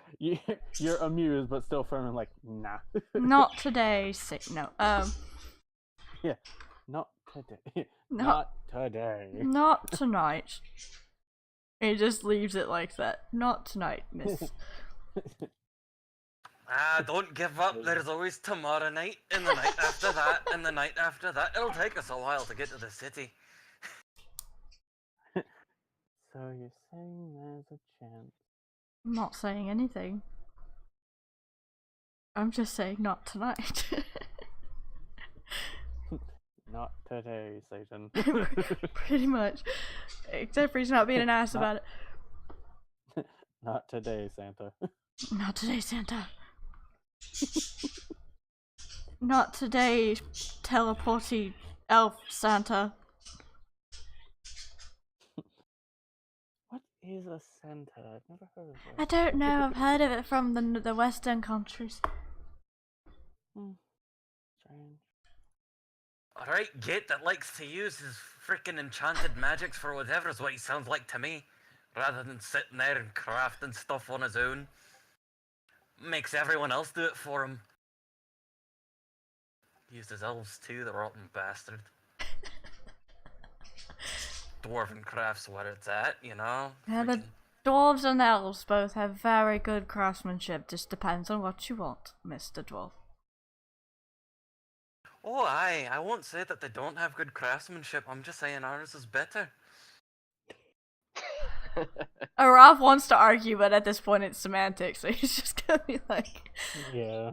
amused, but still firm and like, nah. Not today. No. Yeah, not today. No. Not today. Not tonight. He just leaves it like that. Not tonight, miss. Don't give up. There's always tomorrow night, and the night after that, and the night after that. It'll take us a while to get to the city. So you're saying there's a chance? I'm not saying anything. I'm just saying not tonight. Not today, Satan. Pretty much. Except for he's not being an ass about it. Not today, Santa. Not today, Santa. Not today, teleporty elf Santa. What is a Santa? I've never heard of it. I don't know. I've heard of it from the Western countries. Strange. Alright, Gate that likes to use his freaking enchanted magics for whatever is what he sounds like to me. Rather than sitting there and crafting stuff on his own. Makes everyone else do it for him. Used his elves too, the rotten bastard. Dwarven crafts where it's at, you know? Yeah, the Freaking- dwarves and elves both have very good craftsmanship. Just depends on what you want, Mr. Dwarf. Oh, I won't say that they don't have good craftsmanship. I'm just saying ours is better. Arav wants to argue, but at this point it's semantics, so he's just gonna be like, Yeah.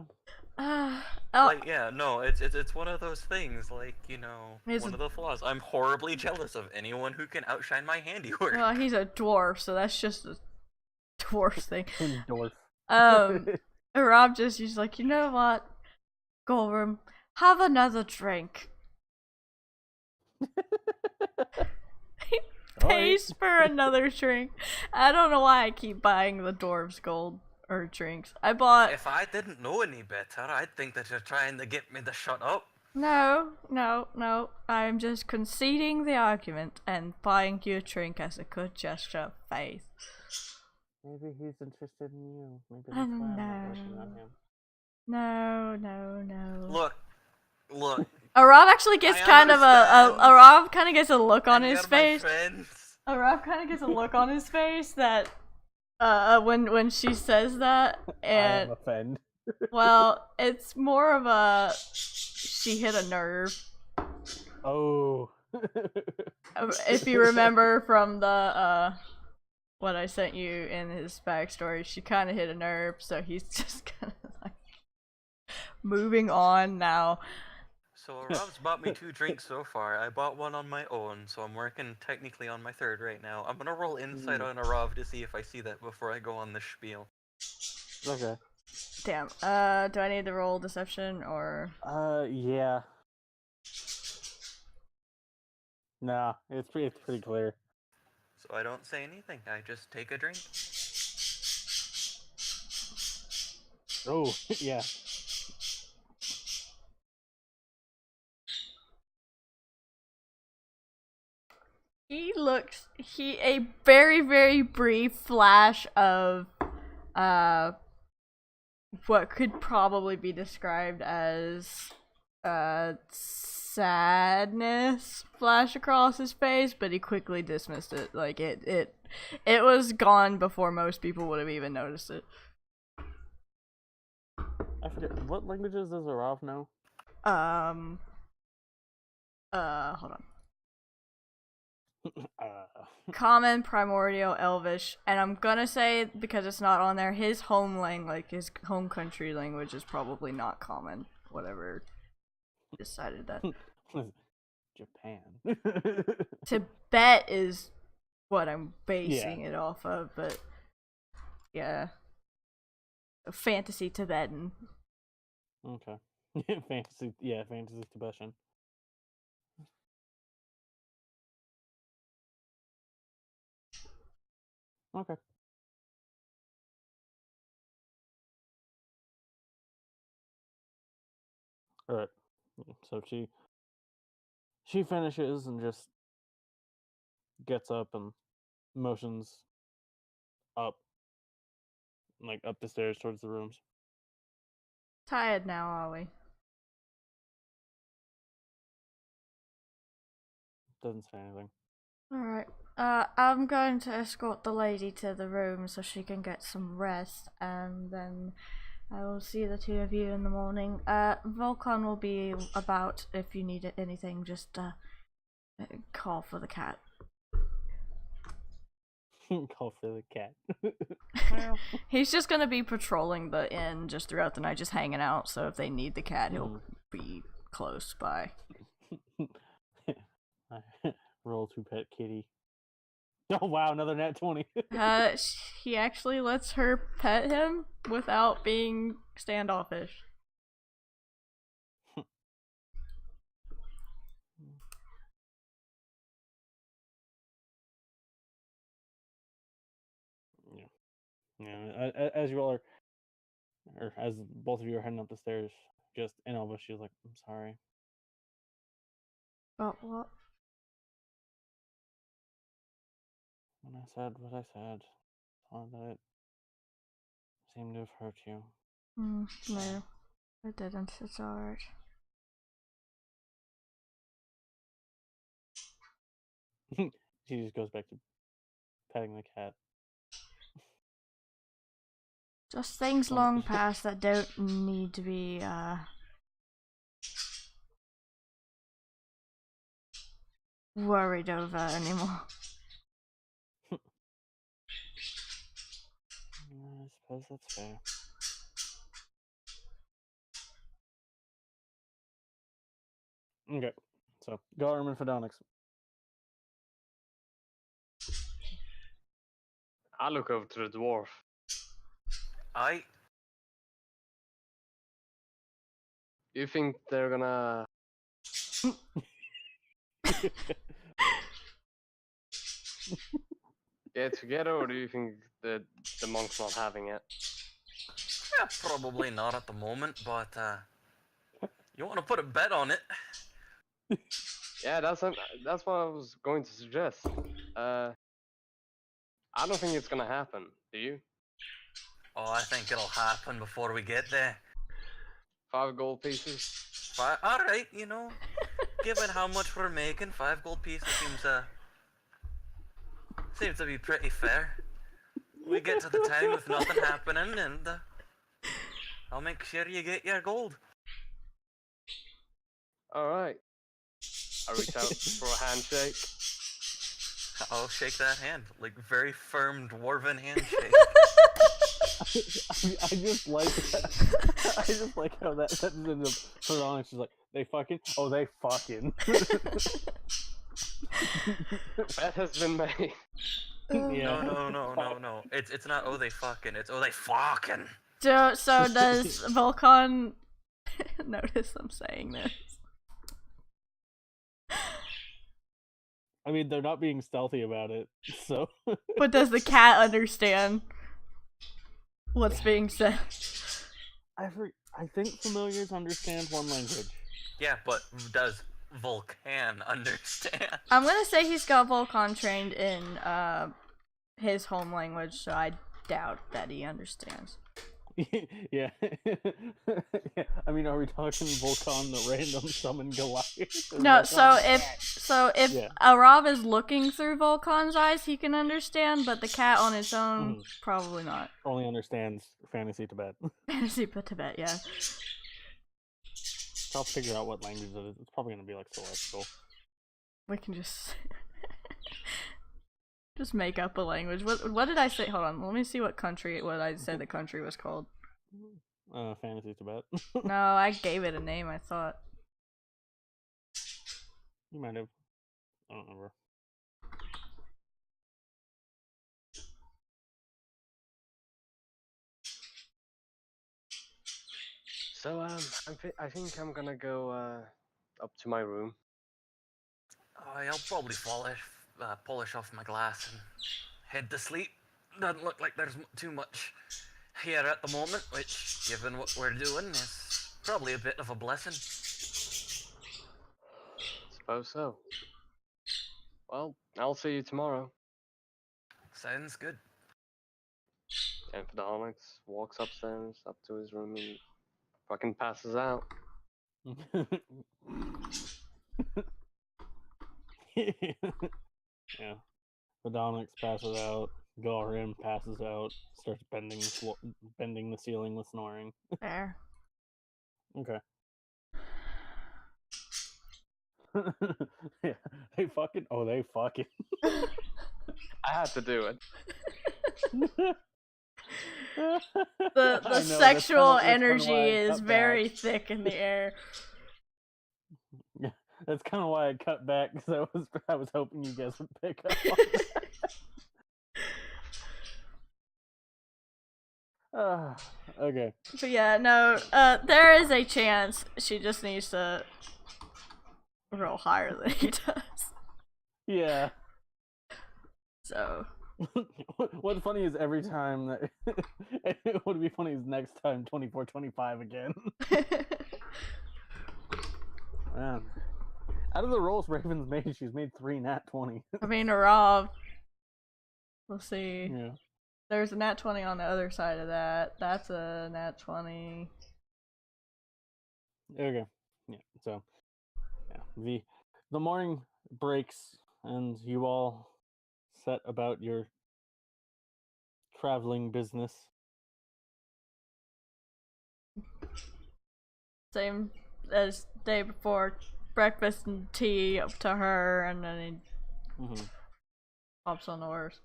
oh, Like, yeah, no, it's one of those things. Like, you know, He's one a- of the flaws. I'm horribly jealous of anyone who can outshine my handiwork. well, he's a dwarf, so that's just a dwarf thing. Dwarf. Arav he's like, you know what, Gorham, have another drink. He pays for another drink. I don't know why I keep buying the dwarves gold or drinks. I bought If I didn't know any better, I'd think that you're trying to get me to shut up. no. I'm just conceding the argument and buying you a drink as a good gesture of faith. Maybe he's interested in you. Maybe that's I why I'm not know. working on him. No. Look. Arav actually gets I kind of understand. Arav kind of gets a look on and his you're face. My friends. Arav kind of gets a look on his face that when she says that, I and am offended. well, it's more of a she hit a nerve. Oh. If you remember from the what I sent you in his backstory, she kind of hit a nerve, so he's just kind of like moving on now. So Rob's bought me 2 drinks so far. I bought one on my own, so I'm working technically on my 3rd right now. I'm gonna roll insight on a Rob to see if I see that before I go on the spiel. Okay. Damn. Do I need to roll deception or? Yeah. Nah, it's pretty clear. So I don't say anything. I just take a drink. Oh, yeah. A very, very brief flash of, what could probably be described as, sadness flash across his face, but he quickly dismissed it. Like, it was gone before most people would have even noticed it. I forget, what languages does Arav know? Hold on. uh, Common, Primordial, Elvish, and I'm gonna say, because it's not on there, his home his home country language is probably not common. Whatever decided that. Japan. Tibet is what I'm basing it off of, but yeah. Fantasy Tibetan. Okay. fantasy Tibetan. Okay. Alright. So she finishes and just gets up and motions up. like up the stairs towards the rooms. Tired now, are we? Doesn't say anything. Alright. I'm going to escort the lady to the room so she can get some rest, and then I will see the two of you in the morning. Volcon will be about if you need anything, just call for the cat. Call for the cat. He's just gonna be patrolling the inn just throughout the night, just hanging out, so if they need the cat, he'll be close by. Roll to pet kitty. Oh wow, another nat 20. He actually lets her pet him without being standoffish. Yeah, as you all are, or as both of you are heading up the stairs, just in Elba, she's like, "I'm sorry." But what? When I said what I said, thought that it seemed to have hurt you. No, it didn't. It's alright. She just goes back to petting the cat. Just things long past that don't need to be, worried over anymore. I suppose that's fair. Okay, so Garm and Fedonix. I look over to the dwarf. I You think they're gonna get together, or do you think that the monk's not having it? yeah, probably not at the moment, but you want to put a bet on it? Yeah, that's what I was going to suggest. I don't think it's gonna happen. Do you? Oh, I think it'll happen before we get there. 5 gold pieces. All right, you know, given how much we're making, 5 gold pieces seems to be pretty fair. We get to the town with nothing happening, and I'll make sure you get your gold. All right. I reach out for a handshake. I'll shake that hand, like very firm dwarven handshake. I just like I just like how that ends up put on. She's like, they fucking. Oh, they fucking. Bet has been made. Yeah. No. It's not oh they fucking. It's oh they fucking. So does Volcon notice I'm saying this? I mean, they're not being stealthy about it, so. But does the cat understand what's being said? I think familiars understand one language. Yeah, but does Vulcan understand? I'm gonna say he's got Volcon trained in his home language, so I doubt that he understands. Yeah. Yeah. I mean, are we talking Volcon the random summon Goliath? No, so if Yeah. Arav is looking through Volcon's eyes, he can understand, but the cat on its own, probably not. Only understands fantasy Tibet. Fantasy but Tibet, yeah. I'll figure out what language it is. It's probably gonna be like Celestial. We can just just make up a language. What did I say? Hold on, let me see what I said the country was called. Fantasy Tibet. No, I gave it a name, I thought. You might have. I don't remember. So I think I'm gonna go up to my room. I'll probably polish off my glass and head to sleep. Doesn't look like there's too much here at the moment, which, given what we're doing, is probably a bit of a blessing. Suppose so. Well, I'll see you tomorrow. Sounds good. And Phdonix walks upstairs up to his room and fucking passes out. Yeah. Phdonix passes out. Galrim passes out. Starts bending the ceiling with snoring. There. Okay. Yeah. They fucking. Oh, they fucking. I had to do it. The I know, that's sexual kinda energy why I is cut very back. thick in the air. Yeah, that's kind of why I cut back because I was hoping you guys would pick up on that. Okay. But yeah, no, there is a chance. She just needs to roll higher than he does. Yeah. So. What's funny is every time that it would be funny is next time 24-25 again. Man. Out of the rolls Raven's made, she's made 3 nat 20. I mean, Rob. We'll see. Yeah. There's a nat 20 on the other side of that. That's a nat 20. Okay. Yeah. So, yeah. The morning breaks, and you all set about your traveling business. Same as day before. Breakfast and tea up to her, and then he hops on the horse.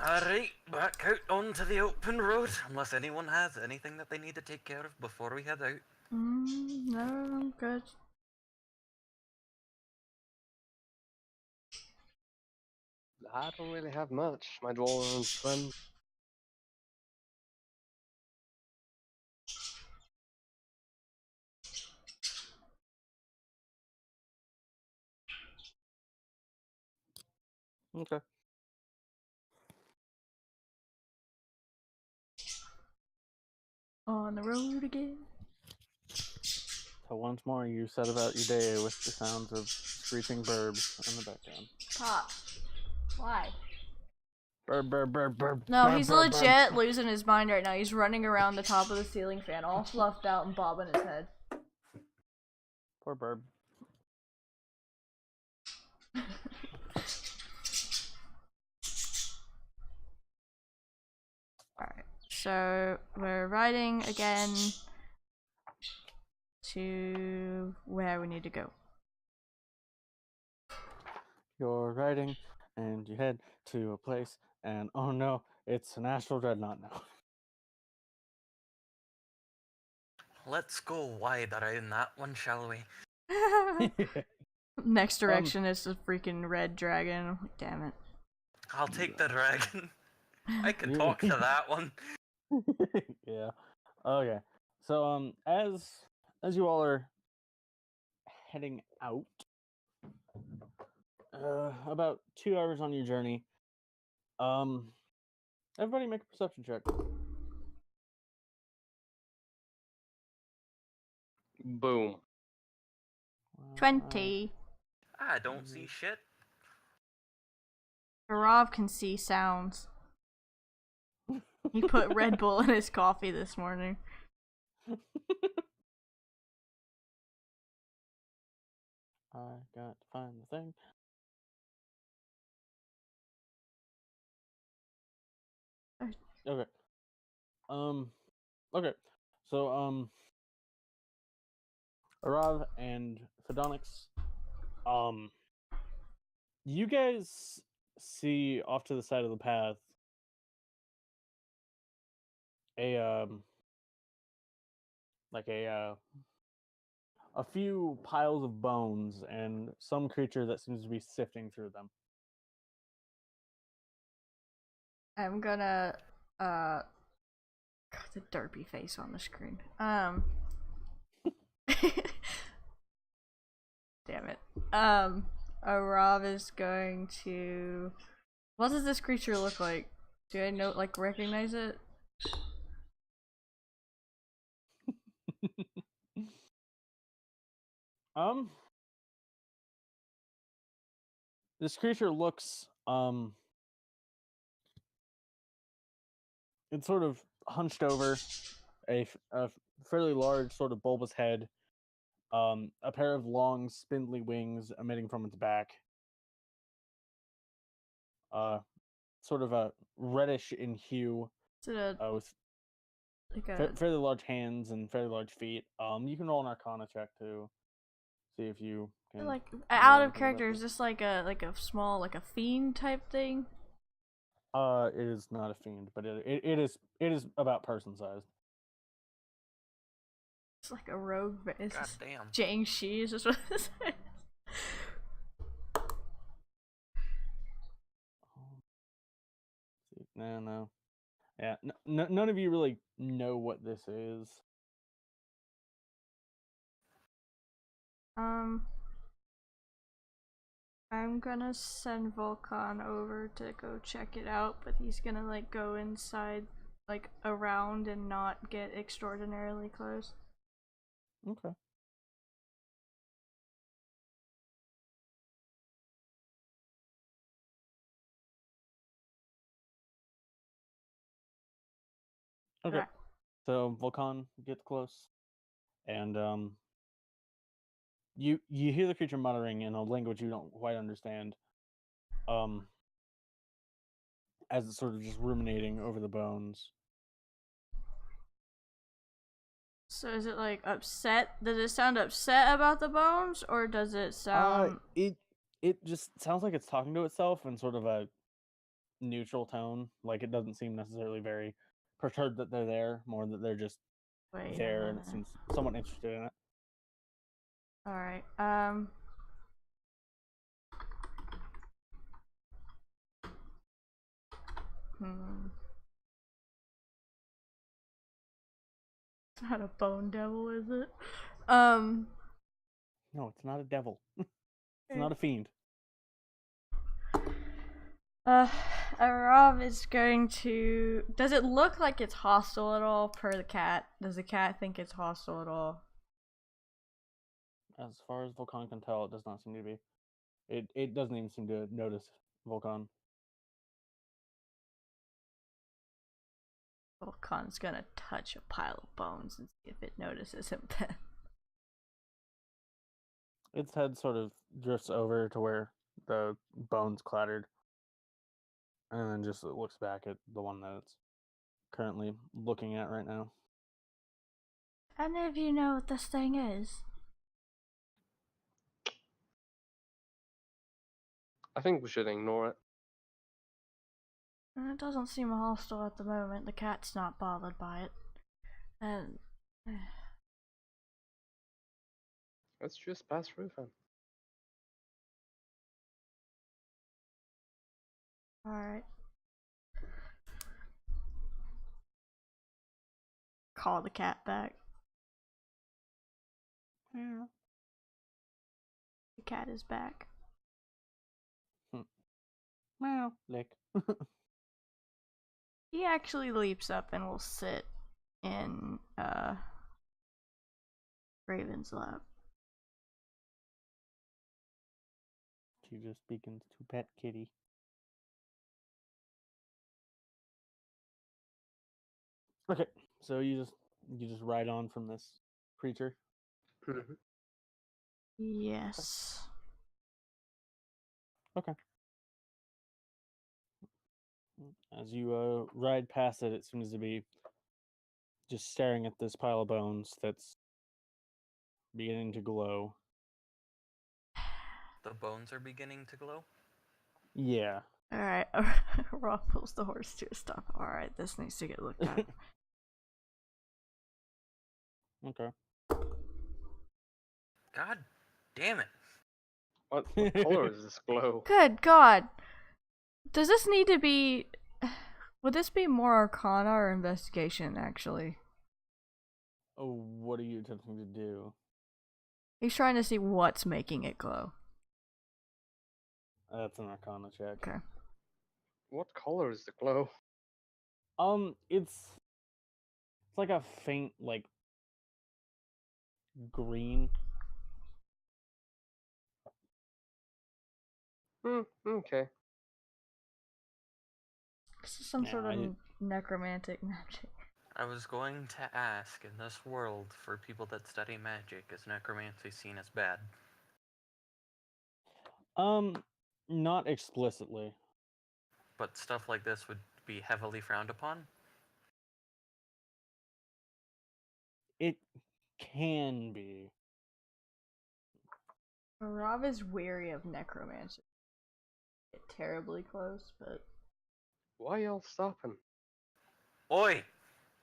Alright, back out onto the open road, unless anyone has anything that they need to take care of before we head out. No, I'm good. I don't really have much. My dwarven friend. Okay. On the road again. So once more, you set about your day with the sounds of screeching burbs in the background. Pop. Why? Burb, burb, burb, burb. No, burb, he's burb, legit burb. losing his mind right now. He's running around the top of the ceiling fan, all fluffed out and bobbing his head. Poor burb. Alright, so we're riding again to where we need to go. You're riding, and you head to a place, and oh no, it's an astral dreadnought now. Let's go wide around that one, shall we? Next direction is the freaking red dragon. Damn it. I'll take the dragon. I can You- talk to that one. Yeah. Okay. So as you all are heading out, about 2 hours on your journey, everybody make a perception check. Boom. 20. I don't see shit. Garav can see sounds. He put Red Bull in his coffee this morning. I got to find the thing. Okay. Okay. So, Arav and Phdonix, you guys see off to the side of the path a like a few piles of bones and some creature that seems to be sifting through them. I'm gonna, God, the derpy face on the screen. Damn it. Arav is going to... What does this creature look like? Do I know, like, recognize it? Um, This creature looks it's sort of hunched over, a fairly large, sort of bulbous head, a pair of long, spindly wings emitting from its back, sort of a reddish in hue, Is it with like a fairly large hands and fairly large feet. You can roll an Arcana check to see if you can. like know out of anything about character? Is this. this like a small like a fiend type thing? It is not a fiend, but it is about person sized. It's like a rogue. It's God just damn. Jang Shi is just what it is. No. Yeah, none of you really know what this is. I'm gonna send Volkan over to go check it out, but he's gonna like go inside, like around and not get extraordinarily close. Okay. Okay. Right. So Volcan gets close, and you hear the creature muttering in a language you don't quite understand. As it's sort of just ruminating over the bones. So is it like upset? Does it sound upset about the bones, or does it sound? It just sounds like it's talking to itself in sort of a neutral tone. Like it doesn't seem necessarily very perturbed that they're there, more that they're just Wait a there, and it minute. seems somewhat interested in it. All right. Hmm. It's not a bone devil, is it? No, it's not a devil. It's not a fiend. Arav is going to. Does it look like it's hostile at all per the cat? Does the cat think it's hostile at all? As far as Volcan can tell, it does not seem to be. It doesn't even seem to notice Volcan. Volkan's gonna touch a pile of bones and see if it notices him then. Its head sort of drifts over to where the bones clattered, and then just looks back at the one that it's currently looking at right now. Any of you know what this thing is? I think we should ignore it. It doesn't seem hostile at the moment. The cat's not bothered by it. And Let's just pass through then. alright. Call the cat back. Yeah. The cat is back. Meow. Lick. He actually leaps up and will sit in Raven's lap. She just begins to pet Kitty. Okay, so you just ride on from this creature. Mhm. Yes. Okay. As you ride past it, it seems to be just staring at this pile of bones that's beginning to glow. The bones are beginning to glow. Yeah. Alright. Rob pulls the horse to a stop. Alright, this needs to get looked at. Okay. God damn it. What color is this glow? Good God. Does this need to be. Would this be more Arcana or Investigation, actually? Oh, what are you attempting to do? He's trying to see what's making it glow. That's an Arcana check. Okay. What color is the glow? It's like a faint, like, green. Okay. This is some sort Yeah, of necromantic magic. I was going to ask, in this world, for people that study magic, is necromancy seen as bad? Not explicitly. But stuff like this would be heavily frowned upon? It can be. Rob is weary of necromancy. Get terribly close, but Why y'all stopping? Oi!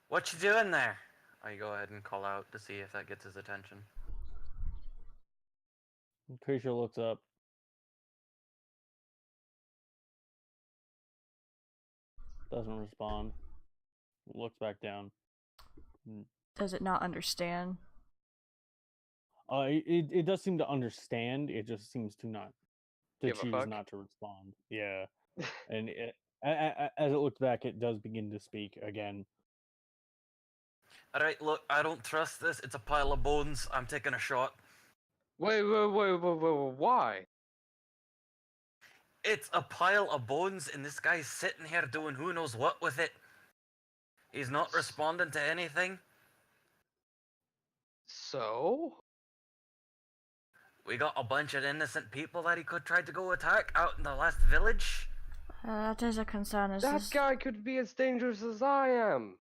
What you doing there? I go ahead and call out to see if that gets his attention. The creature looks up. Doesn't respond. Looks back down. does it not understand? It does seem to understand. It just seems to not to Give a choose fuck. not to respond. Yeah, and as it looks back, it does begin to speak again. Alright, look, I don't trust this. It's a pile of bones. I'm taking a shot. Wait, why? It's a pile of bones, and this guy's sitting here doing who knows what with it. He's not responding to anything. So? We got a bunch of innocent people that he could try to go attack out in the last village. That is a concern. Is That this... guy could be as dangerous as I am.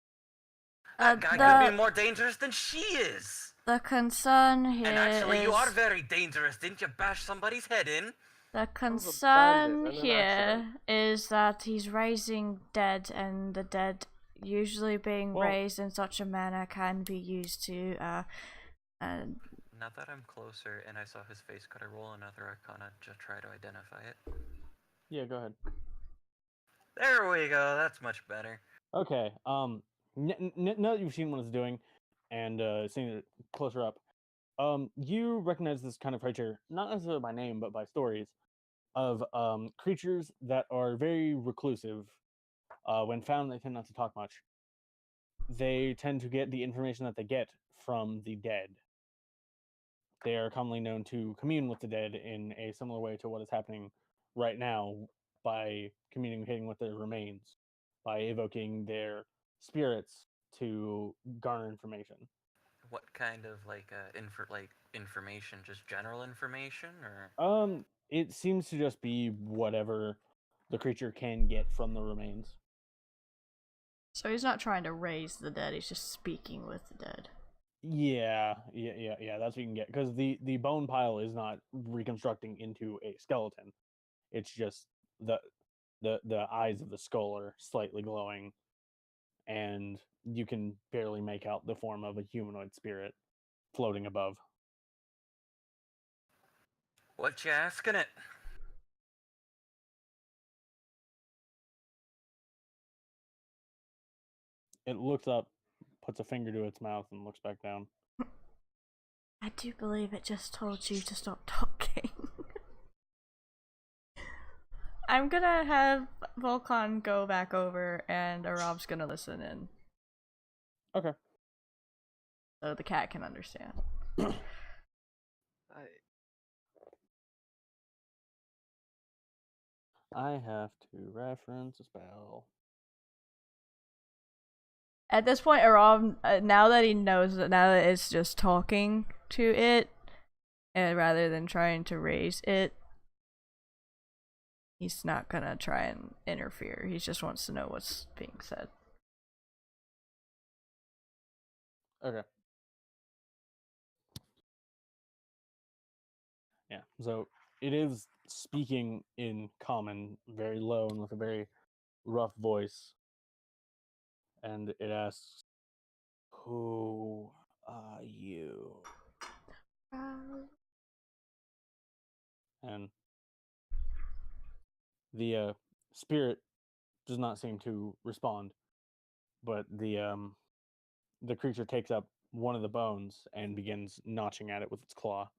That guy could be more dangerous than she is. The concern here And actually, you is... are very dangerous. Didn't you bash somebody's head in? The bandit concern and an here accident. is that he's raising dead, and the dead usually being Well- raised in such a manner can be used to Now that I'm closer and I saw his face, could I roll another Arcana to try to identify it? Yeah, go ahead. There we go. That's much better. Okay. Now that you've seen what it's doing, and seeing it closer up, you recognize this kind of creature, not necessarily by name, but by stories of creatures that are very reclusive. When found, they tend not to talk much. They tend to get the information that they get from the dead. They are commonly known to commune with the dead in a similar way to what is happening right now by communicating with their remains, by evoking their spirits to garner information. What kind of information? Just general information, or It seems to just be whatever the creature can get from the remains. So he's not trying to raise the dead, he's just speaking with the dead. Yeah. That's what you can get, because the bone pile is not reconstructing into a skeleton. It's just the eyes of the skull are slightly glowing, and you can barely make out the form of a humanoid spirit floating above. what you asking it? It looks up, puts a finger to its mouth, and looks back down. I do believe it just told you to stop talking. I'm gonna have Volcon go back over, and Rob's gonna listen in Okay. so the cat can understand. I have to reference a spell. At this point, Rob, now that he knows that, now that it's just talking to it, and rather than trying to raise it, he's not gonna try and interfere. He just wants to know what's being said. Okay. Yeah, so it is speaking in common, very low and with a very rough voice. And it asks, "Who are you?" And the spirit does not seem to respond, but the creature takes up one of the bones and begins notching at it with its claw.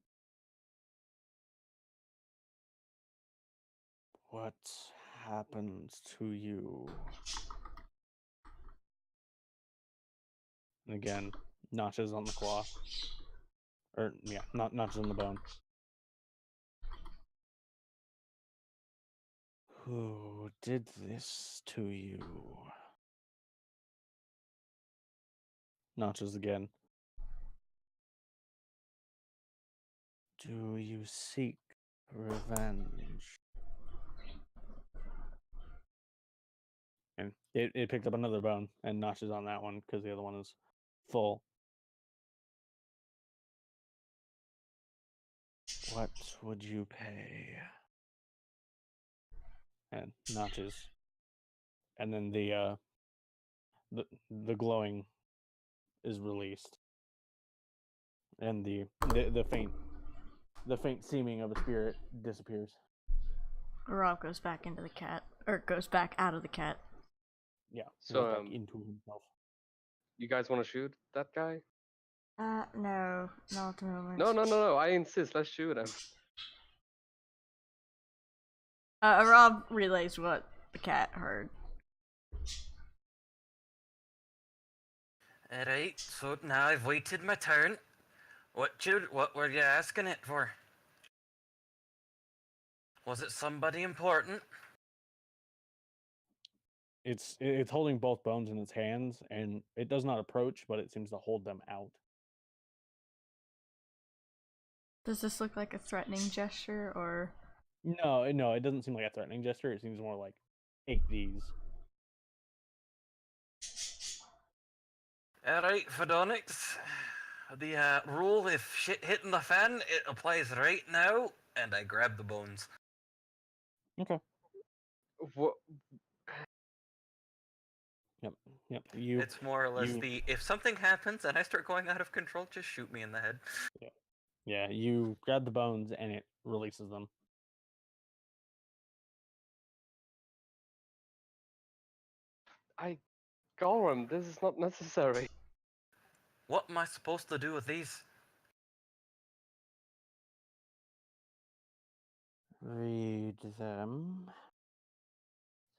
What happens to you? And again, notches on the claw. Or, yeah, not notches on the bone. Who did this to you? Notches again. Do you seek revenge? And it picked up another bone and notches on that one because the other one is full. What would you pay? And notches. And then the glowing is released. And the faint seeming of a spirit disappears. Rob goes back into the cat, or goes back out of the cat. Yeah, So, goes back into himself. You guys want to shoot that guy? No, not at the moment. No. I insist. Let's shoot him. Rob relays what the cat heard. Alright, so now I've waited my turn. What were you asking it for? Was it somebody important? It's holding both bones in its hands, and it does not approach, but it seems to hold them out. Does this look like a threatening gesture, or? No, it doesn't seem like a threatening gesture. It seems more like, take these. Alright, Phedonix. The rule, if shit hitting the fan, it applies right now, and I grab the bones. Okay. What? Yep. It's more or less if something happens and I start going out of control, just shoot me in the head. Yeah, you grab the bones and it releases them. Gorham, this is not necessary. What am I supposed to do with these? Read them.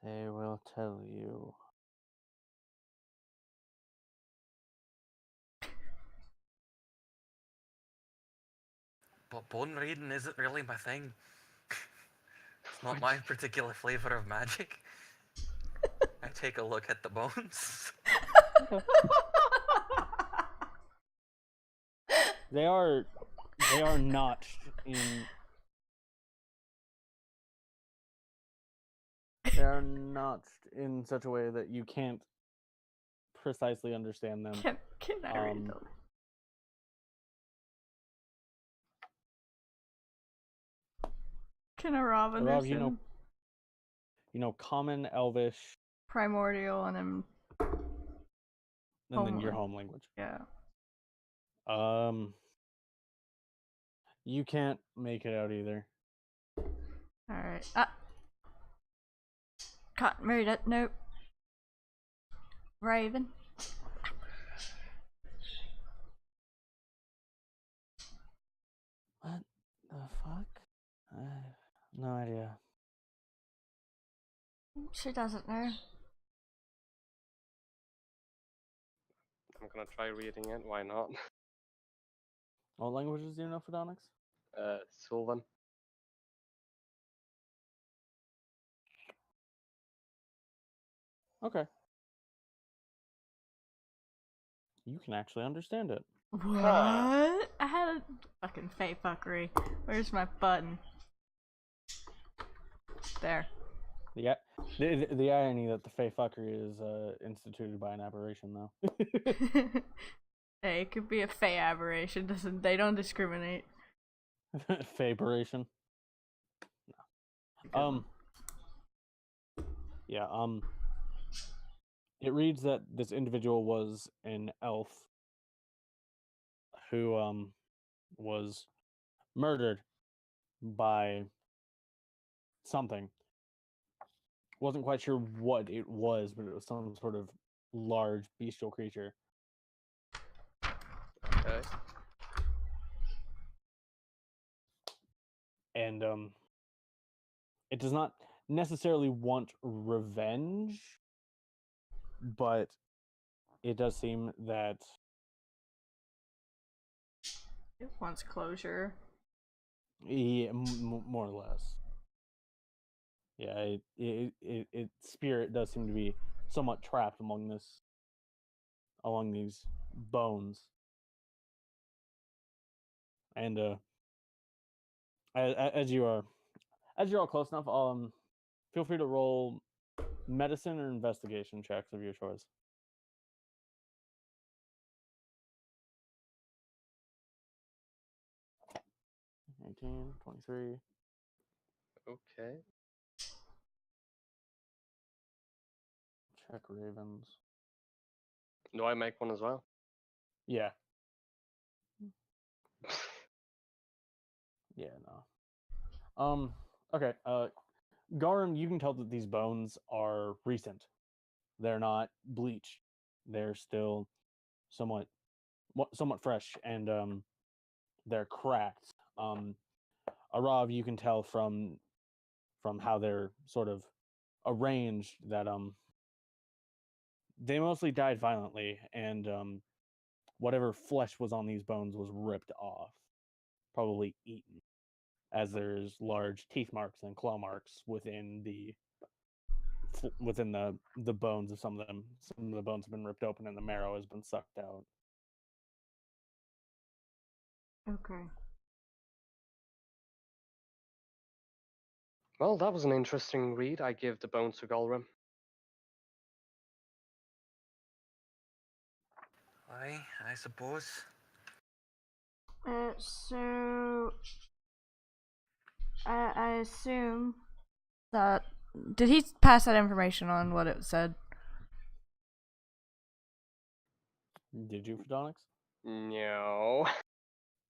They will tell you. But bone reading isn't really my thing. It's not my particular flavor of magic. I take a look at the bones. They are notched in. They are notched in such a way that you can't precisely understand them. Can I read them? Can a Rob Rob, understand? you know common, Elvish, Primordial, and then and then your home language. Yeah. You can't make it out either. Alright. Cotton read it. Nope. Raven. What the fuck? I have no idea. She doesn't know. I'm gonna try reading it. Why not? What languages do you know for Phedonix? Sylvan. Okay. You can actually understand it. What? I had a fucking fake fuckery. Where's my button? There. The irony that the Fey fuckery is instituted by an aberration, though. Hey, it could be a Fey aberration. They don't discriminate. Faberation. No. Yeah. It reads that this individual was an elf who was murdered by something. Wasn't quite sure what it was, but it was some sort of large bestial creature. Okay. And it does not necessarily want revenge, but it does seem that It wants closure. more or less. Yeah, its spirit does seem to be somewhat trapped along these bones. And as you're all close enough, feel free to roll medicine or investigation checks of your choice. 19, 23. Okay. Check ravens. Do I make one as well? Yeah. Yeah, no. Okay. Garum, you can tell that these bones are recent. They're not bleached. They're still somewhat fresh, and they're cracked. Arav, you can tell from how they're sort of arranged that they mostly died violently, and whatever flesh was on these bones was ripped off, probably eaten, as there's large teeth marks and claw marks within the bones of some of them. Some of the bones have been ripped open and the marrow has been sucked out. Okay. Well, that was an interesting read. I give the bones to Golrim. I suppose. So I assume that did he pass that information on what it said? Did you, Photonics? No.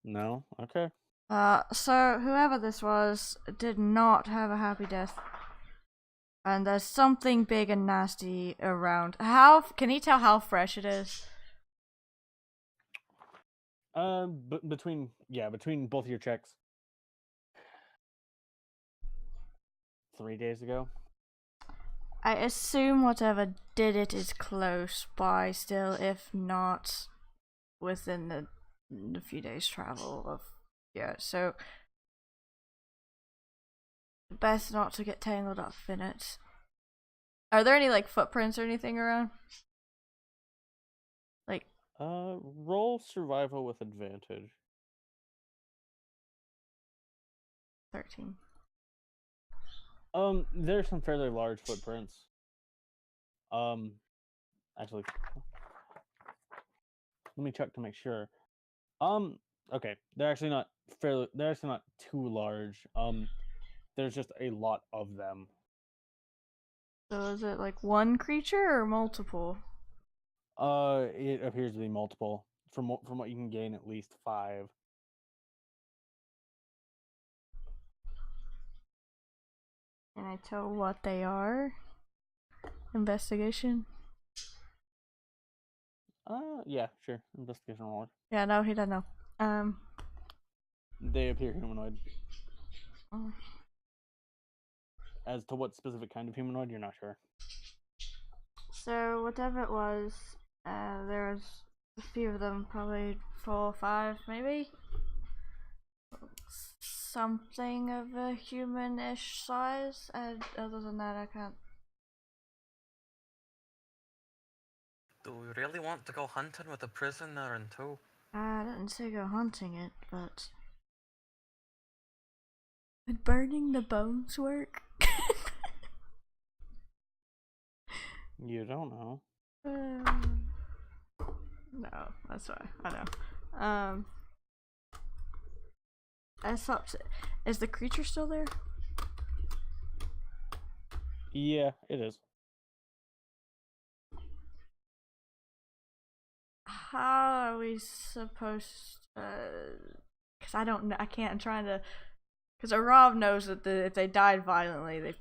No? Okay. So whoever this was did not have a happy death. And there's something big and nasty around. How can he tell how fresh it is? Between both of your checks. 3 days ago. I assume whatever did it is close by still, if not within the few days travel of so best not to get tangled up in it. Are there any like footprints or anything around? Like Roll survival with advantage. 13. There's some fairly large footprints. Actually, let me check to make sure. Okay, they're actually not too large. There's just a lot of them. So is it like one creature or multiple? It appears to be multiple. From what you can gain, at least 5. Can I tell what they are? Investigation? Yeah, sure. Investigation roll. Yeah, no, he doesn't know. They appear humanoid. Oh. As to what specific kind of humanoid, you're not sure. So whatever it was, there was a few of them, probably 4 or 5, maybe. Something of a human-ish size. Other than that, I can't. Do we really want to go hunting with a prisoner in tow? I didn't say go hunting it, but would burning the bones work? You don't know. No, that's why I know. Is the creature still there? Yeah, it is. How are we supposed to? Because I don't know. I can't. I'm trying to. Because Arav knows that if they died violently, there's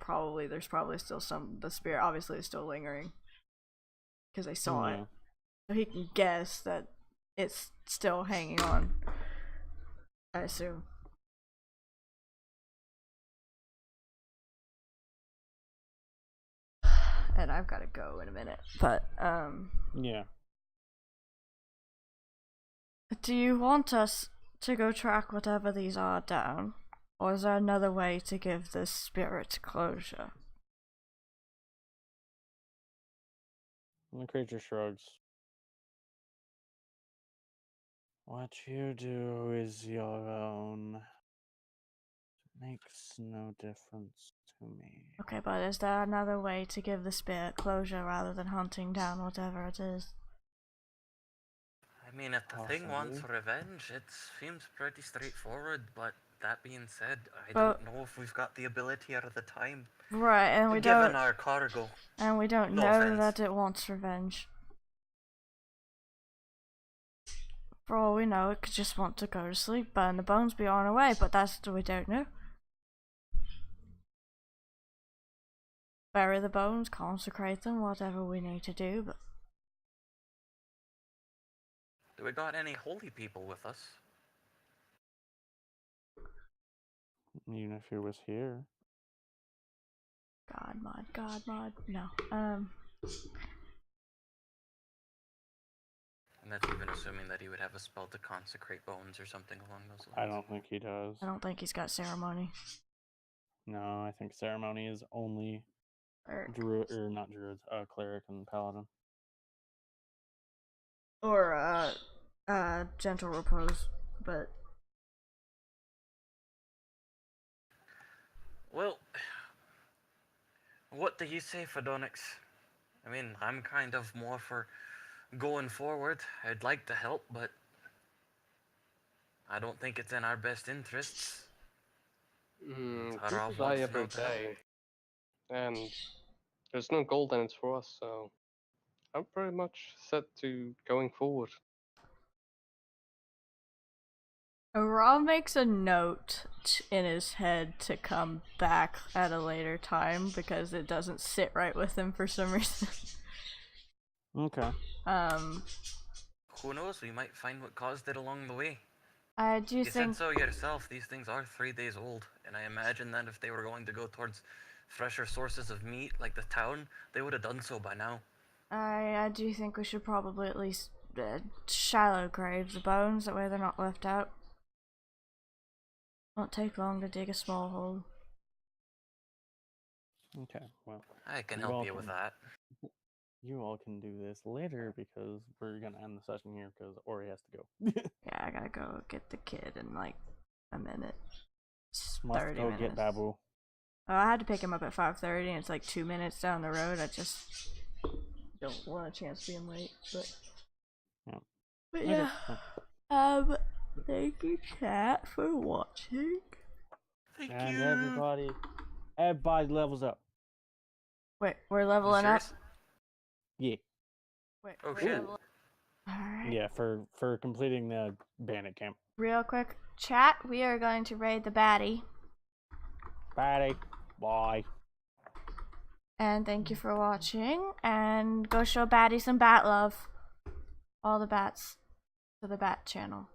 probably still the spirit obviously is still lingering. Because they saw it. So he can guess that it's still hanging on. I assume. And I've got to go in a minute. But, Yeah. do you want us to go track whatever these are down? Or is there another way to give this spirit closure? And the creature shrugs. What you do is your own. It makes no difference to me. Okay, but is there another way to give the spirit closure rather than hunting down whatever it is? I mean, if the thing wants Possibly. revenge, it seems pretty straightforward, but that being said, I But- don't know if we've got the ability or the time. Right, and we Given don't our cargo. No know offense. that it wants revenge. For all we know, it could just want to go to sleep, burn the bones, be on our way, but that's what we don't know. Bury the bones, consecrate them, whatever we need to do, but Do we got any holy people with us? Even if he was here. God mod, no. And that's even assuming that he would have a spell to consecrate bones or something along those lines. I don't think he does. I don't think he's got ceremony. No, I think ceremony is only druid, or not druids, cleric and paladin. Or, gentle repose, but Well, what do you say, Fedonix? I mean, I'm kind of more for going forward. I'd like to help, but I don't think it's in our best interests. Our People wants die to every help out. day, and there's no gold in it for us, so I'm pretty much set to going forward. Rob makes a note in his head to come back at a later time because it doesn't sit right with him for some reason. Okay. Who knows? We might find what caused it along the way. I do You think said so yourself. These things are 3 days old, and I imagine that if they were going to go towards fresher sources of meat, like the town, they would have done so by now. I do think we should probably at least shallow grave the bones, that way they're not left out. Won't take long to dig a small hole. Okay, well, I can You're help you with welcome. that. you all can do this later because we're gonna end the session here because Ori has to go. Yeah, I gotta go get the kid in like a minute. It's Must 30 go minutes. get Babu. Oh, I had to pick him up at 5:30 and it's like 2 minutes down the road. I just don't want a chance being late, but Yeah. But Okay, yeah. well, Thank you chat for watching. Thank and you. everybody levels up. Wait, we're You leveling up? serious? Yeah. Wait, Oh, we're shit. leveling- Alright. Yeah, for completing the bandit camp. Real quick, chat, we are going to raid the baddie. Bye. Bye. And thank you for watching. And go show baddie some bat love. All the bats to the bat channel.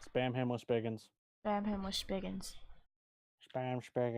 Spam him with spiggins. Spam him with spiggins. Spam spiggins.